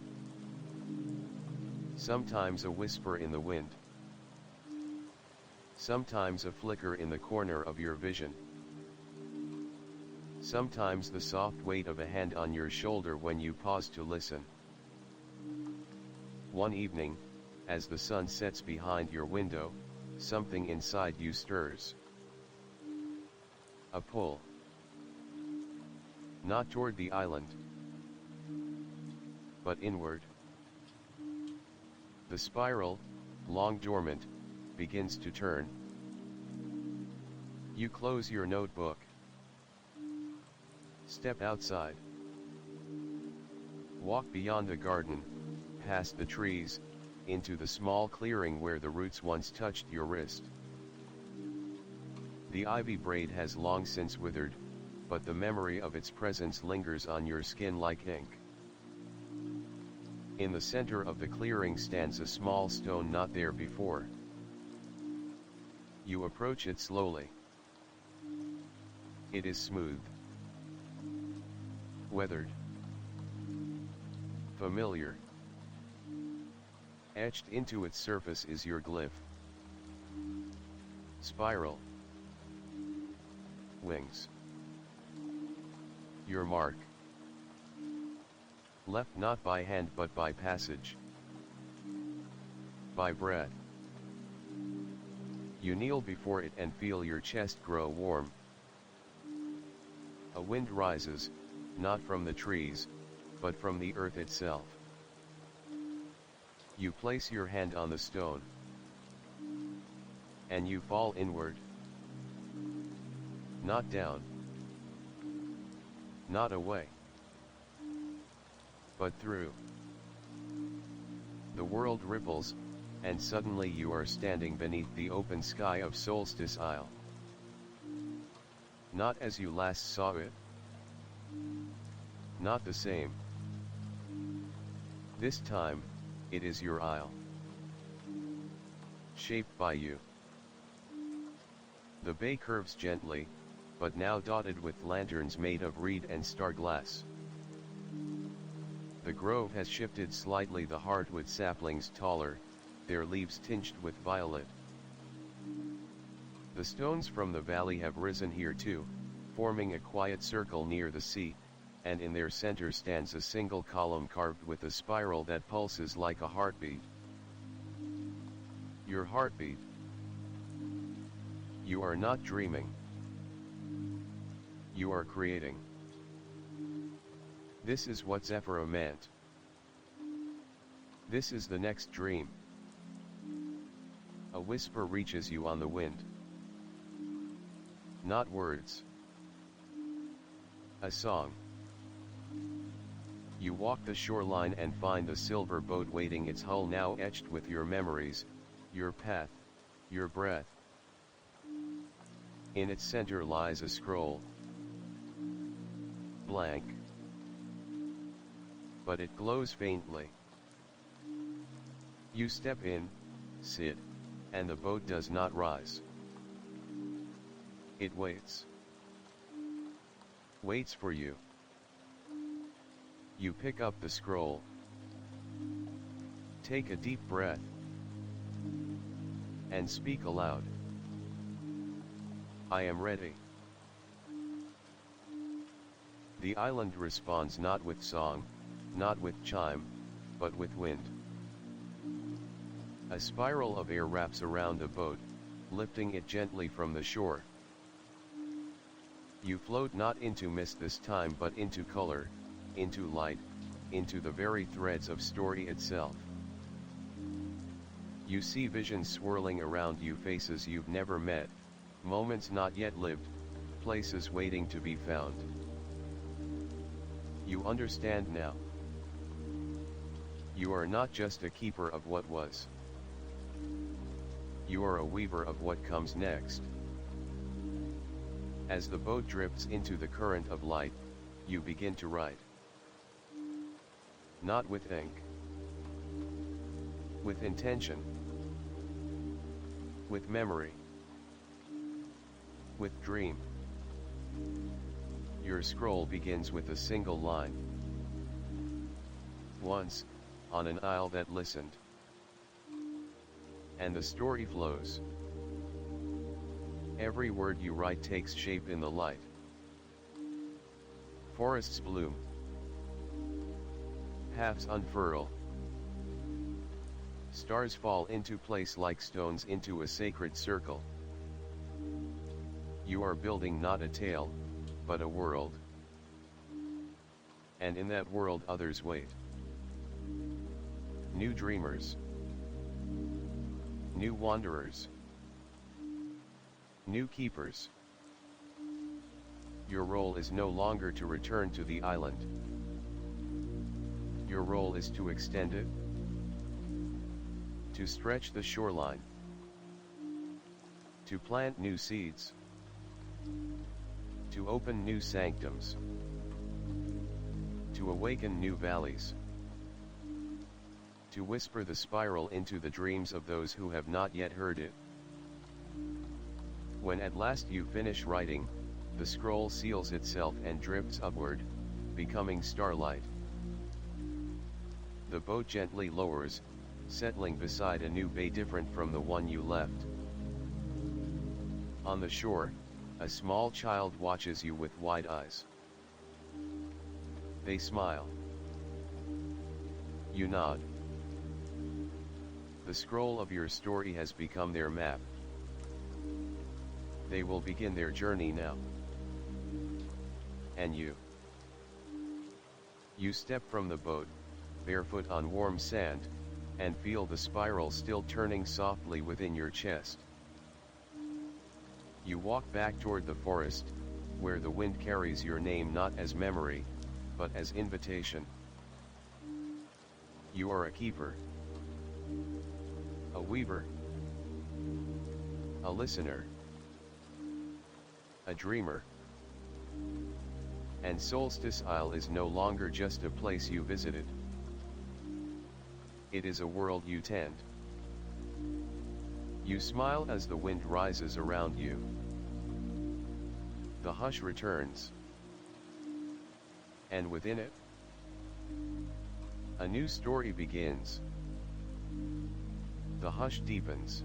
Sometimes a whisper in the wind. Sometimes a flicker in the corner of your vision. Sometimes the soft weight of a hand on your shoulder when you pause to listen. One evening, as the sun sets behind your window, something inside you stirs. A pull. Not toward the island, but inward. The spiral, long dormant, begins to turn. You close your notebook. Step outside. Walk beyond the garden, past the trees, into the small clearing where the roots once touched your wrist. The ivy braid has long since withered, but the memory of its presence lingers on your skin like ink. In the center of the clearing stands a small stone not there before. You approach it slowly. It is smooth. Weathered. Familiar. Etched into its surface is your glyph. Spiral. Wings. Your mark. Left not by hand but by passage. By breath. You kneel before it and feel your chest grow warm. A wind rises, not from the trees, but from the earth itself. You place your hand on the stone, and you fall inward. Not down, not away, but through. The world ripples, and suddenly you are standing beneath the open sky of Solstice Isle. Not as you last saw it. Not the same. This time, it is your isle. Shaped by you. The bay curves gently, but now dotted with lanterns made of reed and star glass. The grove has shifted slightly, the hardwood saplings taller, their leaves tinged with violet. The stones from the valley have risen here too, forming a quiet circle near the sea, and in their center stands a single column carved with a spiral that pulses like a heartbeat. Your heartbeat. You are not dreaming. You are creating. This is what Zephyr meant. This is the next dream. A whisper reaches you on the wind. Not words. A song. You walk the shoreline and find the silver boat waiting, its hull now etched with your memories, your path, your breath. In its center lies a scroll. Blank. But it glows faintly. You step in, sit, and the boat does not rise. It waits. Waits for you. You pick up the scroll. Take a deep breath. And speak aloud. I am ready. The island responds not with song, not with chime, but with wind. A spiral of air wraps around the boat, lifting it gently from the shore. You float not into mist this time but into color, into light, into the very threads of story itself. You see visions swirling around you, faces you've never met, moments not yet lived, places waiting to be found. You understand now. You are not just a keeper of what was. You are a weaver of what comes next. As the boat drifts into the current of light, you begin to write. Not with ink. With intention. With memory. With dream. Your scroll begins with a single line. Once, on an isle that listened. And the story flows. Every word you write takes shape in the light. Forests bloom. Paths unfurl. Stars fall into place like stones into a sacred circle. You are building not a tale, but a world. And in that world others wait. New dreamers. New wanderers. New keepers. Your role is no longer to return to the island. Your role is to extend it. To stretch the shoreline. To plant new seeds. To open new sanctums. To awaken new valleys. To whisper the spiral into the dreams of those who have not yet heard it. When at last you finish writing, the scroll seals itself and drifts upward, becoming starlight. The boat gently lowers, settling beside a new bay different from the one you left. On the shore, a small child watches you with wide eyes. They smile. You nod. The scroll of your story has become their map. They will begin their journey now. And you. You step from the boat, barefoot on warm sand, and feel the spiral still turning softly within your chest. You walk back toward the forest, where the wind carries your name not as memory, but as invitation. You are a keeper, a weaver, a listener, a dreamer. And Solstice Isle is no longer just a place you visited. It is a world you tend. You smile as the wind rises around you. The hush returns. And within it, a new story begins. The hush deepens.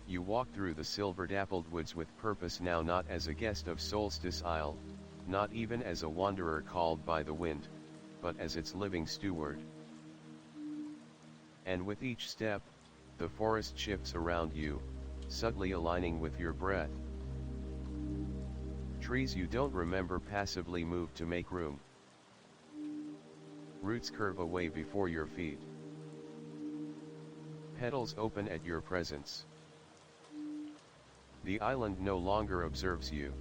You walk through the silver-dappled woods with purpose now, not as a guest of Solstice Isle, not even as a wanderer called by the wind, but as its living steward. And with each step, the forest shifts around you, subtly aligning with your breath. Trees you don't remember passively move to make room. Roots curve away before your feet. Petals open at your presence. The island no longer observes you.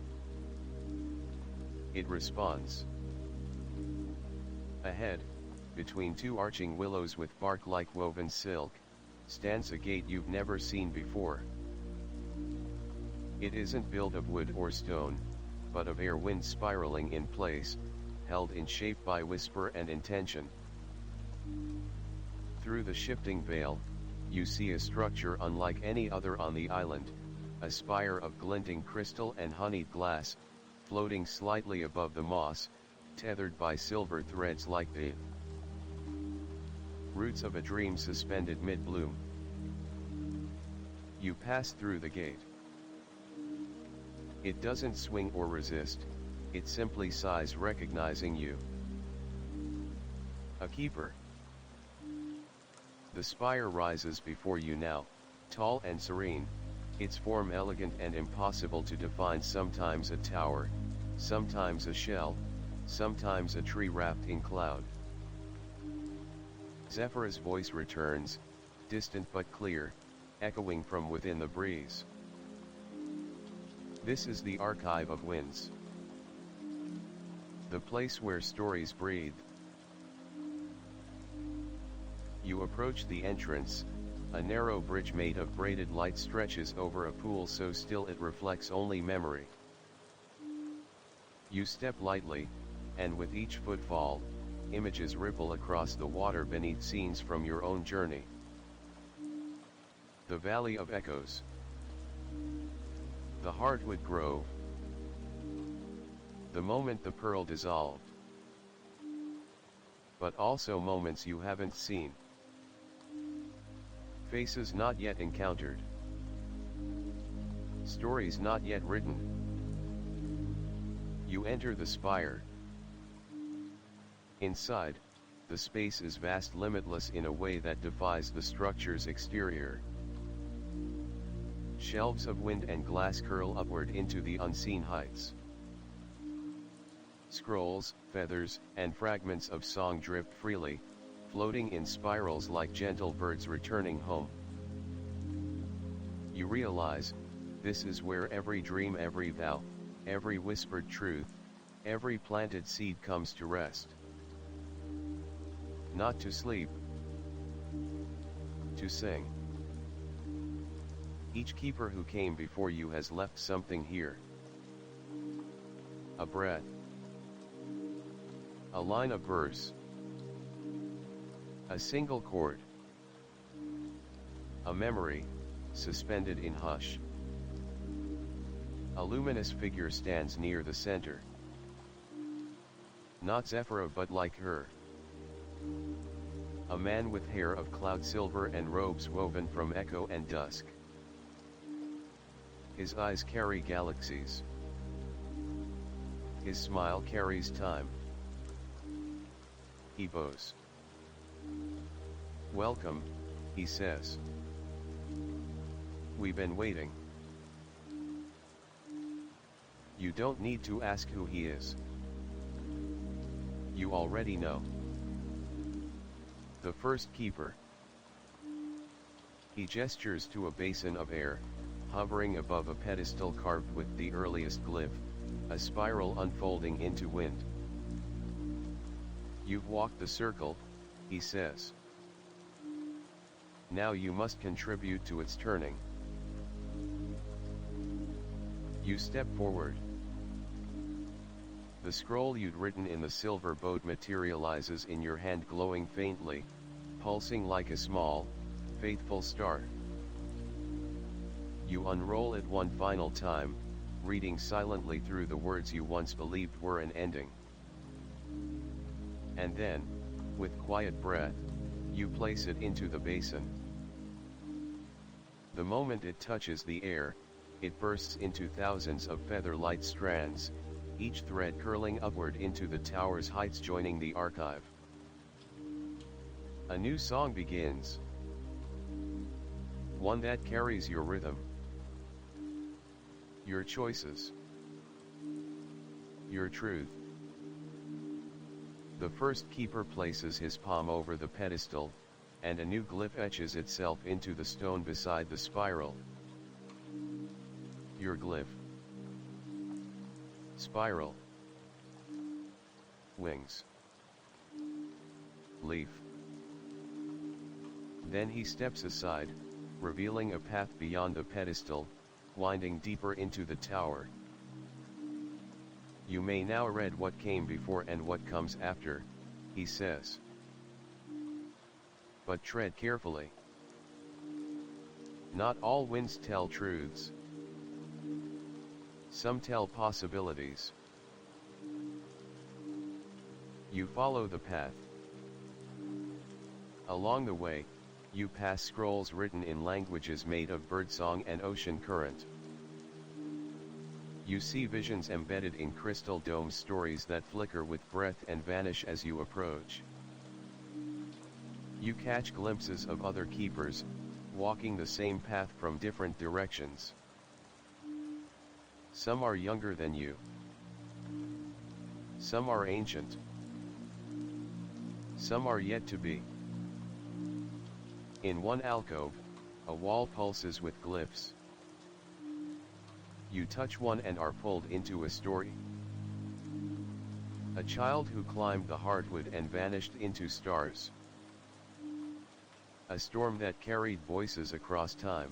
It responds. Ahead, between two arching willows with bark like woven silk, stands a gate you've never seen before. It isn't built of wood or stone, but of air, wind spiraling in place, held in shape by whisper and intention. Through the shifting veil, you see a structure unlike any other on the island, a spire of glinting crystal and honeyed glass, floating slightly above the moss, tethered by silver threads like the roots of a dream suspended mid-bloom. You pass through the gate. It doesn't swing or resist, it simply sighs, recognizing you. A keeper. The spire rises before you now, tall and serene, its form elegant and impossible to define, sometimes a tower, sometimes a shell, sometimes a tree wrapped in cloud. Zephyr's voice returns, distant but clear, echoing from within the breeze. This is the archive of winds. The place where stories breathe. You approach the entrance. A narrow bridge made of braided light stretches over a pool so still it reflects only memory. You step lightly, and with each footfall, images ripple across the water beneath, scenes from your own journey. The Valley of Echoes. The Hardwood Grove. The moment the pearl dissolved. But also moments you haven't seen. Faces not yet encountered. Stories not yet written. You enter the spire. Inside, the space is vast, limitless in a way that defies the structure's exterior. Shelves of wind and glass curl upward into the unseen heights. Scrolls, feathers, and fragments of song drip freely, floating in spirals like gentle birds returning home. You realize, this is where every dream, every vow, every whispered truth, every planted seed comes to rest. Not to sleep, to sing. Each keeper who came before you has left something here. A breath. A line of verse. A single chord. A memory, suspended in hush. A luminous figure stands near the center. Not Zephyra but like her. A man with hair of cloud silver and robes woven from echo and dusk. His eyes carry galaxies. His smile carries time. He bows. Welcome, he says. We've been waiting. You don't need to ask who he is. You already know. The first keeper. He gestures to a basin of air, hovering above a pedestal carved with the earliest glyph, a spiral unfolding into wind. You've walked the circle, he says. Now you must contribute to its turning. You step forward. The scroll you'd written in the silver boat materializes in your hand, glowing faintly, pulsing like a small, faithful star. You unroll it one final time, reading silently through the words you once believed were an ending. And then, with quiet breath, you place it into the basin. The moment it touches the air, it bursts into thousands of feather-light strands, each thread curling upward into the tower's heights, joining the archive. A new song begins. One that carries your rhythm, your choices, your truth. The first keeper places his palm over the pedestal, and a new glyph etches itself into the stone beside the spiral. Your glyph. Spiral. Wings. Leaf. Then he steps aside, revealing a path beyond the pedestal, winding deeper into the tower. You may now read what came before and what comes after, he says. But tread carefully. Not all winds tell truths. Some tell possibilities. You follow the path. Along the way, you pass scrolls written in languages made of birdsong and ocean current. You see visions embedded in crystal dome, stories that flicker with breath and vanish as you approach. You catch glimpses of other keepers, walking the same path from different directions. Some are younger than you. Some are ancient. Some are yet to be. In one alcove, a wall pulses with glyphs. You touch one and are pulled into a story. A child who climbed the hardwood and vanished into stars. A storm that carried voices across time.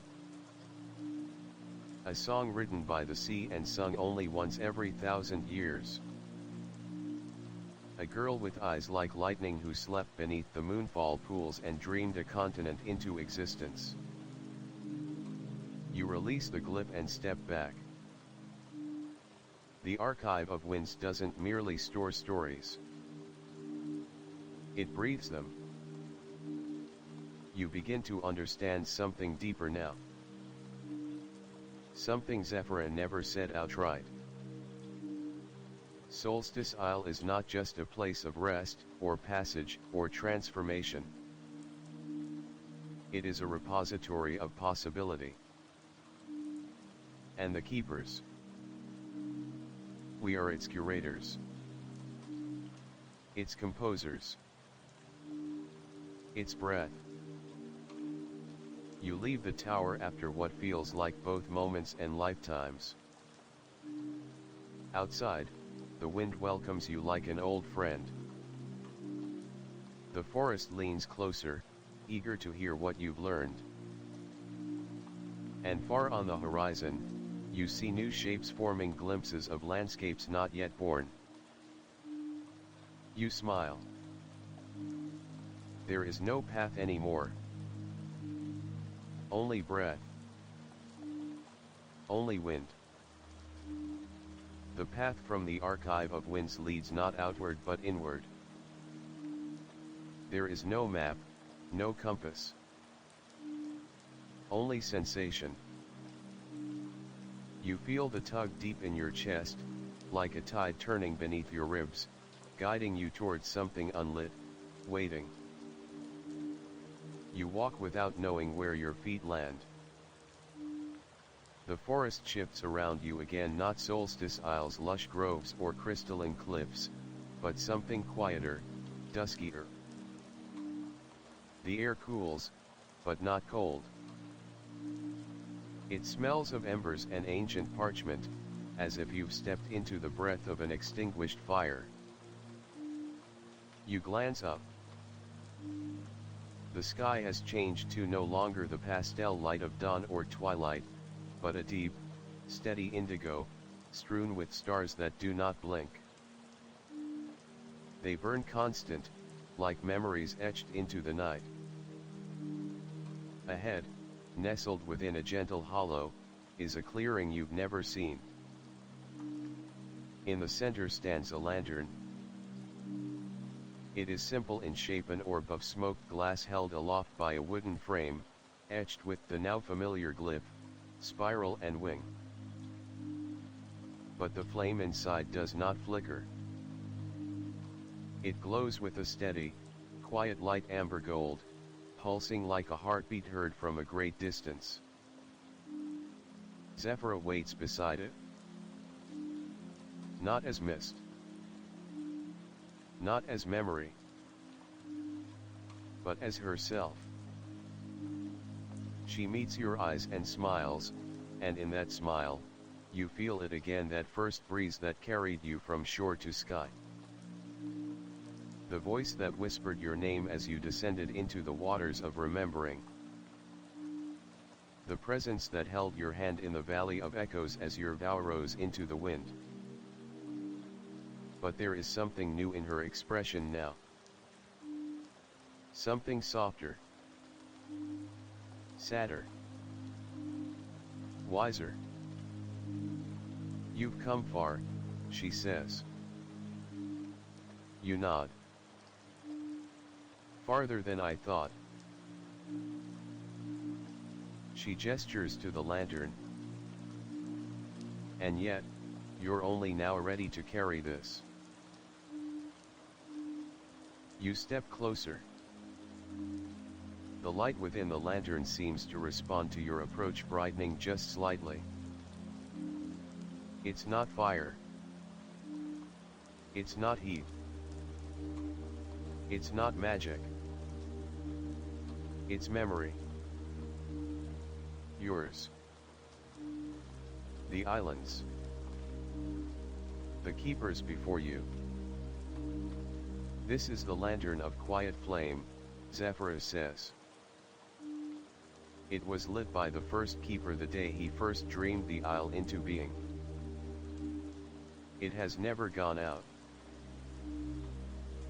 A song written by the sea and sung only once every 1,000 years. A girl with eyes like lightning who slept beneath the moonfall pools and dreamed a continent into existence. You release the glyph and step back. The archive of winds doesn't merely store stories. It breathes them. You begin to understand something deeper now. Something Zephyrin never said outright. Solstice Isle is not just a place of rest, or passage, or transformation. It is a repository of possibility. And the keepers. We are its curators. Its composers. Its breath. You leave the tower after what feels like both moments and lifetimes. Outside, the wind welcomes you like an old friend. The forest leans closer, eager to hear what you've learned. And far on the horizon, you see new shapes forming, glimpses of landscapes not yet born. You smile. There is no path anymore. Only breath. Only wind. The path from the archive of winds leads not outward but inward. There is no map, no compass. Only sensation. You feel the tug deep in your chest, like a tide turning beneath your ribs, guiding you towards something unlit, waiting. You walk without knowing where your feet land. The forest shifts around you again, not Solstice Isle's lush groves or crystalline cliffs, but something quieter, duskier. The air cools, but not cold. It smells of embers and ancient parchment, as if you've stepped into the breath of an extinguished fire. You glance up. The sky has changed to no longer the pastel light of dawn or twilight, but a deep, steady indigo, strewn with stars that do not blink. They burn constant, like memories etched into the night. Ahead, nestled within a gentle hollow, is a clearing you've never seen. In the center stands a lantern. It is simple in shape, an orb of smoked glass held aloft by a wooden frame, etched with the now familiar glyph, spiral and wing. But the flame inside does not flicker. It glows with a steady, quiet light, amber gold, pulsing like a heartbeat heard from a great distance. Zephyra waits beside it. Not as mist. Not as memory. But as herself. She meets your eyes and smiles, and in that smile, you feel it again, that first breeze that carried you from shore to sky. The voice that whispered your name as you descended into the waters of remembering. The presence that held your hand in the valley of echoes as your vow rose into the wind. But there is something new in her expression now. Something softer. Sadder. Wiser. You've come far, she says. You nod. Farther than I thought. She gestures to the lantern. And yet, you're only now ready to carry this. You step closer. The light within the lantern seems to respond to your approach, brightening just slightly. It's not fire. It's not heat. It's not magic. It's memory. Yours. The islands. The keepers before you. This is the lantern of quiet flame, Zephyra says. It was lit by the first keeper the day he first dreamed the isle into being. It has never gone out.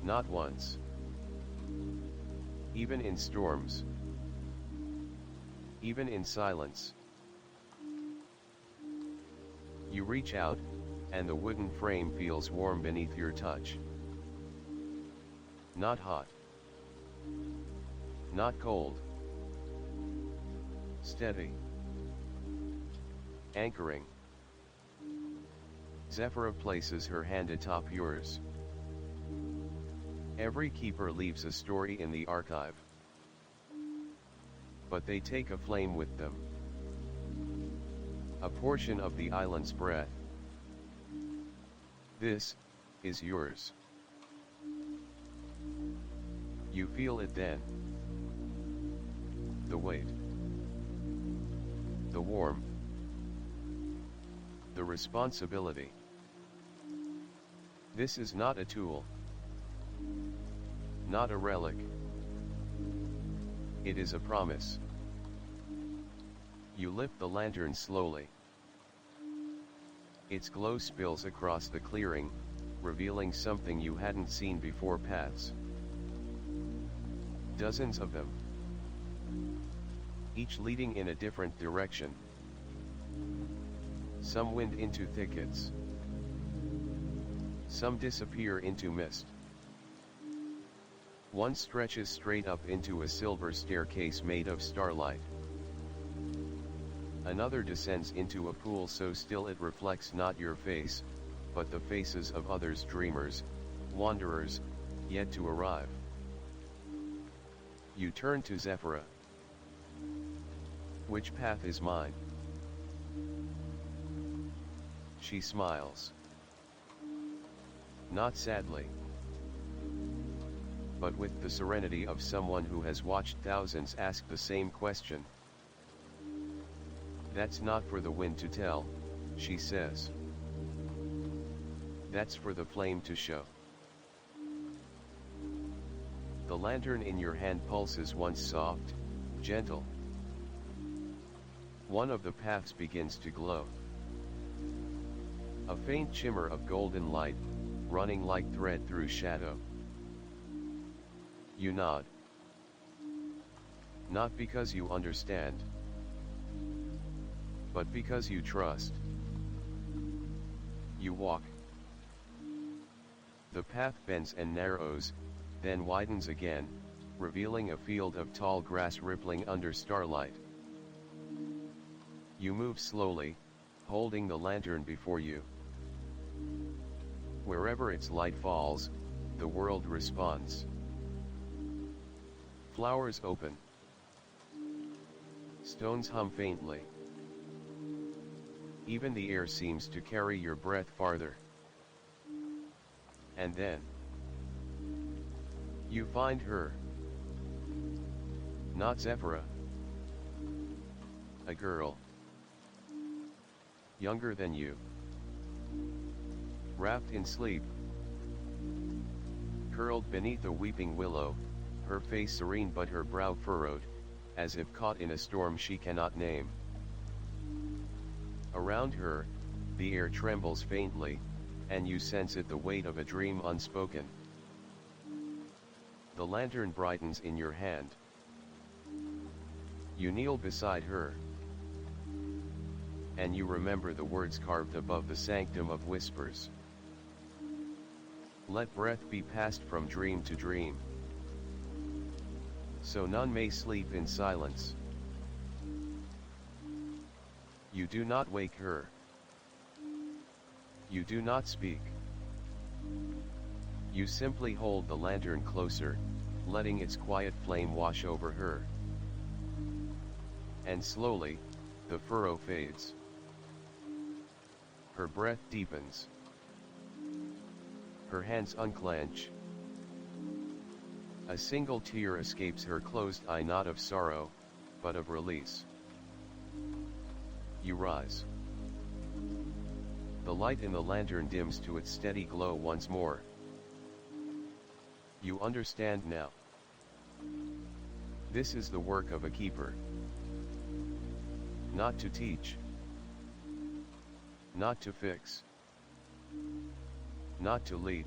Not once. Even in storms. Even in silence. You reach out, and the wooden frame feels warm beneath your touch. Not hot. Not cold. Steady. Anchoring. Zephyra places her hand atop yours. Every keeper leaves a story in the archive. But they take a flame with them. A portion of the island's breath. This is yours. You feel it then. The weight. The warmth. The responsibility. This is not a tool. Not a relic. It is a promise. You lift the lantern slowly. Its glow spills across the clearing, revealing something you hadn't seen before: paths. Dozens of them. Each leading in a different direction. Some wind into thickets. Some disappear into mist. One stretches straight up into a silver staircase made of starlight. Another descends into a pool so still it reflects not your face, but the faces of others, dreamers, wanderers, yet to arrive. You turn to Zephyra. Which path is mine? She smiles. Not sadly, but with the serenity of someone who has watched thousands ask the same question. "That's not for the wind to tell," she says. "That's for the flame to show." The lantern in your hand pulses once soft, gentle. One of the paths begins to glow. A faint shimmer of golden light, running like thread through shadow. You nod. Not because you understand, but because you trust. You walk. The path bends and narrows, then widens again, revealing a field of tall grass rippling under starlight. You move slowly, holding the lantern before you. Wherever its light falls, the world responds. Flowers open. Stones hum faintly. Even the air seems to carry your breath farther. And then, you find her. Not Zephyra. A girl. Younger than you. Wrapped in sleep. Curled beneath a weeping willow, her face serene but her brow furrowed, as if caught in a storm she cannot name. Around her, the air trembles faintly, and you sense it the weight of a dream unspoken. The lantern brightens in your hand. You kneel beside her. And you remember the words carved above the sanctum of whispers. Let breath be passed from dream to dream, so none may sleep in silence. You do not wake her. You do not speak. You simply hold the lantern closer, letting its quiet flame wash over her. And slowly, the furrow fades. Her breath deepens. Her hands unclench. A single tear escapes her closed eye, not of sorrow, but of release. You rise. The light in the lantern dims to its steady glow once more. You understand now. This is the work of a keeper. Not to teach. Not to fix. Not to lead.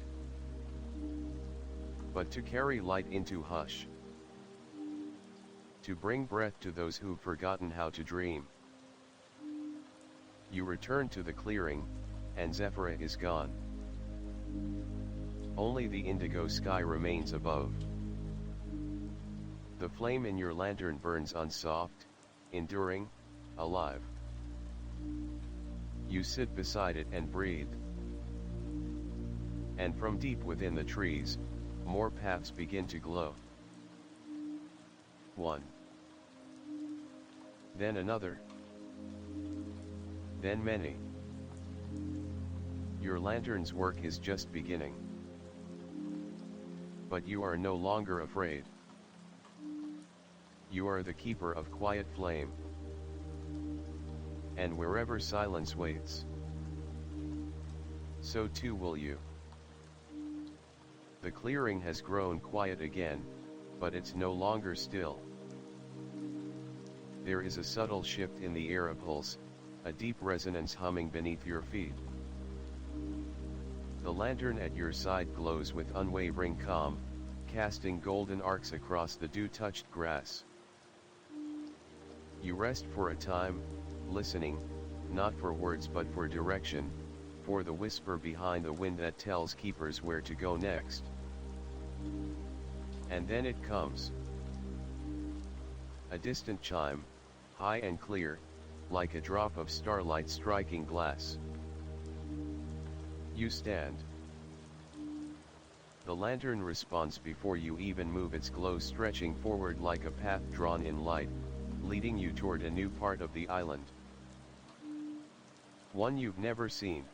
But to carry light into hush. To bring breath to those who've forgotten how to dream. You return to the clearing, and Zephyra is gone. Only the indigo sky remains above. The flame in your lantern burns unsoft, enduring, alive. You sit beside it and breathe. And from deep within the trees, more paths begin to glow. One. Then another. Then many. Your lantern's work is just beginning. But you are no longer afraid. You are the keeper of quiet flame. And wherever silence waits, so too will you. The clearing has grown quiet again, but it's no longer still. There is a subtle shift in the air, a pulse, a deep resonance humming beneath your feet. The lantern at your side glows with unwavering calm, casting golden arcs across the dew-touched grass. You rest for a time, listening, not for words but for direction, for the whisper behind the wind that tells keepers where to go next. And then it comes. A distant chime, high and clear, like a drop of starlight striking glass. You stand. The lantern responds before you even move, its glow stretching forward like a path drawn in light, leading you toward a new part of the island. One you've never seen.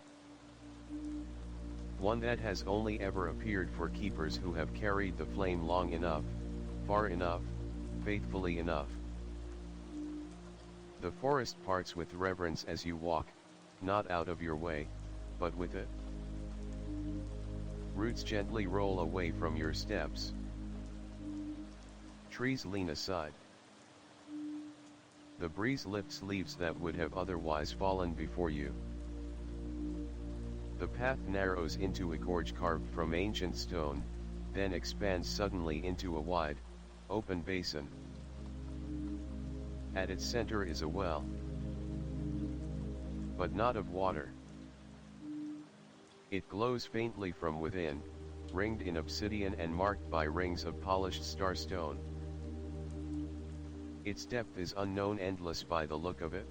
one that has only ever appeared for keepers who have carried the flame long enough, far enough, faithfully enough. The forest parts with reverence as you walk, not out of your way, but with it. Roots gently roll away from your steps. Trees lean aside. The breeze lifts leaves that would have otherwise fallen before you. The path narrows into a gorge carved from ancient stone, then expands suddenly into a wide, open basin. At its center is a well, but not of water. It glows faintly from within, ringed in obsidian and marked by rings of polished starstone. Its depth is unknown, endless by the look of it.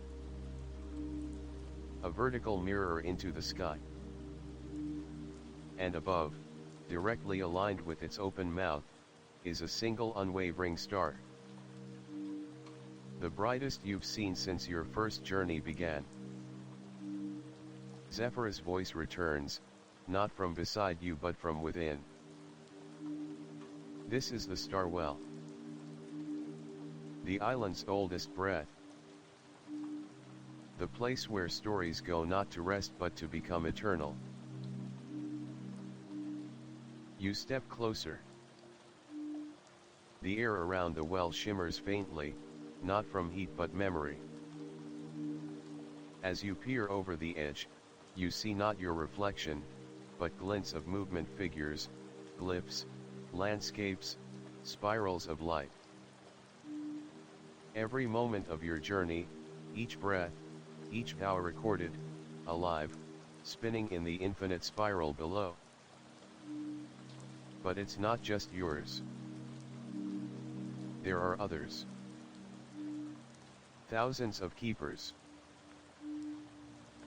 A vertical mirror into the sky. And above, directly aligned with its open mouth, is a single unwavering star. The brightest you've seen since your first journey began. Zephyr's voice returns, not from beside you but from within. This is the star well. The island's oldest breath. The place where stories go not to rest but to become eternal. You step closer. The air around the well shimmers faintly, not from heat but memory. As you peer over the edge, you see not your reflection, but glints of movement, figures, glyphs, landscapes, spirals of light. Every moment of your journey, each breath, each vow recorded, alive, spinning in the infinite spiral below. But it's not just yours. There are others. Thousands of keepers.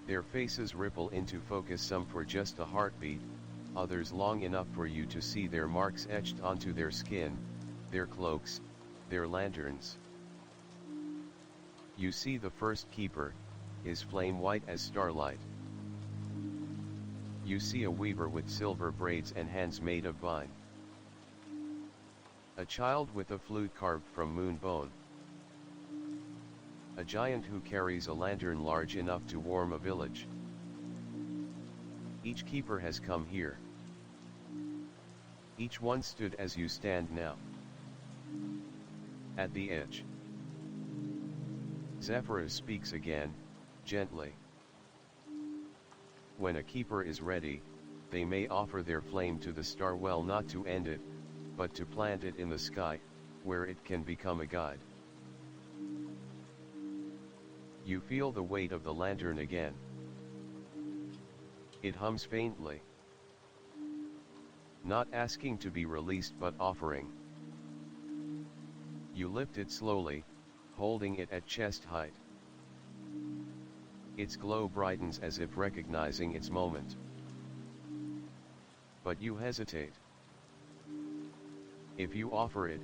Their faces ripple into focus, some for just a heartbeat, others long enough for you to see their marks etched onto their skin, their cloaks, their lanterns. You see the first keeper, his flame white as starlight. You see a weaver with silver braids and hands made of vine. A child with a flute carved from moon bone. A giant who carries a lantern large enough to warm a village. Each keeper has come here. Each one stood as you stand now. At the edge. Zephyrus speaks again, gently. When a keeper is ready, they may offer their flame to the star well, not to end it, but to plant it in the sky, where it can become a guide. You feel the weight of the lantern again. It hums faintly. Not asking to be released but offering. You lift it slowly, holding it at chest height. Its glow brightens as if recognizing its moment. But you hesitate. If you offer it,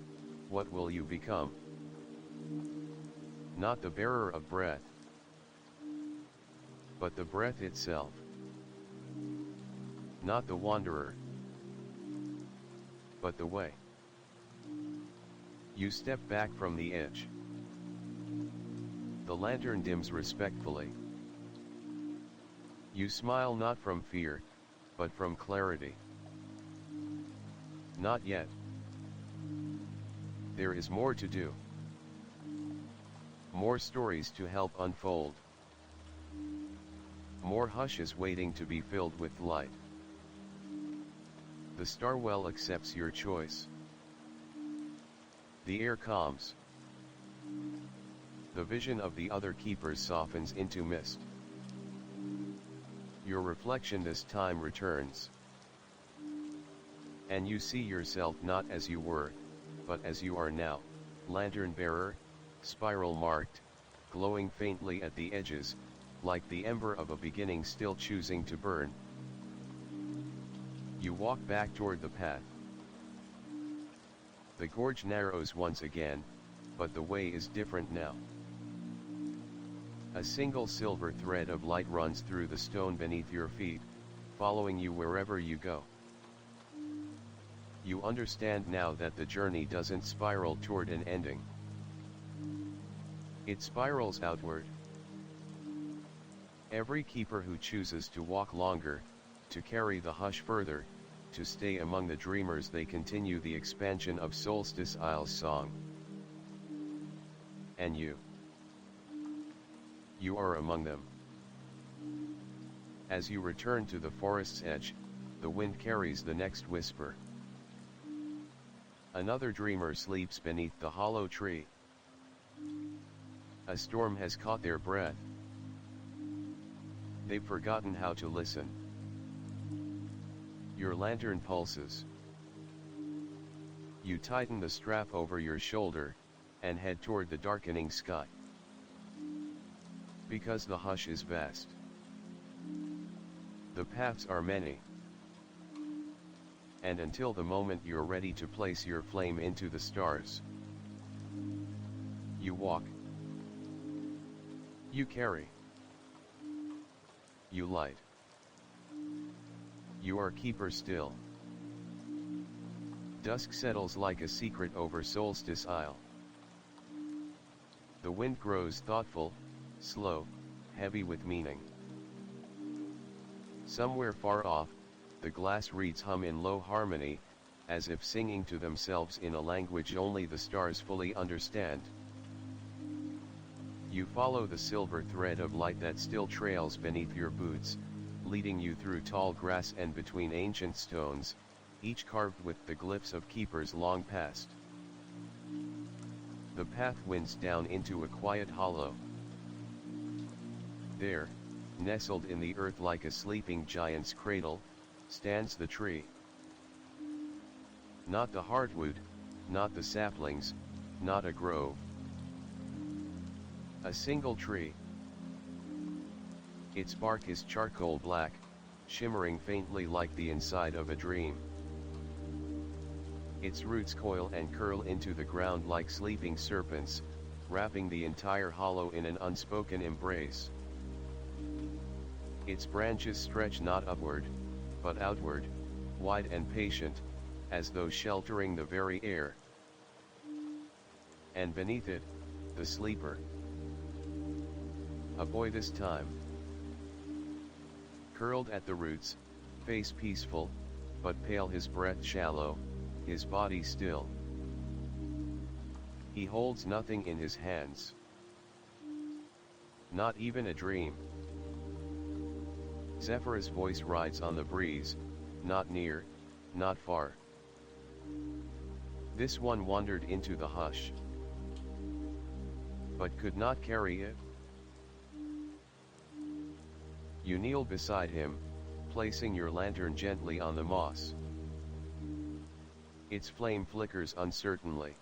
what will you become? Not the bearer of breath, but the breath itself. Not the wanderer, but the way. You step back from the edge. The lantern dims respectfully. You smile, not from fear, but from clarity. Not yet. There is more to do. More stories to help unfold. More hushes waiting to be filled with light. The star well accepts your choice. The air calms. The vision of the other keepers softens into mist. Your reflection this time returns. And you see yourself not as you were, but as you are now, lantern bearer, spiral marked, glowing faintly at the edges, like the ember of a beginning still choosing to burn. You walk back toward the path. The gorge narrows once again, but the way is different now. A single silver thread of light runs through the stone beneath your feet, following you wherever you go. You understand now that the journey doesn't spiral toward an ending. It spirals outward. Every keeper who chooses to walk longer, to carry the hush further, to stay among the dreamers, they continue the expansion of Solstice Isle's song. And you are among them. As you return to the forest's edge, the wind carries the next whisper. Another dreamer sleeps beneath the hollow tree. A storm has caught their breath. They've forgotten how to listen. Your lantern pulses. You tighten the strap over your shoulder, and head toward the darkening sky. Because the hush is vast. The paths are many. And until the moment you're ready to place your flame into the stars, you walk. You carry. You light. You are keeper still. Dusk settles like a secret over Solstice Isle. The wind grows thoughtful, slow, heavy with meaning. Somewhere far off, the glass reeds hum in low harmony, as if singing to themselves in a language only the stars fully understand. You follow the silver thread of light that still trails beneath your boots, leading you through tall grass and between ancient stones, each carved with the glyphs of keepers long past. The path winds down into a quiet hollow. There, nestled in the earth like a sleeping giant's cradle, stands the tree. Not the hardwood, not the saplings, not a grove. A single tree. Its bark is charcoal black, shimmering faintly like the inside of a dream. Its roots coil and curl into the ground like sleeping serpents, wrapping the entire hollow in an unspoken embrace. Its branches stretch not upward, but outward, wide and patient, as though sheltering the very air. And beneath it, the sleeper. A boy this time. Curled at the roots, face peaceful, but pale, his breath shallow, his body still. He holds nothing in his hands. Not even a dream. Zephyr's voice rides on the breeze, not near, not far. This one wandered into the hush, but could not carry it. You kneel beside him, placing your lantern gently on the moss. Its flame flickers uncertainly.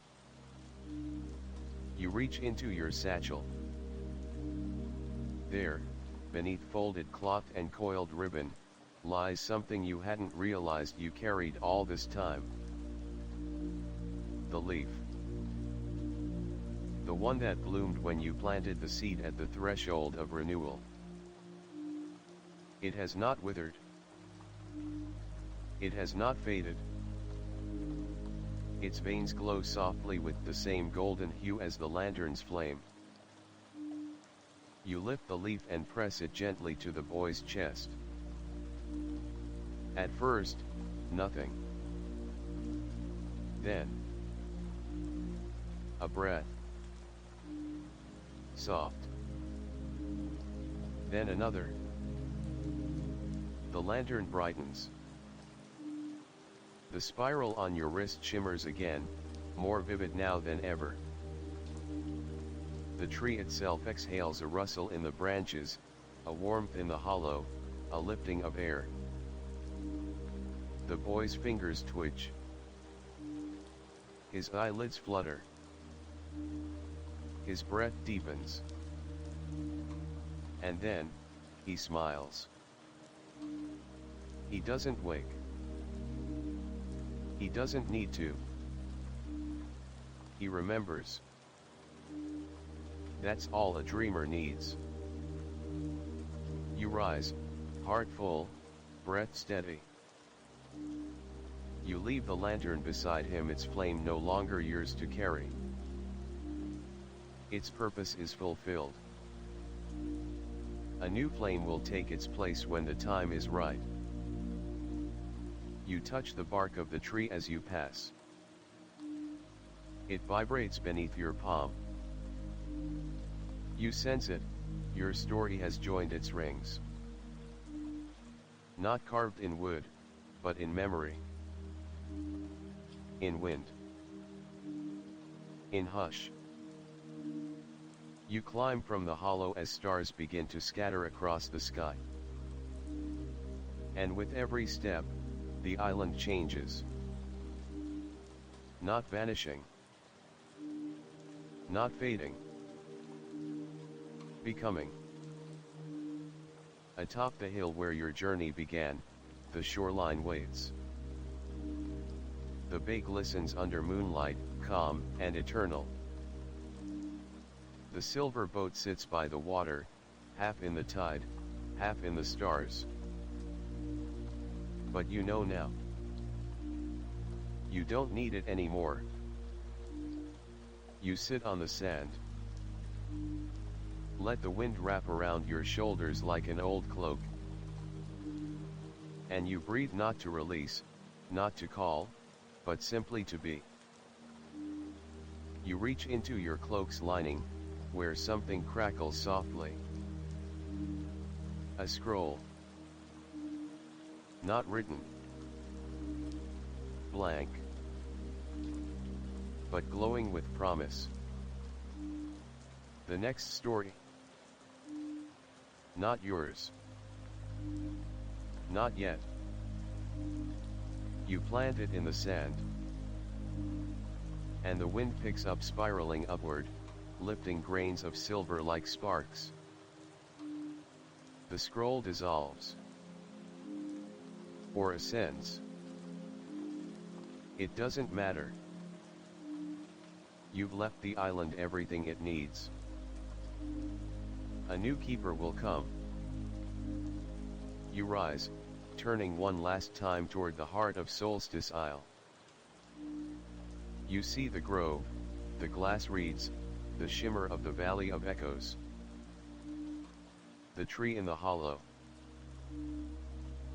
You reach into your satchel. There, beneath folded cloth and coiled ribbon, lies something you hadn't realized you carried all this time. The leaf. The one that bloomed when you planted the seed at the threshold of renewal. It has not withered. It has not faded. Its veins glow softly with the same golden hue as the lantern's flame. You lift the leaf and press it gently to the boy's chest. At first, nothing. Then, a breath. Soft. Then another. The lantern brightens. The spiral on your wrist shimmers again, more vivid now than ever. The tree itself exhales a rustle in the branches, a warmth in the hollow, a lifting of air. The boy's fingers twitch. His eyelids flutter. His breath deepens. And then, he smiles. He doesn't wake. He doesn't need to. He remembers. That's all a dreamer needs. You rise, heart full, breath steady. You leave the lantern beside him, its flame no longer yours to carry. Its purpose is fulfilled. A new flame will take its place when the time is right. You touch the bark of the tree as you pass. It vibrates beneath your palm. You sense it, your story has joined its rings. Not carved in wood, but in memory. In wind. In hush. You climb from the hollow as stars begin to scatter across the sky. And with every step, the island changes. Not vanishing. Not fading. Becoming. Atop the hill where your journey began, the shoreline waits. The bay glistens under moonlight, calm and eternal. The silver boat sits by the water, half in the tide, half in the stars. But you know now. You don't need it anymore. You sit on the sand. Let the wind wrap around your shoulders like an old cloak. And you breathe, not to release, not to call, but simply to be. You reach into your cloak's lining, where something crackles softly. A scroll. Not written. Blank. But glowing with promise. The next story. Not yours. Not yet. You plant it in the sand. And the wind picks up, spiraling upward, lifting grains of silver like sparks. The scroll dissolves. Or ascends. It doesn't matter. You've left the island everything it needs. A new keeper will come. You rise, turning one last time toward the heart of Solstice Isle. You see the grove, the glass reeds, the shimmer of the Valley of Echoes. The tree in the hollow.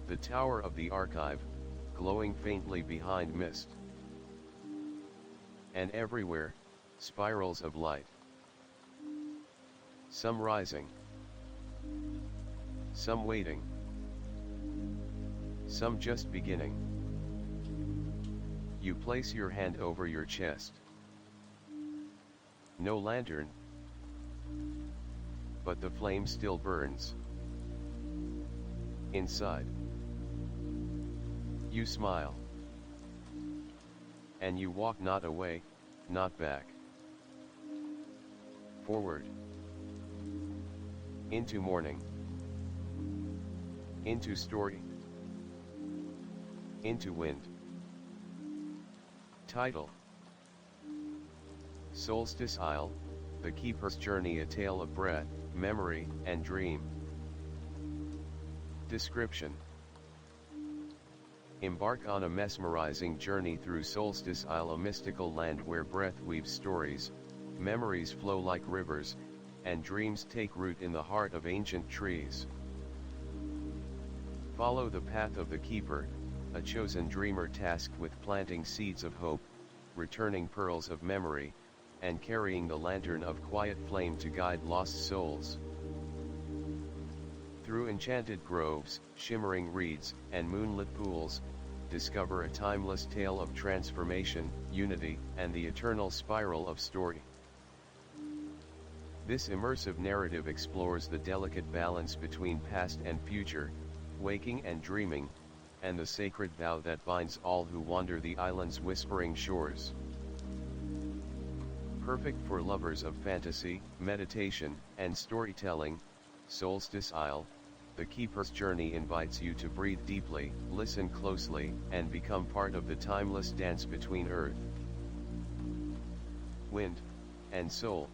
The tower of the archive, glowing faintly behind mist. And everywhere, spirals of light. Some rising. Some waiting. Some just beginning. You place your hand over your chest. No lantern. But the flame still burns. Inside. You smile. And you walk, not away, not back. Forward. Into morning. Into story. Into wind. Title: Solstice Isle, The Keeper's Journey, a tale of breath, memory, and dream. Description: Embark on a mesmerizing journey through Solstice Isle, a mystical land where breath weaves stories, memories flow like rivers, and dreams take root in the heart of ancient trees. Follow the path of the Keeper, a chosen dreamer tasked with planting seeds of hope, returning pearls of memory, and carrying the lantern of quiet flame to guide lost souls. Through enchanted groves, shimmering reeds, and moonlit pools, discover a timeless tale of transformation, unity, and the eternal spiral of story. This immersive narrative explores the delicate balance between past and future, waking and dreaming, and the sacred vow that binds all who wander the island's whispering shores. Perfect for lovers of fantasy, meditation, and storytelling, Solstice Isle, The Keeper's Journey invites you to breathe deeply, listen closely, and become part of the timeless dance between earth, wind, and soul.